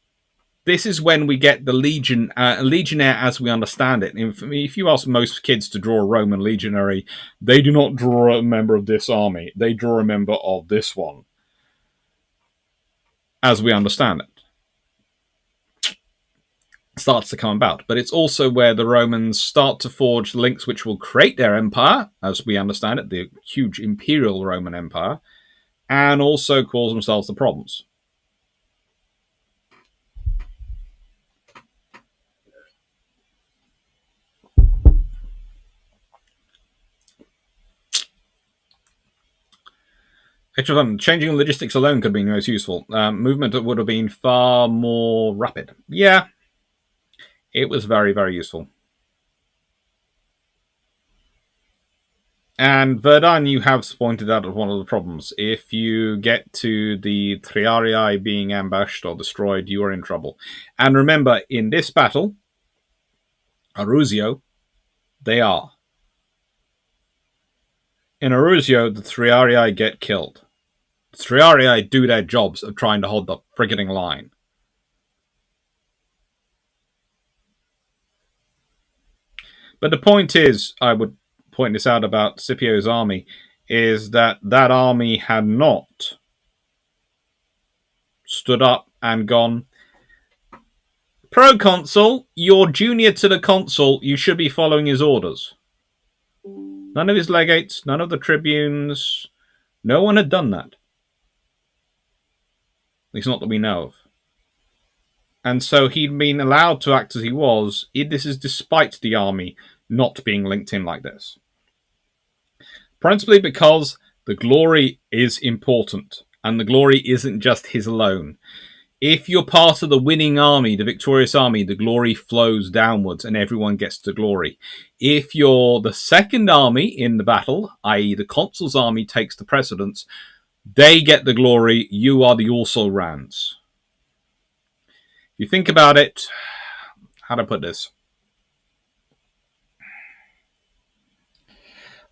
this is when we get the legionnaire as we understand it. If you ask most kids to draw a Roman legionary, they do not draw a member of this army. They draw a member of this one, as we understand it. Starts to come about. But it's also where the Romans start to forge links which will create their empire, as we understand it, the huge imperial Roman Empire, and also cause themselves the problems. Changing logistics alone could have been most useful. Movement would have been far more rapid. Yeah, it was very, very useful. And Verdun, you have pointed out one of the problems. If you get to the Triarii being ambushed or destroyed, you are in trouble. And remember, in this battle, Arausio, they are. In Arausio, the Triarii get killed. The Triarii do their jobs of trying to hold the frigging line. But the point is, I would point this out about Scipio's army, is that that army had not stood up and gone, Proconsul, you're junior to the consul, you should be following his orders. None of his legates, none of the tribunes, no one had done that. At least not that we know of. And so he'd been allowed to act as he was. This is despite the army not being linked in like this. Principally because the glory is important, and the glory isn't just his alone. If you're part of the winning army, the victorious army, the glory flows downwards and everyone gets to glory. If you're the second army in the battle, i.e. the consul's army takes the precedence, they get the glory, you are the also-rans. If you think about it, how do I put this?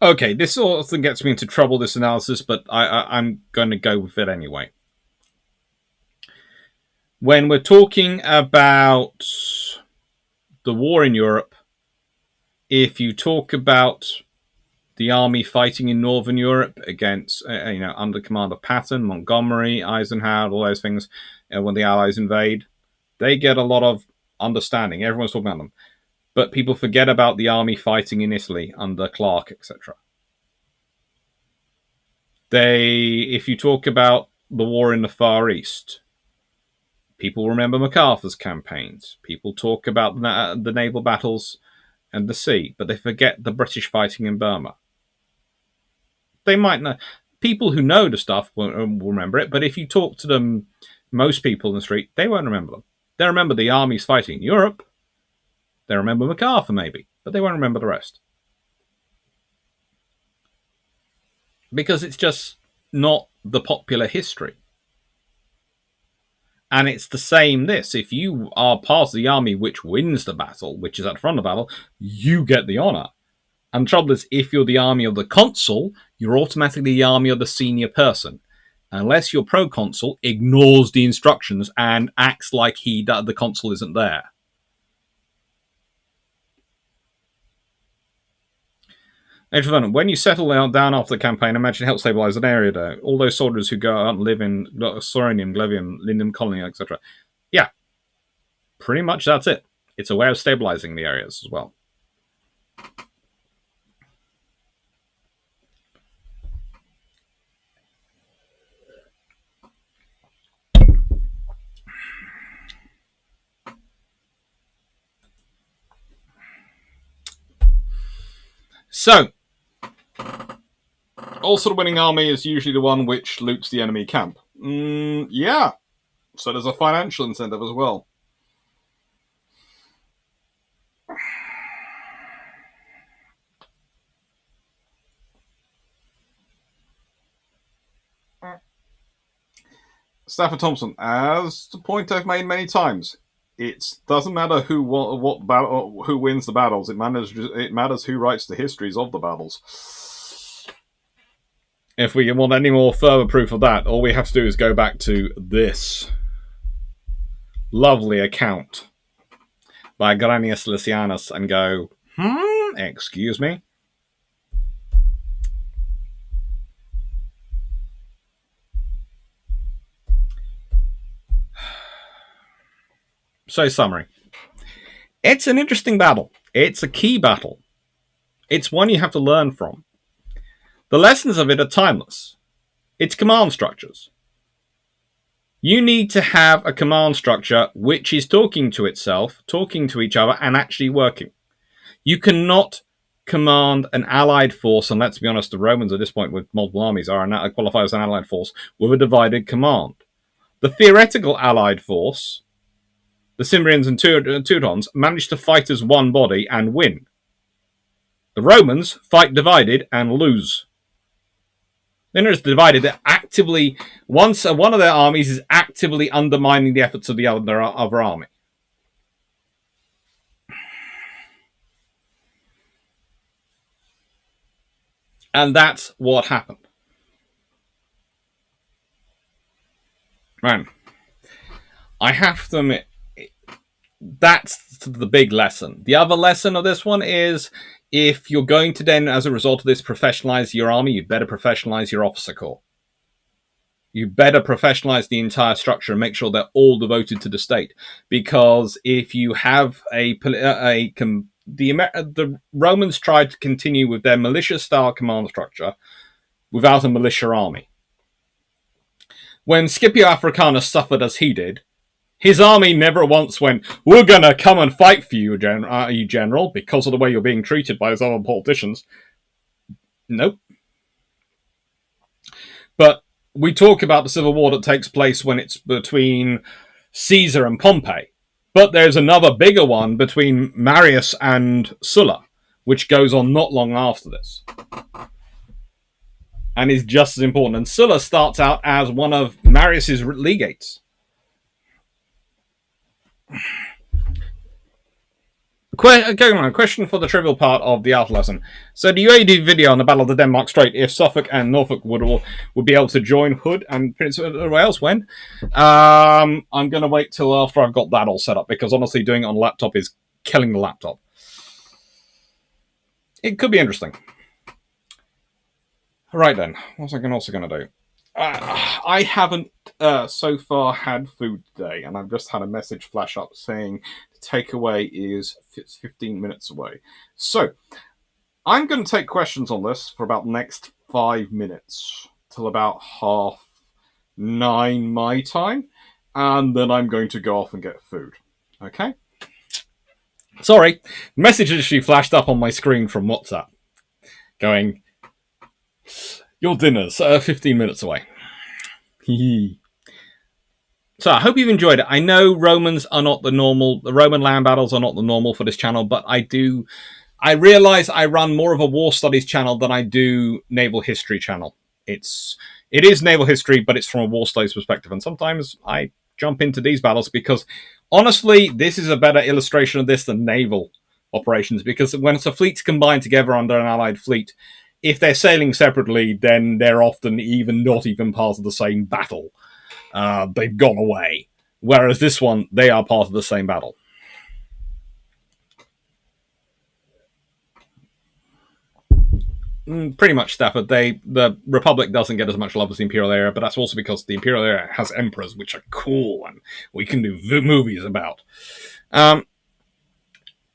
Okay, this also gets me into trouble, this analysis, but I'm going to go with it anyway. When we're talking about the war in Europe, if you talk about the army fighting in Northern Europe against, under command of Patton, Montgomery, Eisenhower, all those things, when the Allies invade, they get a lot of understanding. Everyone's talking about them. But people forget about the army fighting in Italy under Clarke, etc. If you talk about the war in the Far East, people remember MacArthur's campaigns. People talk about the naval battles and the sea, but they forget the British fighting in Burma. They might know. People who know the stuff will remember it, but if you talk to them, most people in the street, they won't remember them. They remember the armies fighting in Europe. They remember MacArthur, maybe, but they won't remember the rest. Because it's just not the popular history. And it's the same this. If you are part of the army which wins the battle, which is at the front of the battle, you get the honour. And the trouble is, if you're the army of the consul, you're automatically the army of the senior person. Unless your proconsul ignores the instructions and acts like the consul isn't there. When you settle down after the campaign, imagine help stabilize an area there. All those soldiers who go out and live in Soronium, Glevium, Lindum Colony, etc. Yeah, pretty much that's it. It's a way of stabilizing the areas as well. So, also the winning army is usually the one which loots the enemy camp. Yeah. So there's a financial incentive as well. Stafford Thompson, as the point I've made many times, it doesn't matter who wins the battles. It matters who writes the histories of the battles. If we want any more further proof of that, all we have to do is go back to this lovely account by Granius Lysianus and go, excuse me? So, summary. It's an interesting battle. It's a key battle. It's one you have to learn from. The lessons of it are timeless. It's command structures. You need to have a command structure which is talking to itself, talking to each other, and actually working. You cannot command an allied force, and let's be honest, the Romans at this point with multiple armies qualify as an allied force, with a divided command. The theoretical allied force, the Cimbrians and Teutons, managed to fight as one body and win. The Romans fight divided and lose. They're not just divided, they're actively, once one of their armies is actively undermining the efforts of the other army. And that's what happened. Man, I have to admit, that's the big lesson. The other lesson of this one is, if you're going to then, as a result of this, professionalize your army, you better professionalize your officer corps. You better professionalize the entire structure and make sure they're all devoted to the state. Because if you have the Romans tried to continue with their militia-style command structure without a militia army. When Scipio Africanus suffered as he did, his army never once went, "We're going to come and fight for you, general, because of the way you're being treated by those other politicians." Nope. But we talk about the civil war that takes place when it's between Caesar and Pompey. But there's another bigger one between Marius and Sulla, which goes on not long after this. And is just as important. And Sulla starts out as one of Marius's legates. Question for the trivial part of the art lesson. So the UAD video on the Battle of the Denmark Strait, if Suffolk and Norfolk would be able to join Hood and Prince of Wales, when? I'm going to wait till after I've got that all set up, because honestly doing it on a laptop is killing the laptop. It could be interesting. Right then, what's I also going to do? I haven't so far had food today, and I've just had a message flash up saying the takeaway is 15 minutes away. So, I'm going to take questions on this for about the next 5 minutes, till about 9:30 my time, and then I'm going to go off and get food. Okay? Sorry, message actually flashed up on my screen from WhatsApp, going, "Your dinner's 15 minutes away." So I hope you've enjoyed it. I know Romans are not the normal. The Roman land battles are not the normal for this channel, but I realize I run more of a war studies channel than I do naval history channel. It is naval history, but it's from a war studies perspective. And sometimes I jump into these battles because, honestly, this is a better illustration of this than naval operations. Because when it's a fleets combined together under an allied fleet, if they're sailing separately, then they're often not even part of the same battle. They've gone away. Whereas this one, they are part of the same battle. Pretty much, Stafford. The Republic doesn't get as much love as the Imperial era, but that's also because the Imperial era has emperors, which are cool, and we can do movies about.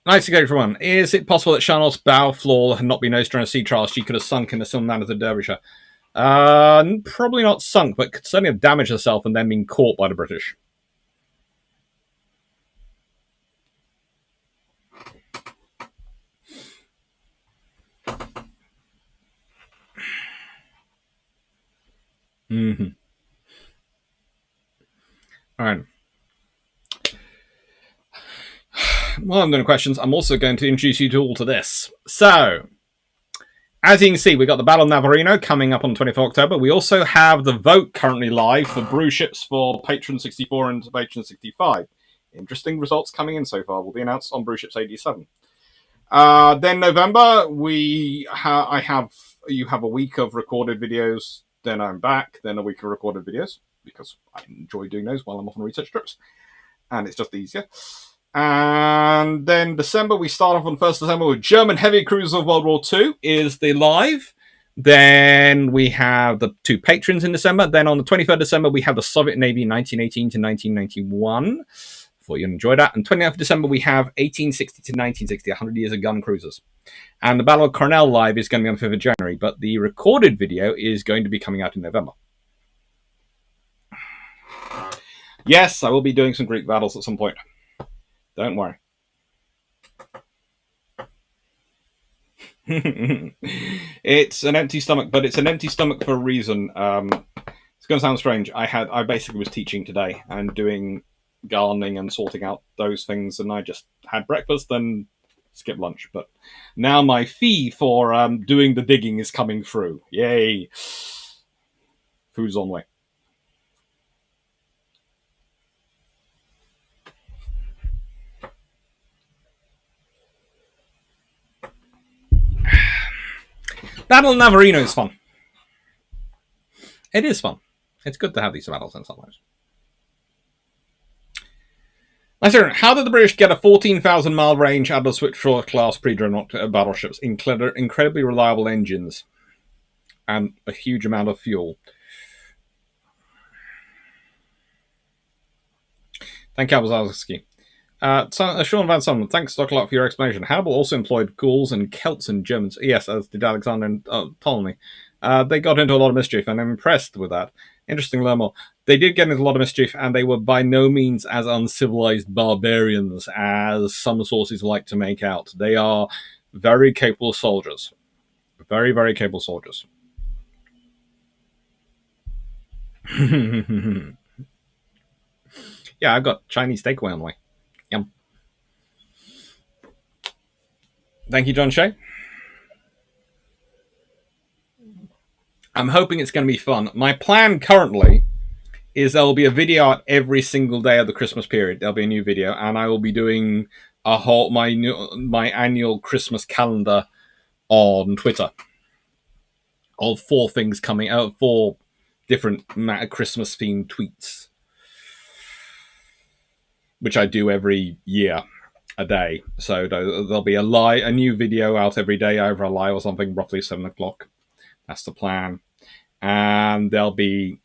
Nice to go for one. Is it possible that Charlotte's bow flaw had not been noticed during a sea trial? She could have sunk in the similar manner to Derbyshire. Probably not sunk, but could certainly have damaged herself and then been caught by the British. All right. While I'm doing questions, I'm also going to introduce you all to this. So, as you can see, we've got the Battle of Navarino coming up on the 24th of October. We also have the vote currently live for brew ships for Patron 64 and Patron 65. Interesting results coming in so far will be announced on brew ships 87. Then November, you have a week of recorded videos. Then I'm back. Then a week of recorded videos, because I enjoy doing those while I'm off on research trips, and it's just easier. And then December, we start off on 1st December with German Heavy Cruisers of World War II is the live. Then we have the 2 patrons in December. Then on the 23rd of December, we have the Soviet Navy 1918 to 1991. Thought you'd enjoy that. And 29th of December, we have 1860 to 1960, 100 years of gun cruisers. And the Battle of Cornell live is going to be on the 5th of January, but the recorded video is going to be coming out in November. Yes, I will be doing some Greek battles at some point. Don't worry. It's an empty stomach, but it's an empty stomach for a reason. It's going to sound strange. I basically was teaching today and doing gardening and sorting out those things, and I just had breakfast and skip lunch. But now my fee for doing the digging is coming through. Yay! Food's on the way. Battle Navarino is fun. It is fun. It's good to have these battles in some ways. How did the British get a 14,000-mile range out of Swiftsure-class pre-dreadnought battleships, incredibly reliable engines, and a huge amount of fuel? Thank you, Abazowski. Sean Van Son, thanks, Dr. Clarke, for your explanation. Hannibal also employed Gauls and Celts and Germans. Yes, as did Alexander and Ptolemy. They got into a lot of mischief, and I'm impressed with that. Interesting to learn more. They did get into a lot of mischief, and they were by no means as uncivilized barbarians as some sources like to make out. They are very capable soldiers. Very, very capable soldiers. Yeah, I've got Chinese takeaway on the way. Yum. Thank you, John Shea. I'm hoping it's going to be fun. My plan currently is there will be a video out every single day of the Christmas period. There'll be a new video, and I will be doing my annual Christmas calendar on Twitter of 4 things coming out, 4 different Christmas themed tweets, which I do every year, a day. So there'll be a new video out every day, either a live or something, roughly 7 o'clock. That's the plan. And there'll be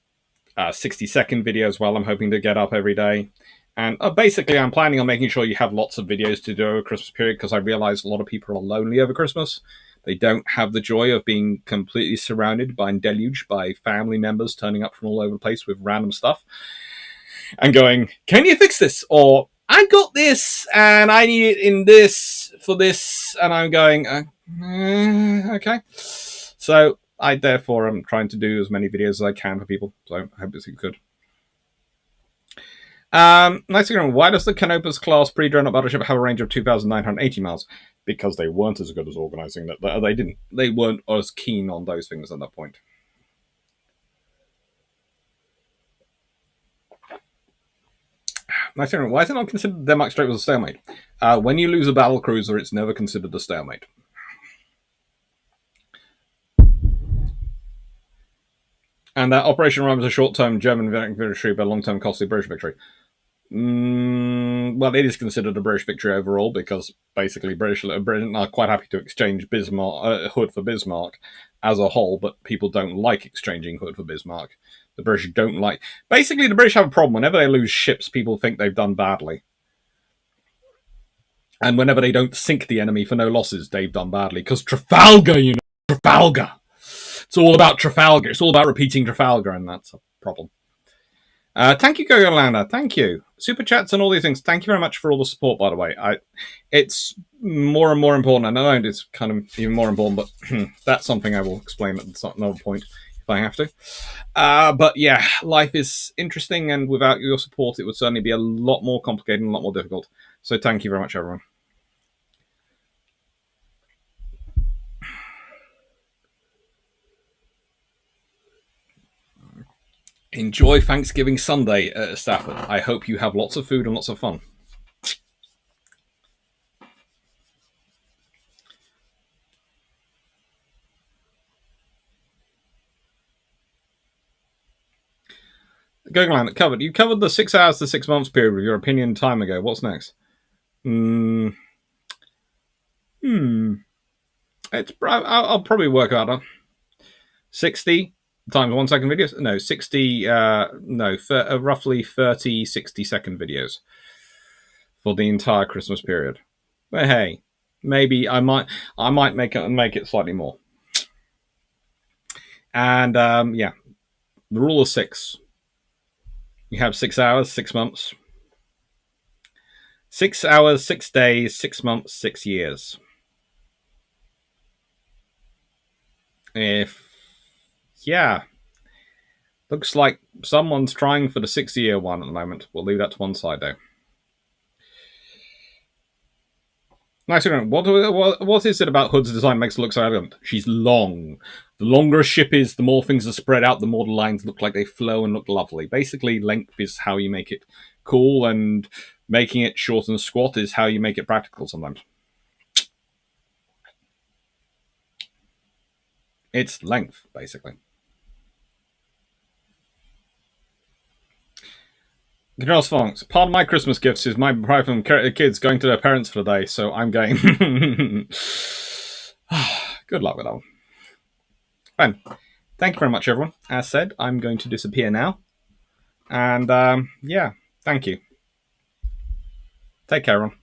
60-second videos I'm hoping to get up every day. And basically, I'm planning on making sure you have lots of videos to do over Christmas period, because I realize a lot of people are lonely over Christmas. They don't have the joy of being completely surrounded by and deluged by family members turning up from all over the place with random stuff and going, can you fix this? Or, I got this and I need it in this for this. And I'm going, okay. So I therefore am trying to do as many videos as I can for people. So I hope this is good. Nice to know. Why does the Canopus class pre-dreadnought battleship have a range of 2,980 miles? Because they weren't as good as organizing that. They weren't as keen on those things at that point. Nice to know. Why is it not considered the Denmark Strait was a stalemate? When you lose a battle cruiser, it's never considered a stalemate. And that Operation Rome was a short-term German victory, but a long-term costly British victory. Well, it is considered a British victory overall, because basically Britain are quite happy to exchange Hood for Bismarck as a whole, but people don't like exchanging Hood for Bismarck. The British don't like... Basically, the British have a problem. Whenever they lose ships, people think they've done badly. And whenever they don't sink the enemy for no losses, they've done badly. Because Trafalgar, Trafalgar. It's all about Trafalgar. It's all about repeating Trafalgar, and that's a problem. Thank you, Gogolanda. Thank you. Super chats and all these things. Thank you very much for all the support, by the way. It's more and more important. I know it's kind of even more important, but that's something I will explain at another point if I have to. But yeah, life is interesting, and without your support, it would certainly be a lot more complicated and a lot more difficult. So thank you very much, everyone. Enjoy Thanksgiving Sunday at Stafford. I hope you have lots of food and lots of fun. Gogland covered. You covered the 6 hours to 6 months period with your opinion time ago. What's next? I'll probably work out 60 times 1 second videos. No, 60. Roughly 30 60-second videos for the entire Christmas period. But hey, maybe I might make it slightly more. And yeah, the rule of 6. You have 6 hours, 6 months. 6 hours, 6 days, 6 months, 6 years. Yeah. Looks like someone's trying for the 6-year one at the moment. We'll leave that to one side, though. Nice. What is it about Hood's design makes it look so elegant? She's long. The longer a ship is, the more things are spread out, the more the lines look like they flow and look lovely. Basically, length is how you make it cool, and making it short and squat is how you make it practical sometimes. It's length, basically. Girls Fonks, part of my Christmas gifts is my pride from kids going to their parents for the day, so I'm going. Good luck with that one. Fine. Thank you very much, everyone. As said, I'm going to disappear now. And yeah, thank you. Take care, everyone.